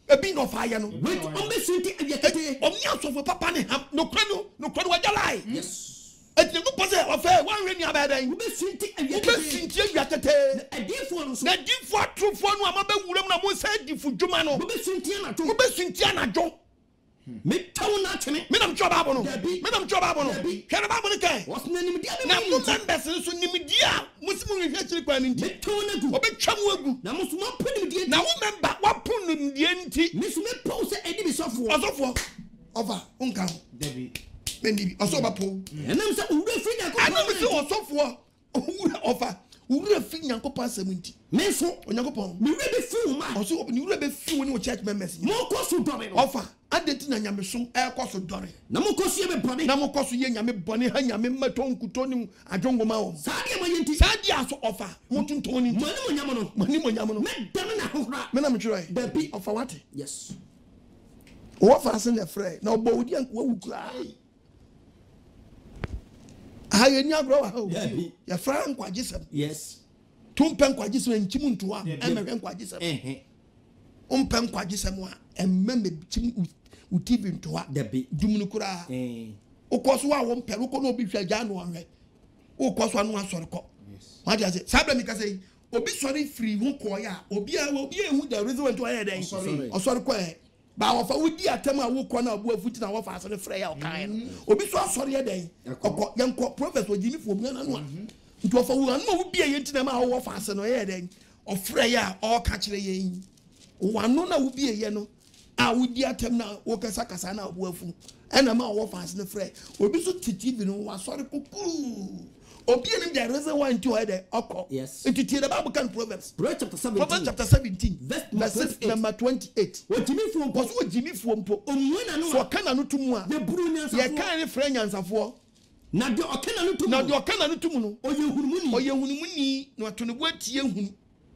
a bean of fire. Wait, only city and yet, only for Papa Ham, no crano, no crano, what you lie. Yes. It's a good possess of fair one ring about a city and yet, a difference, that different true for one, my baby, would say, different Jumano, Cynthia, Joe. Me town not to me. Madam Jobabono. Madam Jobabono. Carababonica. What's name? Now, no members so Nimedia. Muslim actually planning to tone a big chamu. Now, must not put him. Now, remember what put him the empty. Miss Smith posted Eddie software. Over Uncle Debbie. Maybe a sober pool. And I'm so I never saw software. Offer. Who will feel Uncle Pass 70? Meso, when you go, we really fool, also, you really fool when you church members. More cost to offer. I didn't know Yamisum air cost of Dory. No more cost you, Bonnie. No more cost you, Yami Bonnie, Yami Maton, Kutoni, and John Gomao. Sadia so offer. Mountain Tony, Money, Madame Joy, the be of what? Yes. What fasten a fray? No body and who cry. I ain't grow. Your friend Quajism. Yes. Tumpen Quajism and Chimuntua, American Quajism. Pen Quajisam, and member Utivin to what? Debbie Dumunukura. O course, one peruco no be Jano. O course, one sort of cop. What does it? Sabamica say, Obi sorry free, won't call ya, Obia will be who the resident to a day. Or sorry, quiet. But if I would be a time I walk on a boy foot in our fast on the frail kind. Obi so sorry a day. Young prophet was Jimmy for one. It was for one would be a intimate hour fast on a day. Or Freya or catch the yin. One no would be a yeno. I would be a time now, walk a sakasana, woeful. And a man fast in the fray. Will be so titty, no one sorry cuckoo. Obi enim the reason why into the okko. Yes. Into the Bible can Proverbs. Proverbs chapter 17. Verse number 28. What Jimmy Fu was what Jimmy Fu mpo. So kana no tumu a. The Brunia ye kan ne frɛ nyansafo. Na de okana no tumu. Na de okana no tumu no. Oye hunumuni na to ne bo atie hunu.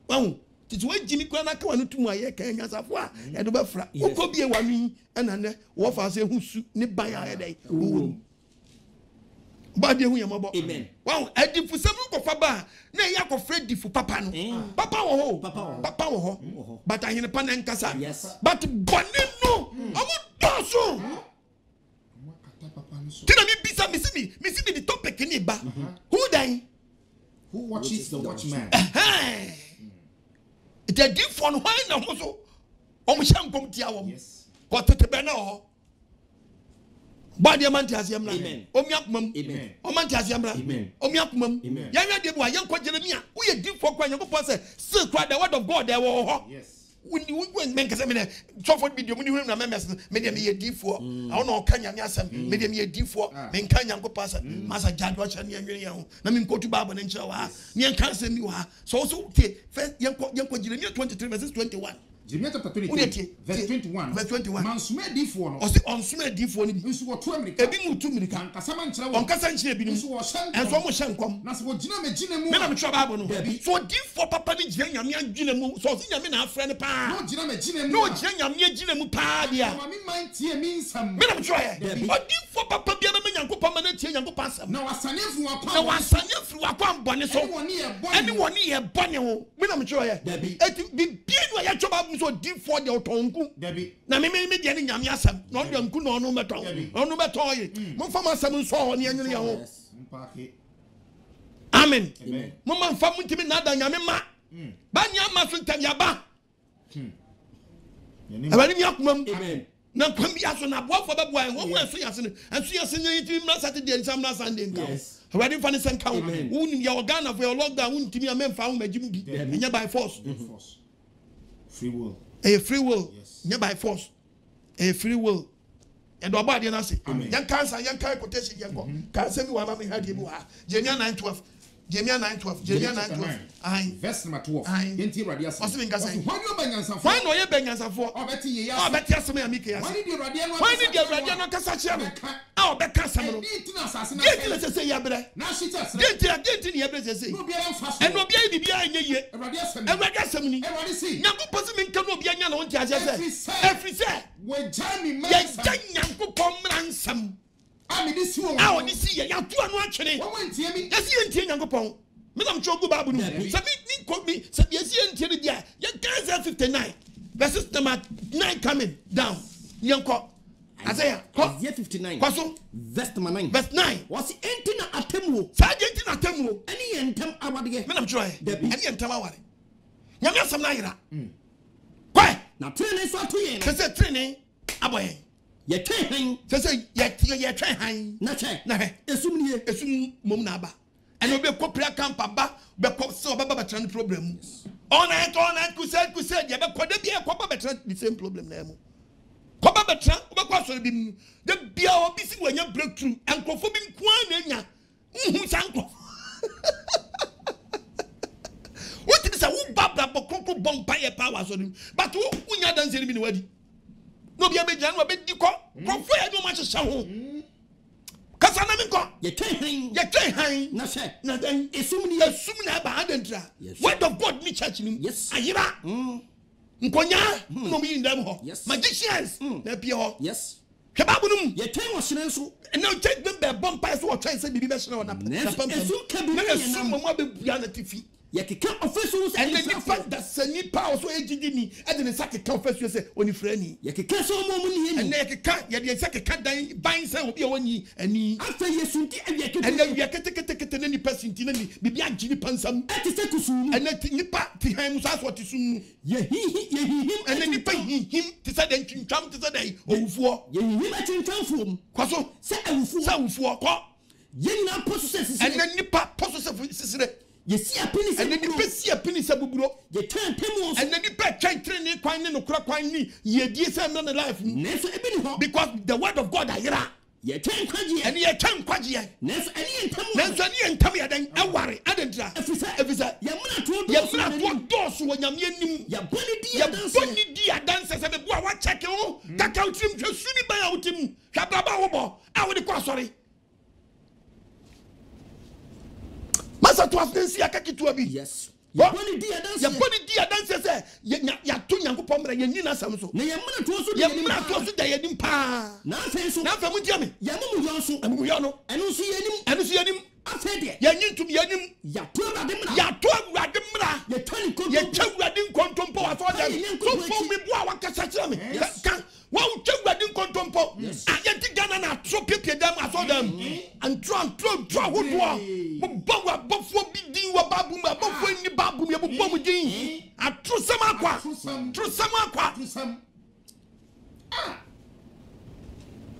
Wahu. Titi we Jimmy kwa na ka wanu tumu a ye kan nyansafo a. E do be fra. Okobie wanu ɛna ne wo fa se husu ne ban a ye dai. Badi hu yamabo. Amen. Wow, edifu sem ko fa ba na ya ko fredifu papa no. Papa wo ho. Papa wo ho. But ahine pa na nkasa. Yes. But boni no. Amu doso. Tina mi bisa mi si the topic ni ba. Who then? Who watches the watchman? It a different why na ho so. Omo shankom tia wo. Yes. Ko tete be na ho. Body amanti asiamra. Omiakumam. Amen. Omanti asiamra. Omiakumam. Yanya de bo ayanko Jeremia. Wo ye di for kwa Nyankopon say still cry the word of God there wo ho. Yes. We men kase me so for video me hu na memes me dem ye di for. I want no kan Nyame asem. Me dem ye di for. Me kan Nyankopon say masa jadwo cha ne anwene ye ho. Na me nkotu Bible ne nkyere wa. Me nkan asem mi wa. So te first yanko Jeremia 23 verse 21. Jeremiah chapter 23, verse 21. Verse 21. Mansume D4 no. Osi onsume D4 ni bi. Nsu wo to America. Ebi mu tu America. Ankasa man kyerɛ wo. Onkasa nkyerɛ bi ni. Nsu wo hyɛ. Enso mo hyɛ nkom. Na se wo gyina me gyina mu. Me na me twa Bible no. So D4 papa ni gyina Nyame adwina mu. So osi Nyame na afrɛ ne pa. No gyina me gyina mu. No gyina Nyame adwina mu pa dia. Ma me man tie me nsam. Me na me twa ye. D4 papa bia na me Nyankopɔn ma na tie Nyankopɔn asɛm. Na wasane fu wakwa. Na wasane fu wakwa mbɔne so. Ɛne wɔne yɛ bɔne ho. Me na me twa ye. Eti bi bia no ya twa Bible so D4 de otonku. Na me dia ni Nyame asɛm. Na ɔde nku na ɔno mɛtɔ. Ɔno mɛtɔ ye. Mo fa ma asɛm nso ɔne anwene ye ho. Amen. Mo man fa mo ntimi na da Nyame ma. Ba nya ma so ntam ya ba. Abani mi akumam. Amen. Na kwam bi aso na boafo be boan wo enso yase ne enso yase nye yitimi mra Saturday nsam na Sunday nka. Abani fa ne senka wo. Woni ya organa for your lockdown woni timi amemfa wo magim bi. Enya by force. Free will. A free will. Nya by force. A free will. And oba de na se. Yan cancer yan kai quotation yan ko. Ka se mi wa ma me ha de bi wa. Jeremiah 9:12. Jeremiah 9:12. Jeremiah 9:12. Aye. Verse number 12. Yenti Awurade asem. Osi nka say. Why no banyansafo? Why no ye banyansafo? Obeti ye ya. Obeti asem ya mike ya. Why ni de Awurade no kasa chia no? Ah obeka asem no. Yenti say ya bre. Na shi ta sre. Yenti ni ya bre say. No bia mfa so. And no bia bibia nye ye. Awurade asem ni. Awurade si. Nyankopɔn se menka no bia nya na wonti ase say. Every say. We jami man. Ya Nyankopɔn mransam. Ami di si wo. Ah oni si ye ya to anu atwene. Wo wantie mi. Yesi yentie Nyankopɔn. Me nam cho go Bible no. Sabi ni ko mi sabi yesi yentie ni dia. Ya Isaiah 59 verse number 9 coming down. Yanko Isaiah 59 kwaso verse number 9. Verse 9. Was enti na atemu. Sa enti na atemu. Ani yentam awade. Me nam cho ye. Ani yentam awade. Nyame asam na yira. Kwai. Na trene so ato ye. Sese trene aboye. Ye twen han. Sese ye twen han. Na che. Na he. Esum mom na aba. And we be prayer camp aba be so baba betra problem. All night crusade ye be kwade bia kwa baba betra the same problem na emu. Kwa baba betra we kwa so bi mu. De bia obi si wanya breakthrough enkofo bi nko na nya. Nhu sanko. What is a wo baba bokoko bompa ye power so nim. But wo nya dance ni bi ni wadi. No bia be jan wo be di ko. Konfo ya no ma hye ho. Kasa na minko ye twen han na she na den esum na ba adentra word of God ni church ni yes ayira nkonya no mi ndam ho magicians na pie ho yes hweba bunum ye twen wo sene so na take them be bomb so wo twen say bibi be sene wo na pam esum ka bi na esum mo be bua na tifi ye keka officials and the fact that sani pa so ejidi ni e de ne sakeka officials say oni frani ye keka so mo ni and ye keka ye de sakeka dan ban say obi woni ani after yesu nti awia and then we are kete na ni person ti na ni bibi agini pansam ati se kusu and then nipa ti han musa so ti sum ye him and then nipa him ti say den twintwam ti say den owufuo ye him atwintwamfo kwaso se awufuo ko ye nyina poso se sisi and then nipa poso se sisire ye si apini se and then nipa si apini se buburo ye tantemo and then nipa twentren ni kwan ni no kura kwan ni ye die se na life neso ebi ni ho because the word of God ayira ye twen kwaje ene ye twen kwaje nanso ene entam ya den aware adentra efisa ye muna to do wo nyame anim ya boni di adanse se be bo a wa check wo kaka utrim hwesuni ban a utim hwabraba wo bo a wo de kwa sori masa to asensi akakitu abi yes ya boni di adanse se ya to nyankopon mra ye nyina sam so na ye muna to so da ye nim pa na afen so na fa mu diame ya mu yo so amu yo no enu so ye nim afede ye nyintum ye nim ya to awurade mra ye twa awurade nkontompo aso dem so fo me bo a wakasa kira me kan wa twa awurade nkontompo ayenti Ghana na tro pepie dem aso dem antro hodo mo bawa bofo bi din wa babu ma bofo ni babu me bo mu din atro sam akwa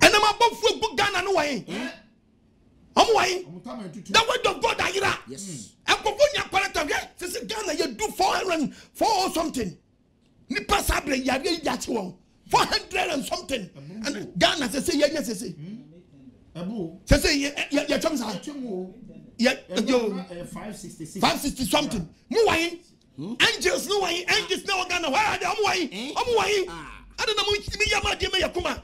enema bofo bu Ghana no wayin the word of God ayira yes enkofonya parata we say Ghana you do 404 or something ni pasabre yare yachi won 400 and something and Ghana say yenya say abu say ya chom sa ya yo 560 something mu wayin angels no wayin angels no Ghana why are they mu wayin adana mu mi yama de me yakuma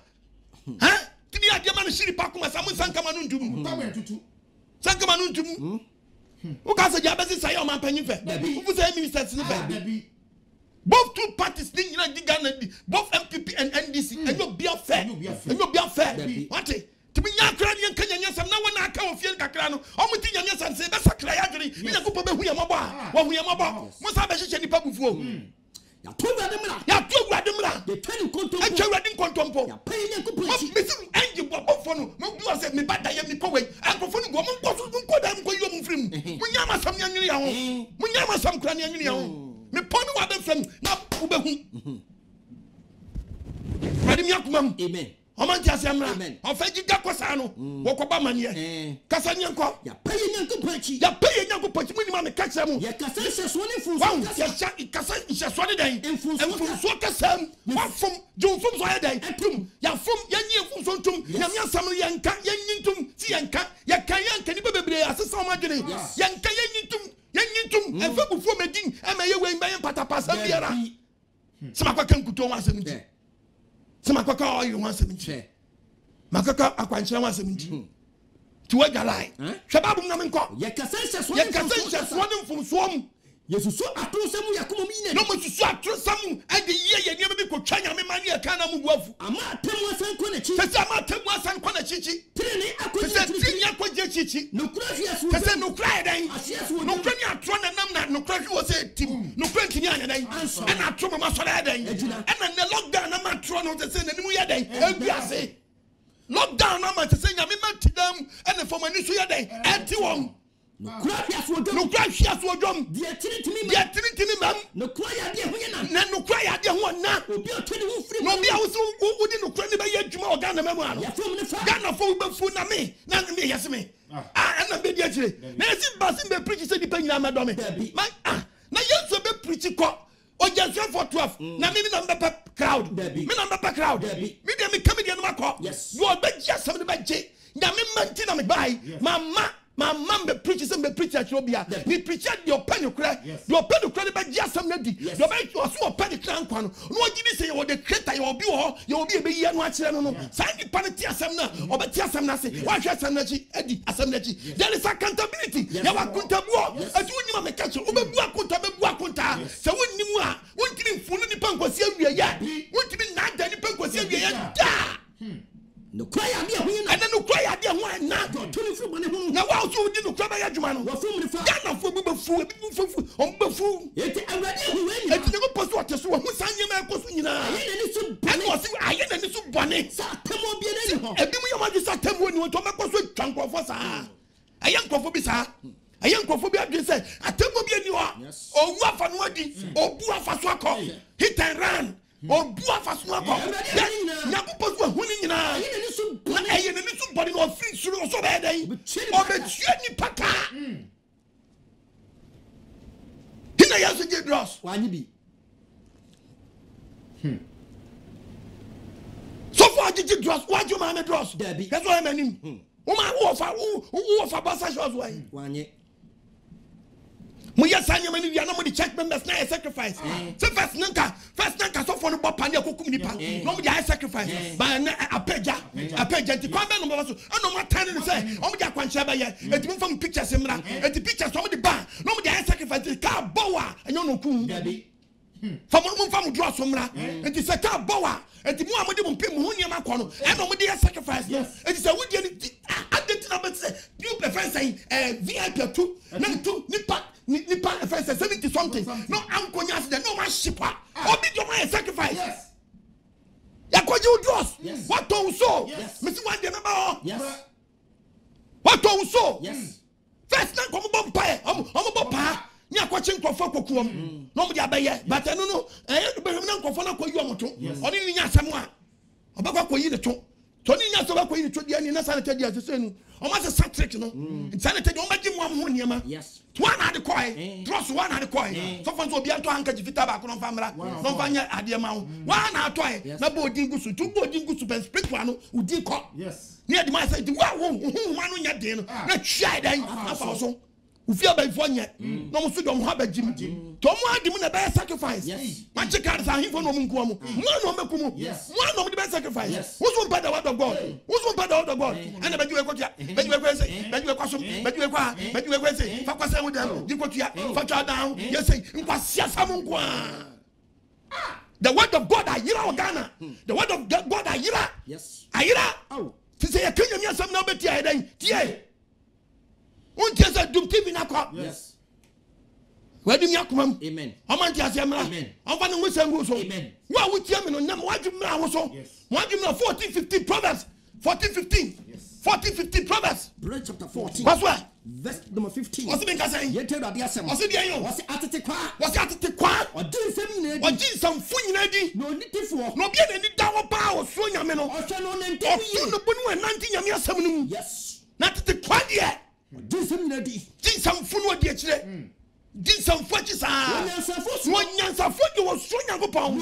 ha tini adema no shiri pakuma samu sankama no ndum sankama no ndum o ka se jabesi say o man panyin fe o say ministers ni fe both two parties ni nyina di Ghana both MPP and NDC and you be fair what timi nya kra ni nkanya nya sam na wona aka ofie kakra no o muti nya nya sam se be sakra ya dwere ni yakopo be huya mabo a wa huya mabo mo sa be hyehyɛ nipa bufuo ya to awurade mra de twani kontompo ya pay nyankopɔ chi mesi enji bofo no mo bi o se me bada ye mi kɔwe akofo no go mo nkɔ da mo yom frim mo nya masam nya nwiri ya ho mo nya masam kra nya nwiri ya ho me pɔni wa be fam na wo be hu ade mi akumam amen omanti asemra ofeji gakosa no wokoba manie kasa nyenko ya pay nyankopɔ chi muni ma me kacha mu ya kasa hyeso ne funso kasa ya kasa hyeso ne dan enfunso kasam wafom jumfom so ya dan atum ya fom yanyi enfunso ntum nyame asam yanka yanyintum ti yanka ya kan yanka ni bebre asesa ma dwene yanka yanyintum efa bufo medin ema ye we mbaye patapasa biara sema kwa kan kuto wa asem nti sema kwa ka oyo wa asem nti makaka akwankyera wa asem nti ti wa galai shababu ngam nko ye kasa hyeso ne mfumsoom yesusu atrosam yakoma mi na no mo susu atrosam ade ye niam bi ko twa nyame mane ya kana mu buafu ama temu asan ko na chi sese ama temu asan ko na chichi tene akoje sese tinya ko je chichi no kura hyeso sese no kura dan no kura ni atro na nam na no kura wo se tim no kura ntini anya dan na atro ma so dan na ne lockdown na ma atro no sese na nimu ya dan aguase lockdown na ma sese nyame ma tidam ene fomani so ya dan enti won no kura hyeso odom de tiritimi mam no kura ya de ho na no kura ya de ho na obi otoni ho firi no bi a wo so wodi no kura ni ba ye adwuma o Ghana mamu ano Ghana fo be fu na me yesi me na be di akire na esi basin be preach se di pa nyina ma do me na yeso be preach ko o just for 12 na me na be crowd me na be crowd me dem me come dey no makọ you be just some be je na me manti na me bai mama be preach some be preach at obia me preach your pen kra your pen kra be just some na di your be so pen kra nkwa no no gidi say you the creator you obi ho you obi be ye no akire no no sai di pan ti asem na obeti asem na se wa hwe asem na chi edi asem na chi there is accountability ya wa kuntabuo ati wonyima me kache obebu akunta se wonnimu a wontiri mfunu ni pankwasi awie ya wontiri na da ni pankwasi awie ya da no cry ya hu na ana no cry ya de ho na toni firi bone hu na wa so di no cry ba ya dwuma no wa fom ni fa Ghana fo bi be fu eti awrade hu we ni eti no poso oteso hu sanye ma ekoso nyina aye na ni so bone sa temo bi na ni ho ebi mu yama ju sa temo ni to mekoso twankrofo sa aye nkrofo bi sa aye nkrofo bi adwe se atemo bi ni ho owu afa no adi obu afa so akọ hit and run obu afa so akọ na poso hu ni nyina aye na ni so bone no free suru so be dan o be tue ni paka hina ya so je dross wanyi bi so so far did dross what you man dross that's why I mean woman who offer basa shows why Muya sanya mani we are not the church members na sacrifice. So first nanka so for no papa na kokum nipa. No mo dey sacrifice. Ba na apeja ti kwamba no so. No ma tan no say, o mo dey akwanche ba ye. Eti mo fam pictures mra. Eti pictures so mo dey ba. No mo dey sacrifice ka bowa enyo no ku. Fam mo fam draw so mra. Eti say ka bowa. Eti mo amode mo pem ho niam akọ no. E no mo dey sacrifice. Eti say we dey identity na say you prefer say VIP 2 na 2 nipa nipa first 70 something no ankonya accident no man shipa obi do my sacrifice yes yakoje udros what on so mesi one dey remember yes what on so yes first na komo bom pae omo bom pa ni akwache nkofo kokuom no mo dey abaye but no na nkofo na koyi omoto oni ni nya asem a obakwa koyi ne to Tony nya so bakwa yi to dia ni na sanete dia se nu o ma se satric no sanete dia o ma gim am ho niema yes one had the coin trust one had the coin so far so bia to hanka jifita ba ko no famra no fanya ade ma ho one na toy na bodi gusu tu bodi gusu ben split one no udi ko yes ni ade ma say wa wo ma no nya de no na twa dan afa so ufia ba ifo nya no mo so dom ha ba jim to mo ade mu na ba sacrifice ma chika sa hifo no mo nko mo no meku mo no de ba sacrifice who's one by the word of God and ba juwe ko tia ba juwe ko say ba juwe ko so ba juwe ko say fa kwase mo dem di ko tia fa twa down yes say nkwa siasa mo nko the word of God ayira Ghana the word of God ayira yes ayira oh ti say yakanya mi asam na obeti ayedan tie untiasa dum TV na ko yes wadi mi akomam amen amanti asiamra amen amfa ne ngusengu so amen wa wutia me no nam wadwumra wo so wadwumra 14:15 Proverbs 14:15 yes 14:15 Proverbs chapter 14 what's what verse number 15 what's been saying yete da dia sem what's dia yo what's atete kwa odin sam fu nyina di no nitifo no bia na ni da wo pa wo so nyame no ohwe no ne ntim yi no bonu enanti nyame asam no yes na tete kwa dia odin sam nyina di din sam fu no di akire din sam fu achi sa wonyansa fu di wo so nyankopon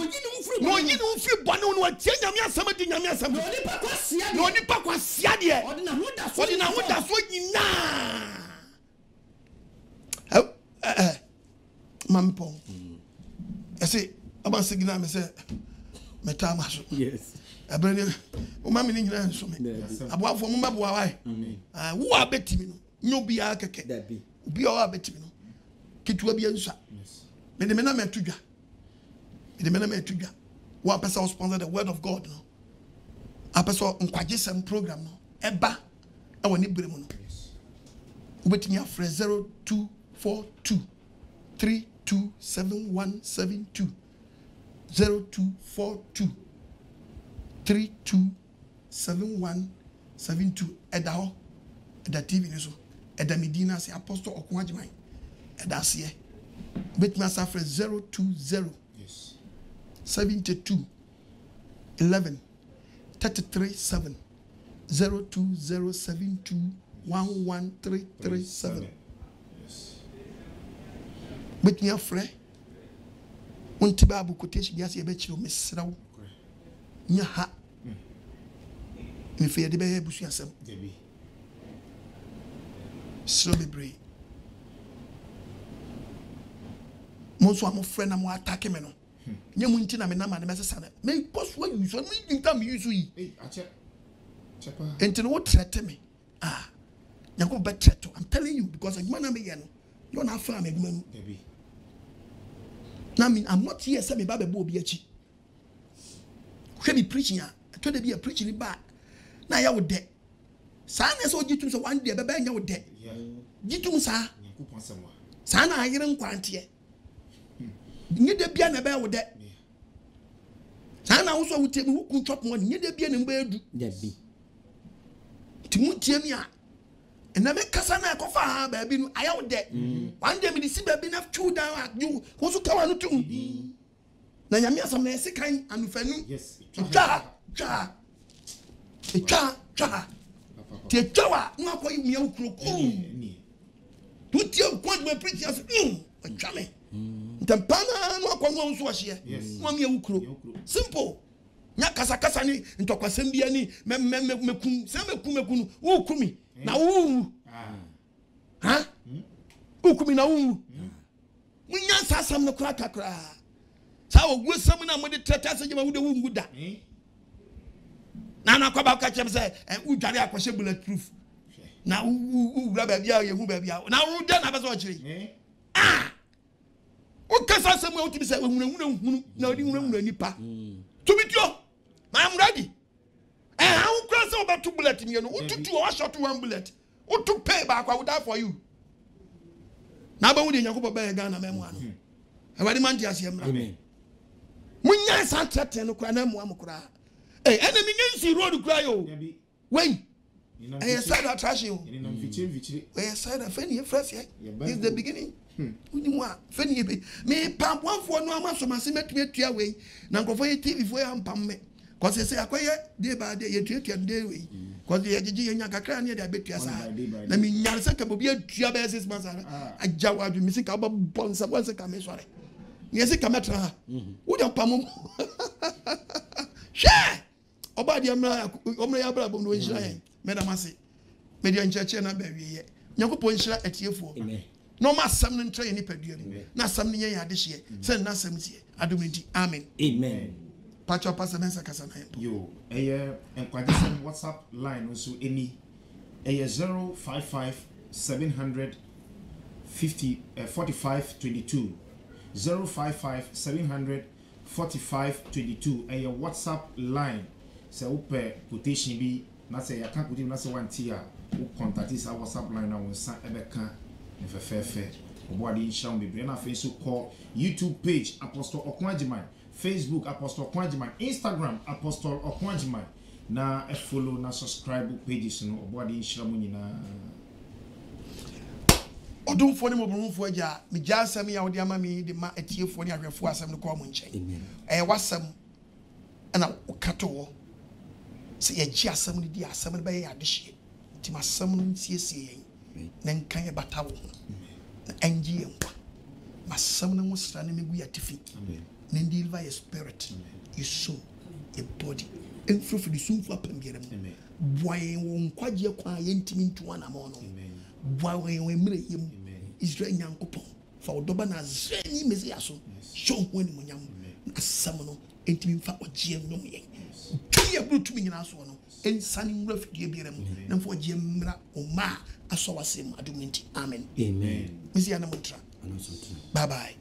no yi no mfiri bone no atie nyame asam di nyame asam no nipa kwa sia de odi na hoda so nyina mampon ese aba signal me say meta ma so yes abrani o ma me ni nyina so me aboafo mo maboa wai wo abetimi no nyobi akeke dabi bi o abetimi no kitua bi ansa me de me na metudwa wo apesa sponsor the word of God no apesa nkwaje sem program no eba e woni bremu no ubetimi afre 0242 327172 0242 327172 edaho eda TV ni so eda Medina se Apostle Okunwajiman eda se betimi asafre 020 yes 72 11 337 02072 11337 yes betimi afre unti babu quotation biase e be chiro mesrawo nya ha me de be busu asem debi so be brave monso am friend am attack me no nya mu nti na me na ma ne mesesa na me post what you so me dinta me use yi ache chepa enti no threat me nya go be threat I'm telling you because aguma na me ye no you na fa me aguma nu debi na me I'm not here say me ba be bo obi achi hwe me preaching a to dey be a preaching ba na ya wo de sa na so gitum so one day be ba nya wo de gitum sa yakupon semwa sa na ayire nkwante nye de bia na be wo de sa na wo so wo temi wo kun chop mo nye de bia na mba edu de bi ti mu tiemi a na me kasa na ekofa ha ba bi no aya wo de one day me di si ba bi na chew down at you wo so kawa no tu na nyame asam na ese kan anufanu yes twa ti twa ngakọ yi mi okro ko tu ti ko me preach as twa me ntampana no akọ nwo so ahye mo mi okro simple nya kasa ni ntokwasem bia ni mekum se mekum wo kumi na wo ha wo kumi na wo munya sasam no kra kakra sa wo gusam na mo de tata se jema wo de wo nguda na kwa ba ka chem se wo dware akwhye bulletproof na wo grab bia ye hu bia na wo de na ba so chiri o kasa se mo o tibi se hunu na odi hunu nipa tumitio I'm ready. How cross over 2 bullets in you know? Who took 2 or shot 1 bullet? Who took pay back? I would die for you. Now, but we didn't go back again. I'm one. I want the man to see him. Amen. When you are sat and cry, I'm one cry. Hey, enemy, you road to cry. When I said I trash you. Where I said I finish first yet. It's the beginning. Finish me. Pump 1 for no mass of my cemetery to away. Now go for your TV for your pump me. Because they say, I quiet day by day, you treat your day way. Because the AGG and Yakaka near their bit. Let me Yarsaka will be a Jabez Mazara. I jawed missing about bonds of once a come sorry. Yes, a camatra. Would you pump? Share! Obadi Omra Brabum no Israel. Madam Massey. Median Church and a baby. Yoko Poncha at year 4. No mass summoning train any pedium. Not something ye had this year. Send us some year. Adumiti. Amen. Amen. Pacho Pastor Mensa Kasana. Yo, and quite the same WhatsApp line also any 055 700 45 22 055 700 45 22 a WhatsApp line. So upe quotation be not say I can't put him not say 1 tier who contact this our WhatsApp line now when San Ebeka if a fair body shall be and Facebook call YouTube page Apostle Okwajiman, Facebook Apostle Okwajiman, Instagram Apostle Okwajiman. Na follow na subscribe pages no body shall na Odun for mo brum for ja me ja asem ya odi ama me de ma atie for ni ahwefo asem no ko mo nchen wasem na okato wo se ye ji asem ni di asem no be ya adehye ti ma asem no nsiesie yen na nkan ye batawo na enji ye nkwa ma asem no musra na megu ya tifi na deliver your spirit your soul your body and for the soul for pembiere mo boy won kwaje kwa ye ntimi ntuwa na mo no boy we mire yem Israel nyankopon fa odoba na zeni mesia so show ho ni munyam asam no entimi fa ogie nyom yen tuye brutu nyina so no ensani nwura fidie biere mu na fo ogie mra oma aso wasem adumenti amen mesia na mutra bye bye.